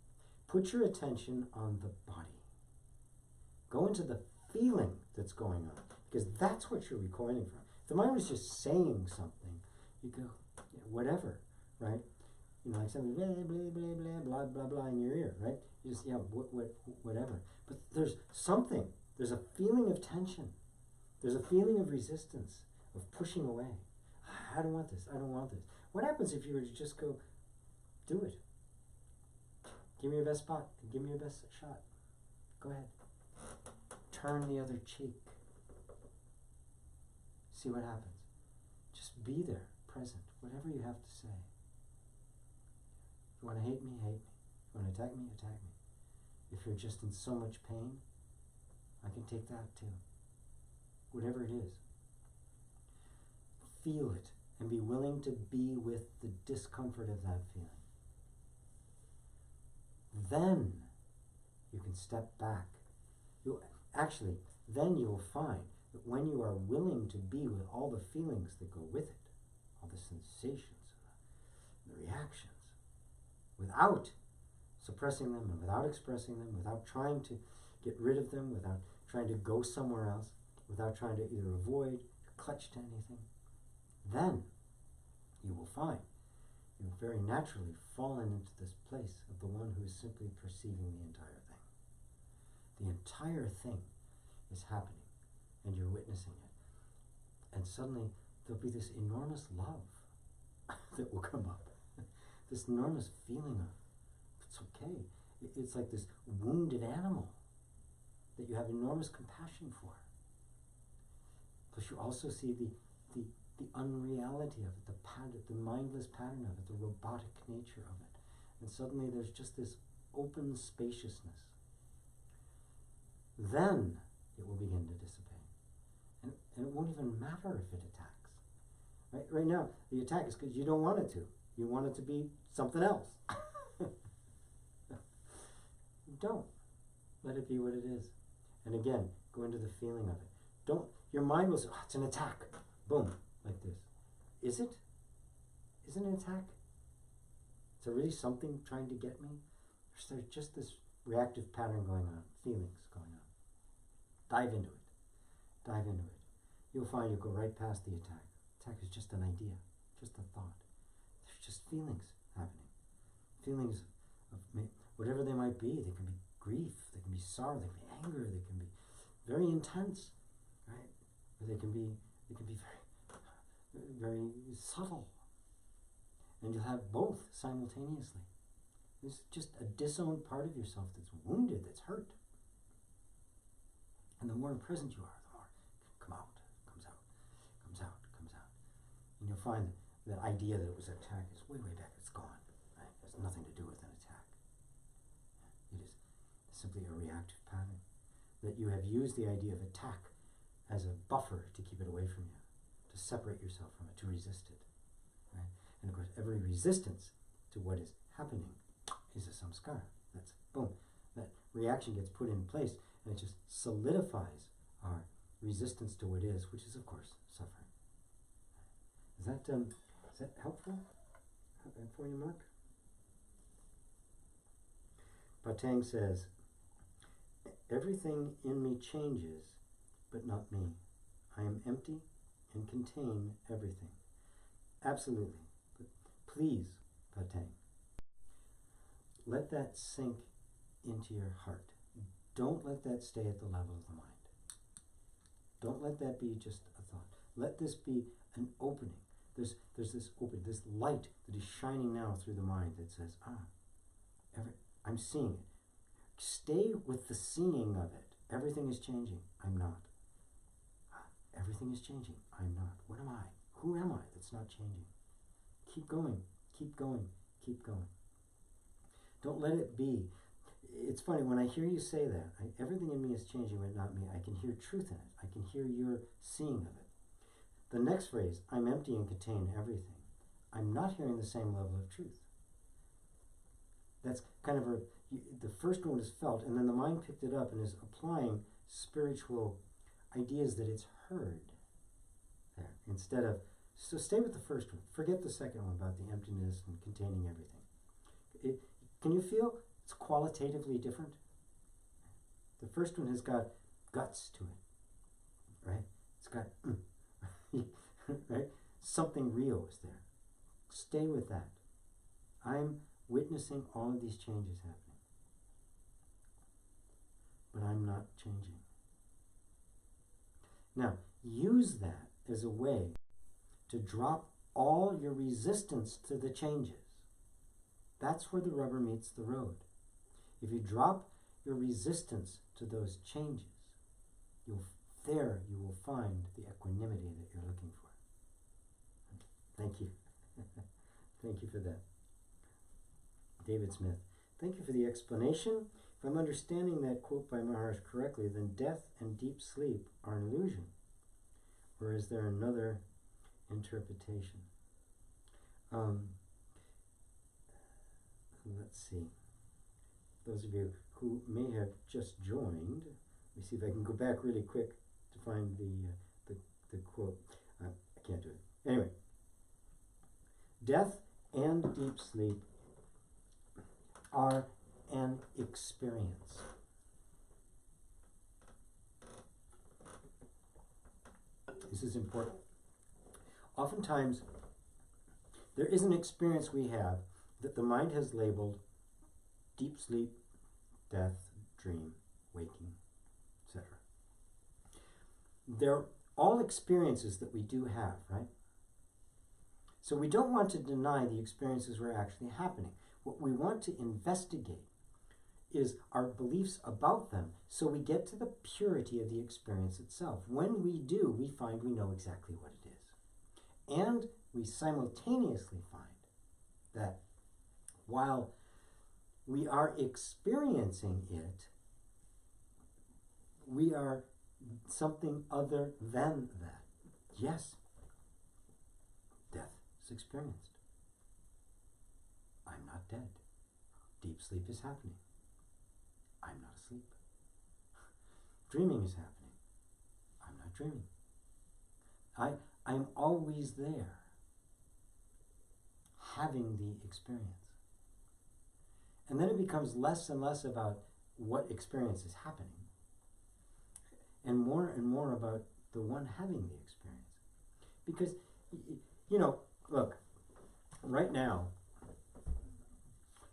put your attention on the body. Go into the feeling that's going on, because that's what you're recoiling from. If the mind was just saying something, you go, whatever, right? Like something, blah, blah, blah in your ear, right? You just, whatever. But there's something. There's a feeling of tension. There's a feeling of resistance, of pushing away. I don't want this. What happens if you were to just go, do it? Give me your best spot. Give me your best shot. Go ahead. Turn the other cheek. See what happens. Just be there, present, whatever you have to say. If you want to hate me, hate me. If you want to attack me, attack me. If you're just in so much pain, I can take that too. Whatever it is. Feel it and be willing to be with the discomfort of that feeling. Then you can step back. Then you'll find that when you are willing to be with all the feelings that go with it, all the sensations, the reactions, without suppressing them and without expressing them, without trying to get rid of them, without trying to go somewhere else, without trying to either avoid or clutch to anything, then you will find you will very naturally fallen into this place of the one who is simply perceiving the entire thing. The entire thing is happening, and you're witnessing it. And suddenly there'll be this enormous love that will come up. This enormous feeling of, it's okay. It's like this wounded animal that you have enormous compassion for. Plus you also see the unreality of it, the mindless pattern of it, the robotic nature of it. And suddenly there's just this open spaciousness. Then it will begin to dissipate. And it won't even matter if it attacks. Right now, the attack is because you don't want it to. You want it to be something else. Don't. Let it be what it is. And again, go into the feeling of it. Your mind will say, oh, it's an attack. Boom, like this. Is it? Is it an attack? Is there really something trying to get me? Or is there just this reactive pattern going on, feelings going on? Dive into it. Dive into it. You'll find you'll go right past the attack. Attack is just an idea, just a thought. There's just feelings happening. Feelings of whatever they might be. They can be grief, they can be sorrow, they can be anger, they can be very intense, right? Or they can be very, very subtle. And you'll have both simultaneously. There's just a disowned part of yourself that's wounded, that's hurt. And the more present you are, the more comes out. And you'll find that idea that it was an attack is way back, it's gone. Right? It has nothing to do with an attack. It is simply a reactive pattern. That you have used the idea of attack as a buffer to keep it away from you, to separate yourself from it, to resist it. Right? And of course, every resistance to what is happening is a samskara. That's boom. That reaction gets put in place, and it just solidifies our resistance to what is, which is, of course, suffering. Is that helpful for you, Mark? Patang says, everything in me changes, but not me. I am empty and contain everything. Absolutely. But please, Patang, let that sink into your heart. Don't let that stay at the level of the mind. Don't let that be just a thought. Let this be an opening. There's this light that is shining now through the mind that says, I'm seeing it. Stay with the seeing of it. Everything is changing. I'm not. Everything is changing. I'm not. What am I? Who am I that's not changing? Keep going. Keep going. Keep going. Don't let it be. It's funny, when I hear you say that, everything in me is changing, but not me. I can hear truth in it. I can hear your seeing of it. The next phrase, I'm empty and contain everything. I'm not hearing the same level of truth. That's kind of the first one is felt, and then the mind picked it up and is applying spiritual ideas that it's heard there. Instead of, so stay with the first one. Forget the second one about the emptiness and containing everything. Can you feel it's qualitatively different? The first one has got guts to it, right? It's got, right? Something real is there. Stay with that. I'm witnessing all of these changes happening, but I'm not changing. Now, use that as a way to drop all your resistance to the changes. That's where the rubber meets the road. If you drop your resistance to those changes, you'll there you will find the equanimity that you're looking for. Thank you. Thank you for that. David Smith, thank you for the explanation. If I'm understanding that quote by Maharaj correctly, then death and deep sleep are an illusion. Or is there another interpretation? Let's see. Those of you who may have just joined, let me see if I can go back really quick to find the quote. I can't do it. Anyway, death and deep sleep are an experience. This is important. Oftentimes, there is an experience we have that the mind has labeled deep sleep, death, dream, waking, etc. They're all experiences that we do have, right? So we don't want to deny the experiences were actually happening. What we want to investigate is our beliefs about them, so we get to the purity of the experience itself. When we do, we find we know exactly what it is. And we simultaneously find that while we are experiencing it, we are something other than that. Yes, death is experienced. I'm not dead. Deep sleep is happening. I'm not asleep. Dreaming is happening. I'm not dreaming. I'm always there, having the experience. And then it becomes less and less about what experience is happening, and more about the one having the experience. Because, look, right now,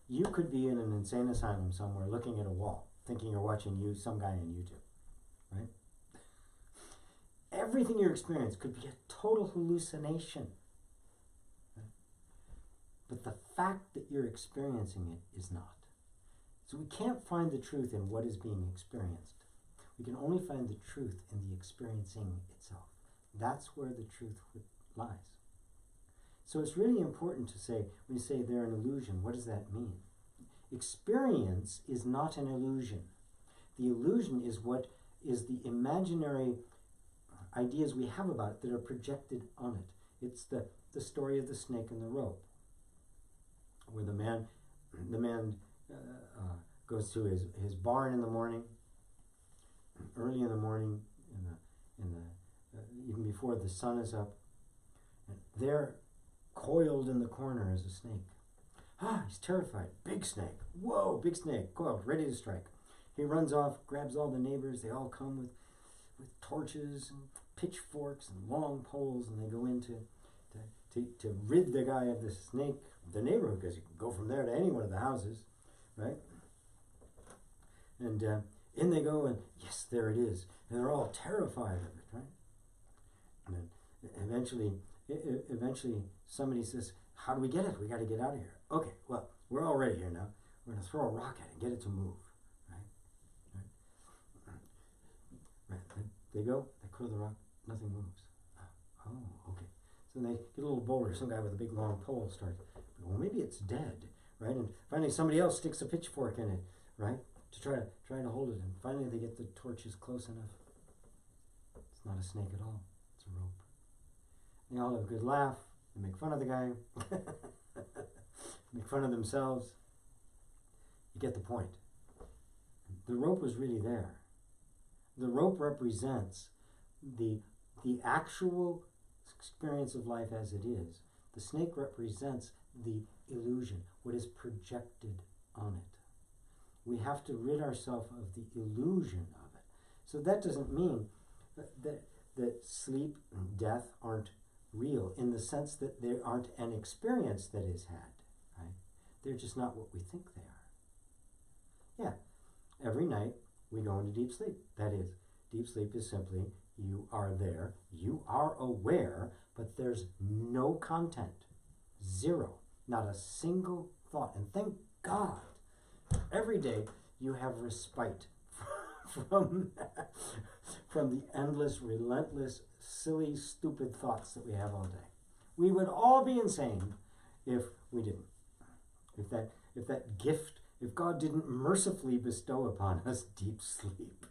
you could be in an insane asylum somewhere looking at a wall, thinking you're watching some guy on YouTube, right? Everything you experience could be a total hallucination. Right? But the fact that you're experiencing it is not. So we can't find the truth in what is being experienced. We can only find the truth in the experiencing itself. That's where the truth lies. So it's really important to say, when you say they're an illusion, what does that mean? Experience is not an illusion. The illusion is what is the imaginary ideas we have about it that are projected on it. It's the story of the snake and the rope, where the man goes to his barn in the morning, early in the morning, even before the sun is up, and there, coiled in the corner, is a snake. He's terrified. Big snake. Whoa, big snake. Coiled, ready to strike. He runs off, grabs all the neighbors. They all come with torches and pitchforks and long poles, and they go in to rid the guy of the snake, the neighborhood, because you can go from there to any one of the houses, right? And in they go, and yes, there it is. And they're all terrified of it, right? And then eventually somebody says, how do we get it? We got to get out of here. Okay, well, we're all ready here now. We're going to throw a rock at it and get it to move, right? They go, they throw the rock, nothing moves. Oh, okay. So they get a little boulder, some guy with a big long pole starts, well, maybe it's dead, right? And finally somebody else sticks a pitchfork in it, right? To try to hold it. And finally they get the torches close enough. It's not a snake at all. It's a rope. They all have a good laugh. They make fun of the guy. Make fun of themselves. You get the point. The rope was really there. The rope represents the actual experience of life as it is. The snake represents the illusion, what is projected on it. We have to rid ourselves of the illusion of it. So that doesn't mean that sleep and death aren't real, in the sense that they aren't an experience that is had, right? They're just not what we think they are. Yeah, every night we go into deep sleep. That is, deep sleep is simply you are there, you are aware, but there's no content, zero, not a single thought. And thank God, every day you have respite from the endless, relentless, silly, stupid thoughts that we have all day. We would all be insane if we didn't. If that gift, if God didn't mercifully bestow upon us deep sleep.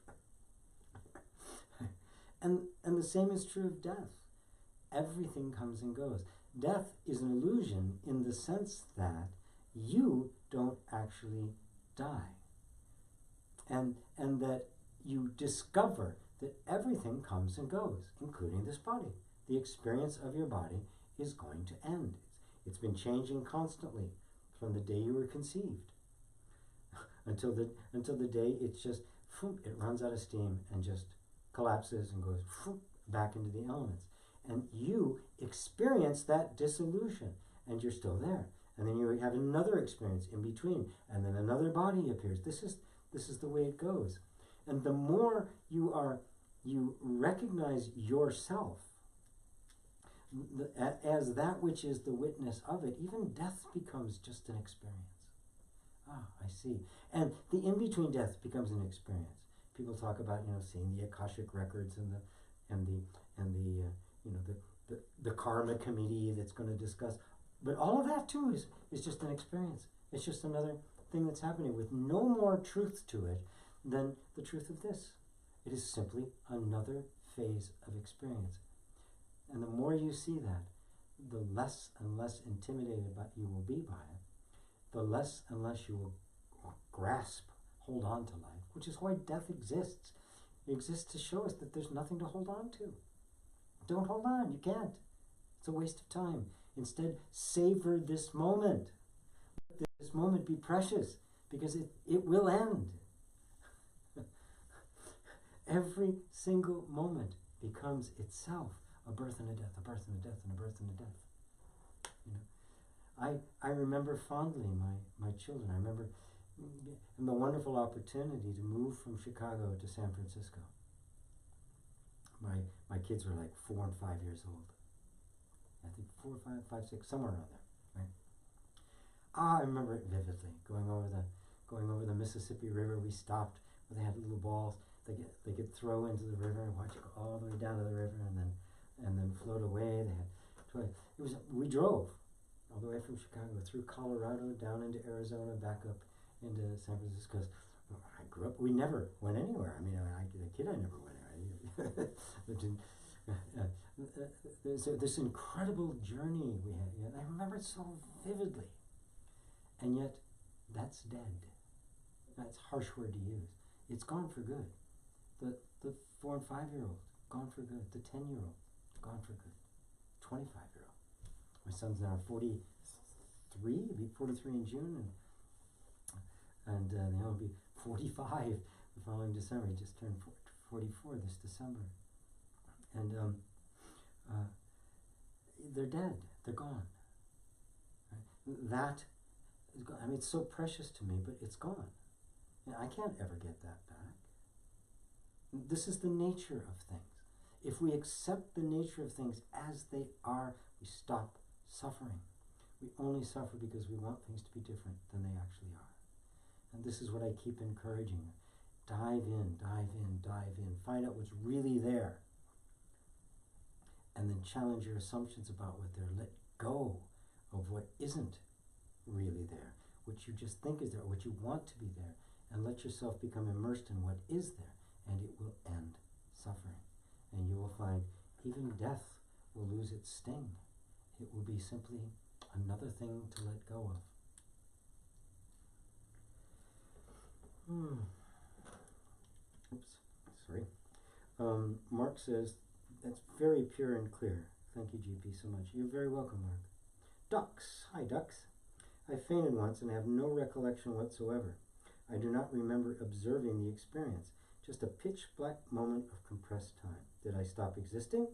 And the same is true of death. Everything comes and goes. Death is an illusion in the sense that you don't actually die. And that you discover that everything comes and goes, including this body. The experience of your body is going to end. It's been changing constantly from the day you were conceived until the day it's just, it runs out of steam and just collapses and goes back into the elements. And you experience that dissolution, and you're still there. And then you have another experience in between, and then another body appears. This is the way it goes. And the more you recognize yourself as that which is the witness of it, even death becomes just an experience. Ah, I see. And the in-between death becomes an experience. People talk about, seeing the Akashic records and the karma committee that's going to discuss. But all of that too is just an experience. It's just another thing that's happening with no more truth to it than the truth of this. It is simply another phase of experience. And the more you see that, the less and less intimidated you will be by it, the less and less you will hold on to life, which is why death exists. It exists to show us that there's nothing to hold on to. Don't hold on, you can't. It's a waste of time. Instead, savor this moment. Let this moment be precious, because it will end. Every single moment becomes itself a birth and a death, a birth and a death, and a birth and a death. I remember fondly my children. I remember the wonderful opportunity to move from Chicago to San Francisco. My kids were like 4 and 5 years old. I think 4, 5, 6, somewhere around there. Right? I remember it vividly. Going over the Mississippi River, we stopped where they had little balls they could throw into the river and watch it go all the way down to the river and then float away. We drove all the way from Chicago through Colorado down into Arizona, back up into San Francisco. I grew up. We never went anywhere. I mean, the kid, I never went anywhere. There's this incredible journey we had. And I remember it so vividly. And yet, that's dead. That's a harsh word to use. It's gone for good. The 4 and 5-year-old, gone for good. The 10-year-old, gone for good. 25-year-old. My son's now 43. He'll be 43 in June, and he'll be 45 the following December. He just turned 44 this December. And they're dead. They're gone. Right? That is gone. I mean, it's so precious to me, but it's gone. And I can't ever get that back. This is the nature of things. If we accept the nature of things as they are, we stop suffering. We only suffer because we want things to be different than they actually are. And this is what I keep encouraging. Dive in, dive in, dive in. Find out what's really there. And then challenge your assumptions about what there. Let go of what isn't really there, what you just think is there, or what you want to be there. And let yourself become immersed in what is there. And it will end suffering. And you will find even death will lose its sting. It will be simply another thing to let go of. Oops, sorry. Mark says, that's very pure and clear. Thank you, GP, so much. You're very welcome, Mark. Ducks. Hi, ducks. I fainted once and have no recollection whatsoever. I do not remember observing the experience. Just a pitch black moment of compressed time. Did I stop existing?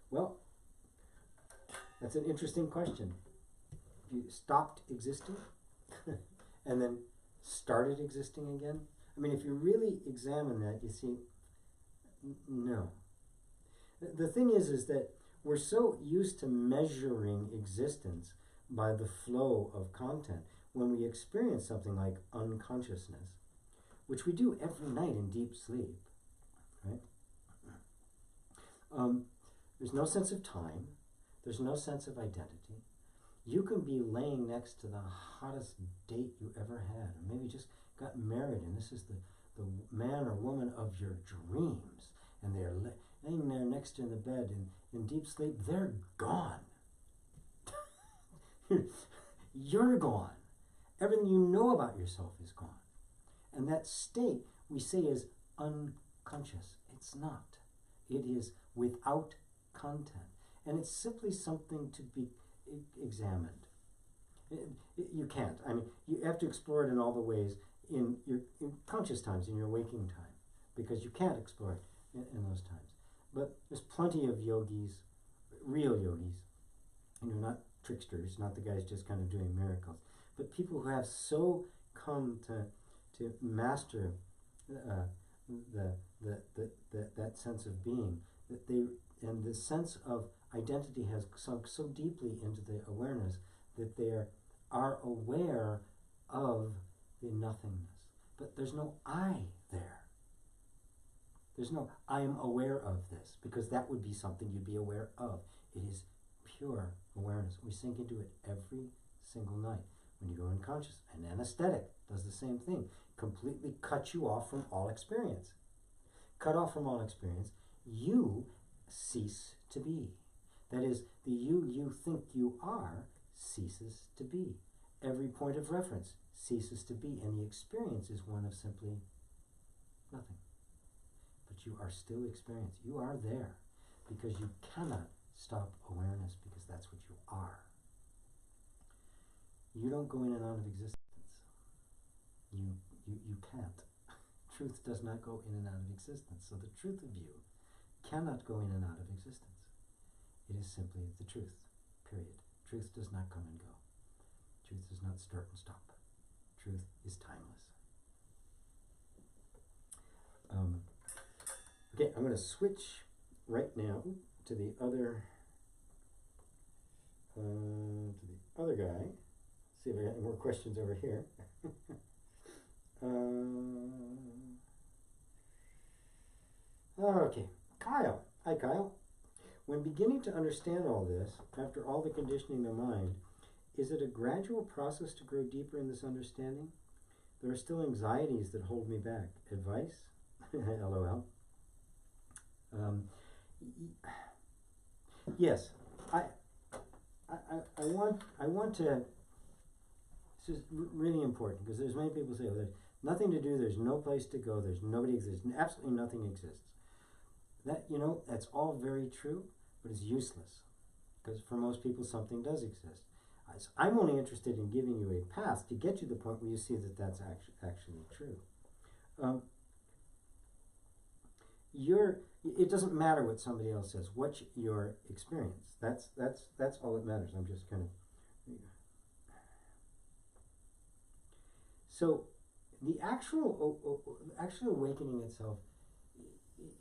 Well, that's an interesting question. If you stopped existing and then started existing again, I mean, if you really examine that, you see, no. The thing is that we're so used to measuring existence by the flow of content. When we experience something like unconsciousness, which we do every night in deep sleep, right? There's no sense of time. There's no sense of identity. You can be laying next to the hottest date you ever had, or maybe just got married, and this is the man or woman of your dreams, and they're laying there next to you in the bed in deep sleep. They're gone. You're gone. Everything you know about yourself is gone. And that state we say is unconscious. It's not. It is without content. And it's simply something to be examined. You can't. I mean, you have to explore it in all the ways in your conscious times, in your waking time, because you can't explore it in those times. But there's plenty of yogis, real yogis, not tricksters, not the guys just kind of doing miracles, but people who have so come to master that sense of being, that they, and the sense of identity has sunk so deeply into the awareness that they are aware of the nothingness. But there's no I there. There's no I'm aware of this, because that would be something you'd be aware of. It is pure awareness. We sink into it every single night when you go unconscious. An anesthetic does the same thing. Completely cuts you off from all experience. Cut off from all experience, you cease to be. That is, the you think you are ceases to be. Every point of reference ceases to be, and the experience is one of simply nothing. But you are still experience. You are there because you cannot stop awareness, because that's what you are. You don't go in and out of existence. You can't. Truth does not go in and out of existence. So the truth of you cannot go in and out of existence. It is simply the truth, period. Truth does not come and go. Truth does not start and stop. Truth is timeless. Okay, I'm going to switch right now to the other guy. See if I got any more questions over here. Okay, Kyle. Hi, Kyle. When beginning to understand all this, after all the conditioning of the mind, is it a gradual process to grow deeper in this understanding? There are still anxieties that hold me back. Advice? LOL. Yes, I want to. This is really important, because there's many people say, "Oh, there's nothing to do. There's no place to go. There's nobody exists. Absolutely nothing exists." That, that's all very true, but it's useless, because for most people something does exist. So I'm only interested in giving you a path to get you to the point where you see that that's actually true. It doesn't matter what somebody else says. What's your experience? That's all that matters. I'm just kind of. So, the actual awakening itself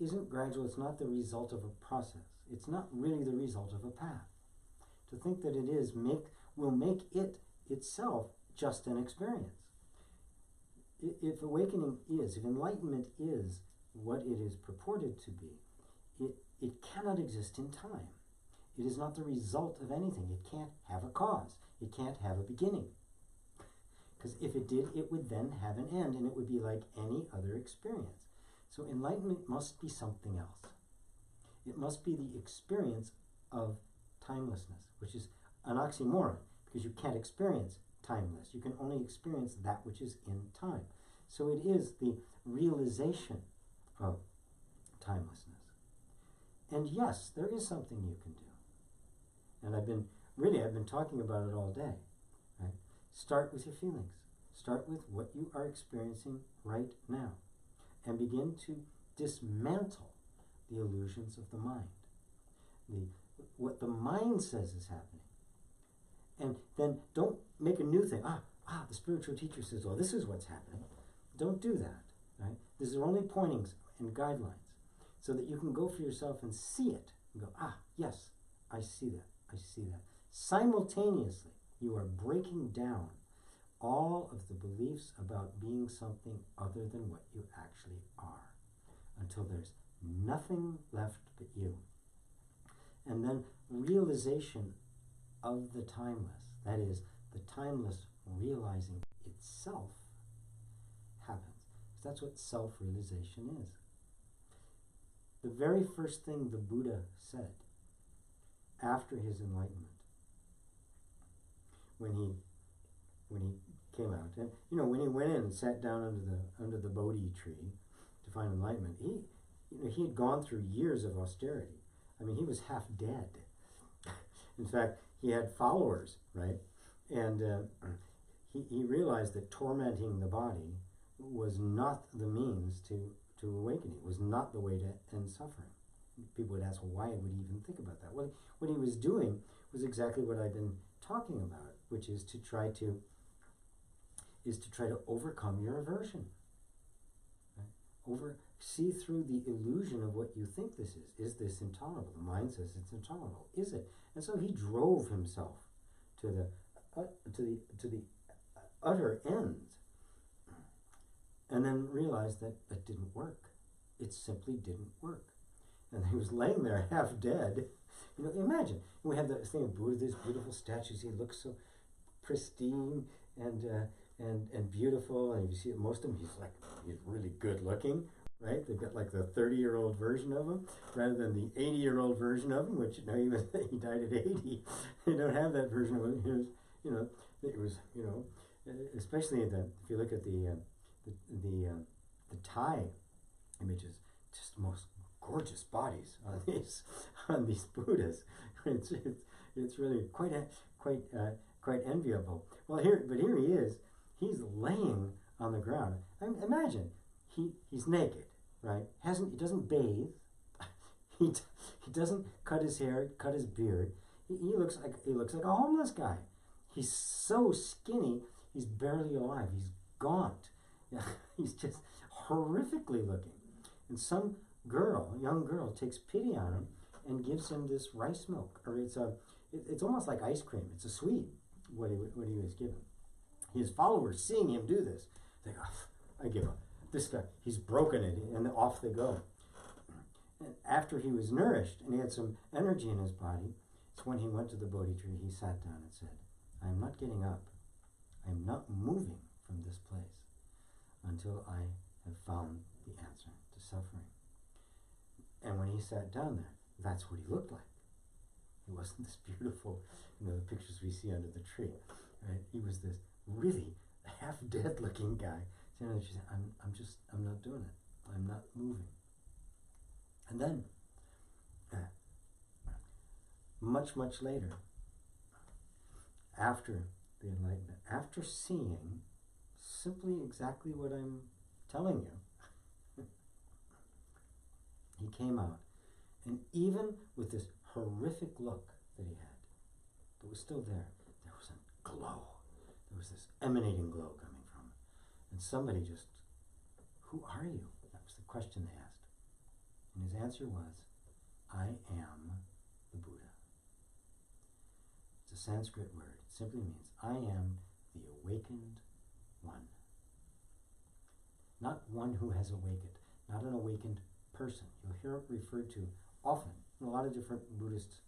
isn't gradual. It's not the result of a process. It's not really the result of a path. To think that it is will make it itself just an experience. If awakening is, if enlightenment is what it is purported to be, it cannot exist in time. It is not the result of anything. It can't have a cause. It can't have a beginning. Because if it did, it would then have an end, and it would be like any other experience. So enlightenment must be something else. It must be the experience of timelessness, which is an oxymoron, because you can't experience timeless. You can only experience that which is in time. So it is the realization of timelessness. And yes, there is something you can do. And I've been talking about it all day. Right? Start with your feelings. Start with what you are experiencing right now. And begin to dismantle the illusions of the mind. What the mind says is happening. And then don't make a new thing. The spiritual teacher says, oh, this is what's happening. Don't do that. Right? These are only pointings and guidelines, so that you can go for yourself and see it. And go, yes, I see that. I see that. Simultaneously, you are breaking down all of the beliefs about being something other than what you actually are, until there's nothing left but you. And then realization of the timeless, that is, the timeless realizing itself, happens. Because that's what self-realization is. The very first thing the Buddha said after his enlightenment, when he came out, and when he went in and sat down under the Bodhi tree to find enlightenment, he had gone through years of austerity. I mean, he was half dead. In fact, he had followers, right? And he realized that tormenting the body was not the means to awakening. It was not the way to end suffering. People would ask, well, why would he even think about that? Well, what he was doing was exactly what I've been talking about, which is to try to overcome your aversion. Right? See through the illusion of what you think this is. Is this intolerable? The mind says it's intolerable. Is it? And so he drove himself to the utter ends, and then realized that it didn't work. It simply didn't work. And he was laying there half dead. Imagine, we have this thing of Buddha, these beautiful statues. He looks so pristine and beautiful, and you see most of them, he's really good looking, right? They've got like the 30-year-old version of him rather than the 80-year-old version of him, which he died at 80. They don't have that version of him. It was especially if you look at the Thai images, just the most gorgeous bodies on these Buddhas. It's really quite enviable. Well, here he is. He's laying on the ground. Imagine he's naked, right? He doesn't bathe. He doesn't cut his hair, cut his beard. He looks like a homeless guy. He's so skinny. He's barely alive. He's gaunt. He's just horrifically looking. And some young girl, takes pity on him and gives him this rice milk, or it's almost like ice cream. It's a sweet what he was given. His followers, seeing him do this, they go, I give up. This guy, he's broken it, and off they go. And after he was nourished and he had some energy in his body, it's when he went to the Bodhi tree, he sat down and said, I am not getting up. I am not moving from this place until I have found the answer to suffering. And when he sat down there, that's what he looked like. He wasn't this beautiful, the pictures we see under the tree, right? He was this really half-dead looking guy. She said, I'm not doing it. I'm not moving. And then, much later, after the enlightenment, after seeing simply exactly what I'm telling you, he came out, and even with this horrific look that he had, that was still there was a glow. There was this emanating glow coming from it. And somebody just, who are you? That was the question they asked. And his answer was, I am the Buddha. It's a Sanskrit word. It simply means, I am the awakened one. Not one who has awakened, not an awakened person. You'll hear it referred to often in a lot of different Buddhist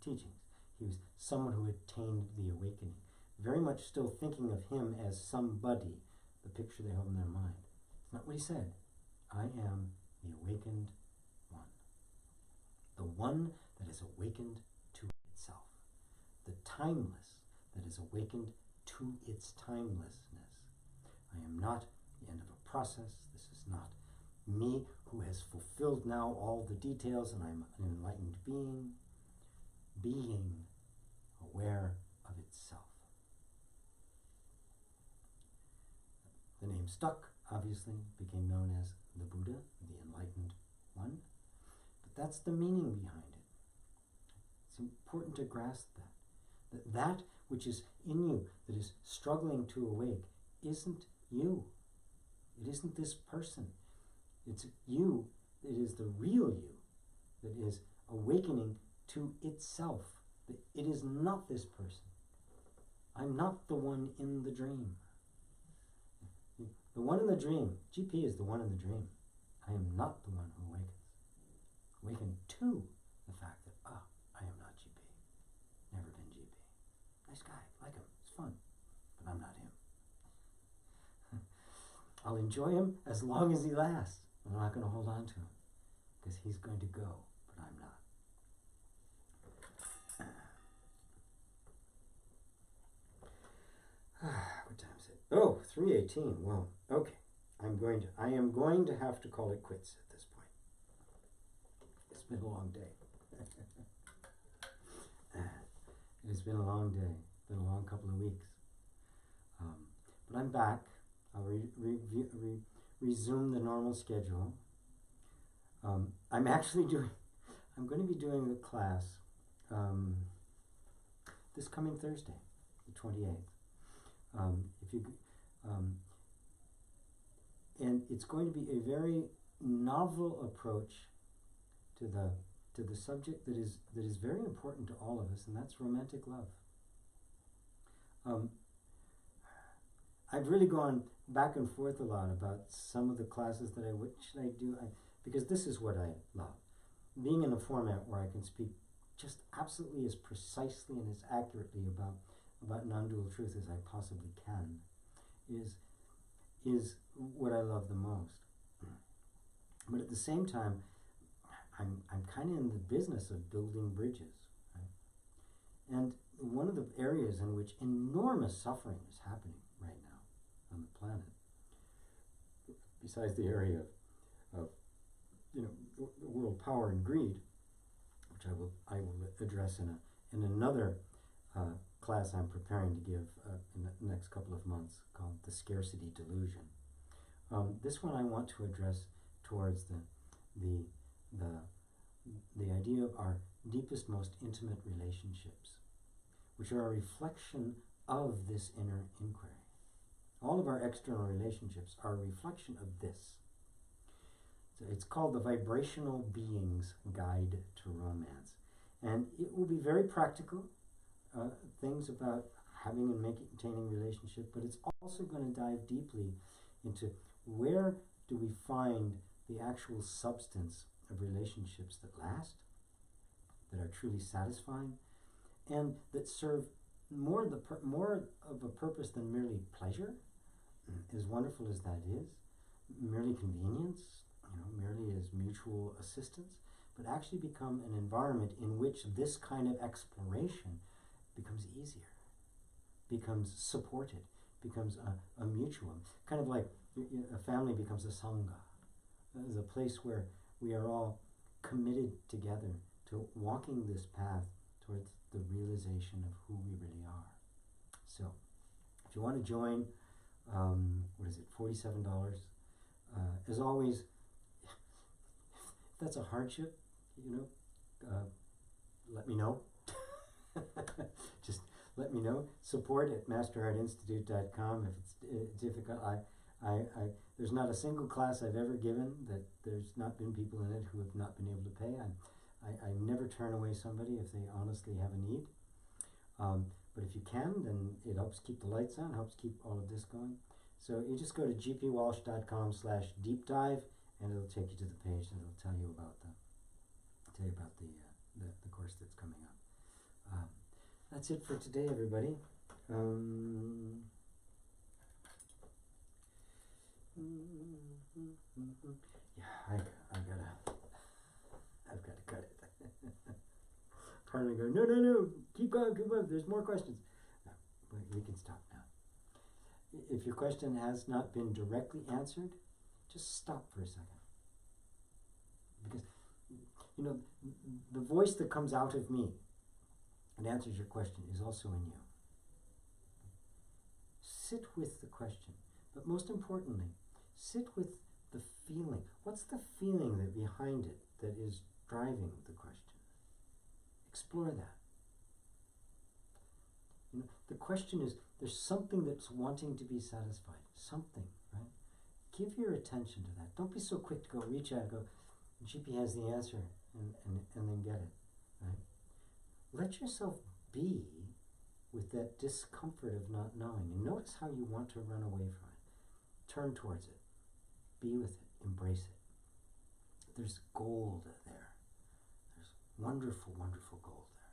teachings. He was someone who attained the awakening. Very much still thinking of him as somebody, the picture they hold in their mind. It's not what he said. I am the awakened one. The one that is awakened to itself. The timeless that is awakened to its timelessness. I am not the end of a process. This is not me who has fulfilled now all the details and I'm an enlightened being. Being aware of itself. The name stuck, obviously, became known as the Buddha, the enlightened one. But that's the meaning behind it. It's important to grasp that. That which is in you, that is struggling to awake, isn't you. It isn't this person. It's you. It is the real you that is awakening to itself. It is not this person. I'm not the one in the dream. The one in the dream, GP is the one in the dream. I am not the one who awakens. Awaken to the fact that, I am not GP. Never been GP. Nice guy, like him, it's fun, but I'm not him. I'll enjoy him as long as he lasts. I'm not going to hold on to him because he's going to go, but I'm not. What time is it? Oh, 3:18. Well, okay. I am going to have to call it quits at this point. It's been a long day. It's been a long day. It's been a long couple of weeks. But I'm back. I'll resume the normal schedule. I'm going to be doing a class this coming Thursday, the 28th. And it's going to be a very novel approach to the subject that is very important to all of us, and that's romantic love. I've really gone back and forth a lot about some of the classes that what should I do? Because this is what I love. Being in a format where I can speak just absolutely as precisely and as accurately about non-dual truth as I possibly can is what I love the most. But at the same time, I'm kind of in the business of building bridges. Right? And one of the areas in which enormous suffering is happening right now on the planet, besides the area of world power and greed, which I will address in another class I'm preparing to give in the next couple of months, called the scarcity delusion. This one I want to address towards the idea of our deepest, most intimate relationships, which are a reflection of this inner inquiry. All of our external relationships are a reflection of this. So it's called the Vibrational Being's Guide to Romance. And it will be very practical, things about having and maintaining relationship, but it's also going to dive deeply into where do we find the actual substance of relationships that last, that are truly satisfying, and that serve more of a purpose than merely pleasure, as wonderful as that is, merely convenience, merely as mutual assistance, but actually become an environment in which this kind of exploration becomes easier, becomes supported, becomes a mutual, kind of like a family becomes a sangha. It's a place where we are all committed together to walking this path towards the realization of who we really are. So, if you want to join, $47? As always, if that's a hardship, let me know. Just let me know. Support at masterheartinstitute.com. If it's difficult, there's not a single class I've ever given that there's not been people in it who have not been able to pay. I never turn away somebody if they honestly have a need. But if you can, then it helps keep the lights on, helps keep all of this going. So you just go to gpwalsh.com/deep dive, and it'll take you to the page, and it'll tell you about the course that's coming up. That's it for today, everybody. Yeah, I've got to cut it. Part of me going, no, keep going, there's more questions. No, we can stop now. If your question has not been directly answered, just stop for a second. Because, the voice that comes out of me and answers your question is also in you. Sit with the question, but most importantly, sit with the feeling. What's the feeling that behind it that is driving the question? Explore that. The question is, there's something that's wanting to be satisfied. Something, right? Give your attention to that. Don't be so quick to go reach out and go, GP has the answer, and then get it, right? Let yourself be with that discomfort of not knowing, and notice how you want to run away from it. Turn towards it. Be with it. Embrace it. there's gold there. There's wonderful, wonderful gold there.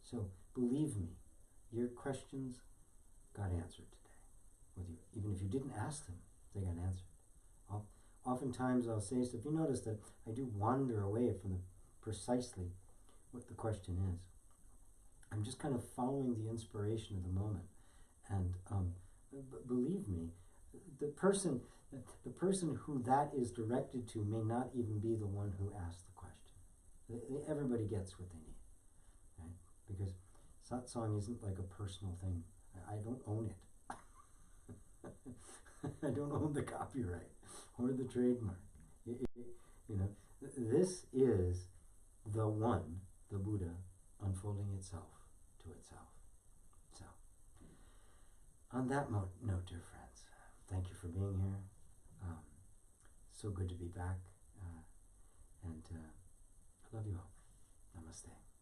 So believe me, your questions got answered today. Even if you didn't ask them, they got answered. Oftentimes I'll say stuff. You notice that I do wander away from precisely what the question is. I'm just kind of following the inspiration of the moment. And believe me, the person who that is directed to may not even be the one who asked the question. Everybody gets what they need, right? Because satsang isn't like a personal thing. I don't own it. I don't own the copyright or the trademark. This is the one, the Buddha, unfolding itself to itself. So, on that note, dear friends, thank you for being here. So good to be back. And I love you all. Namaste.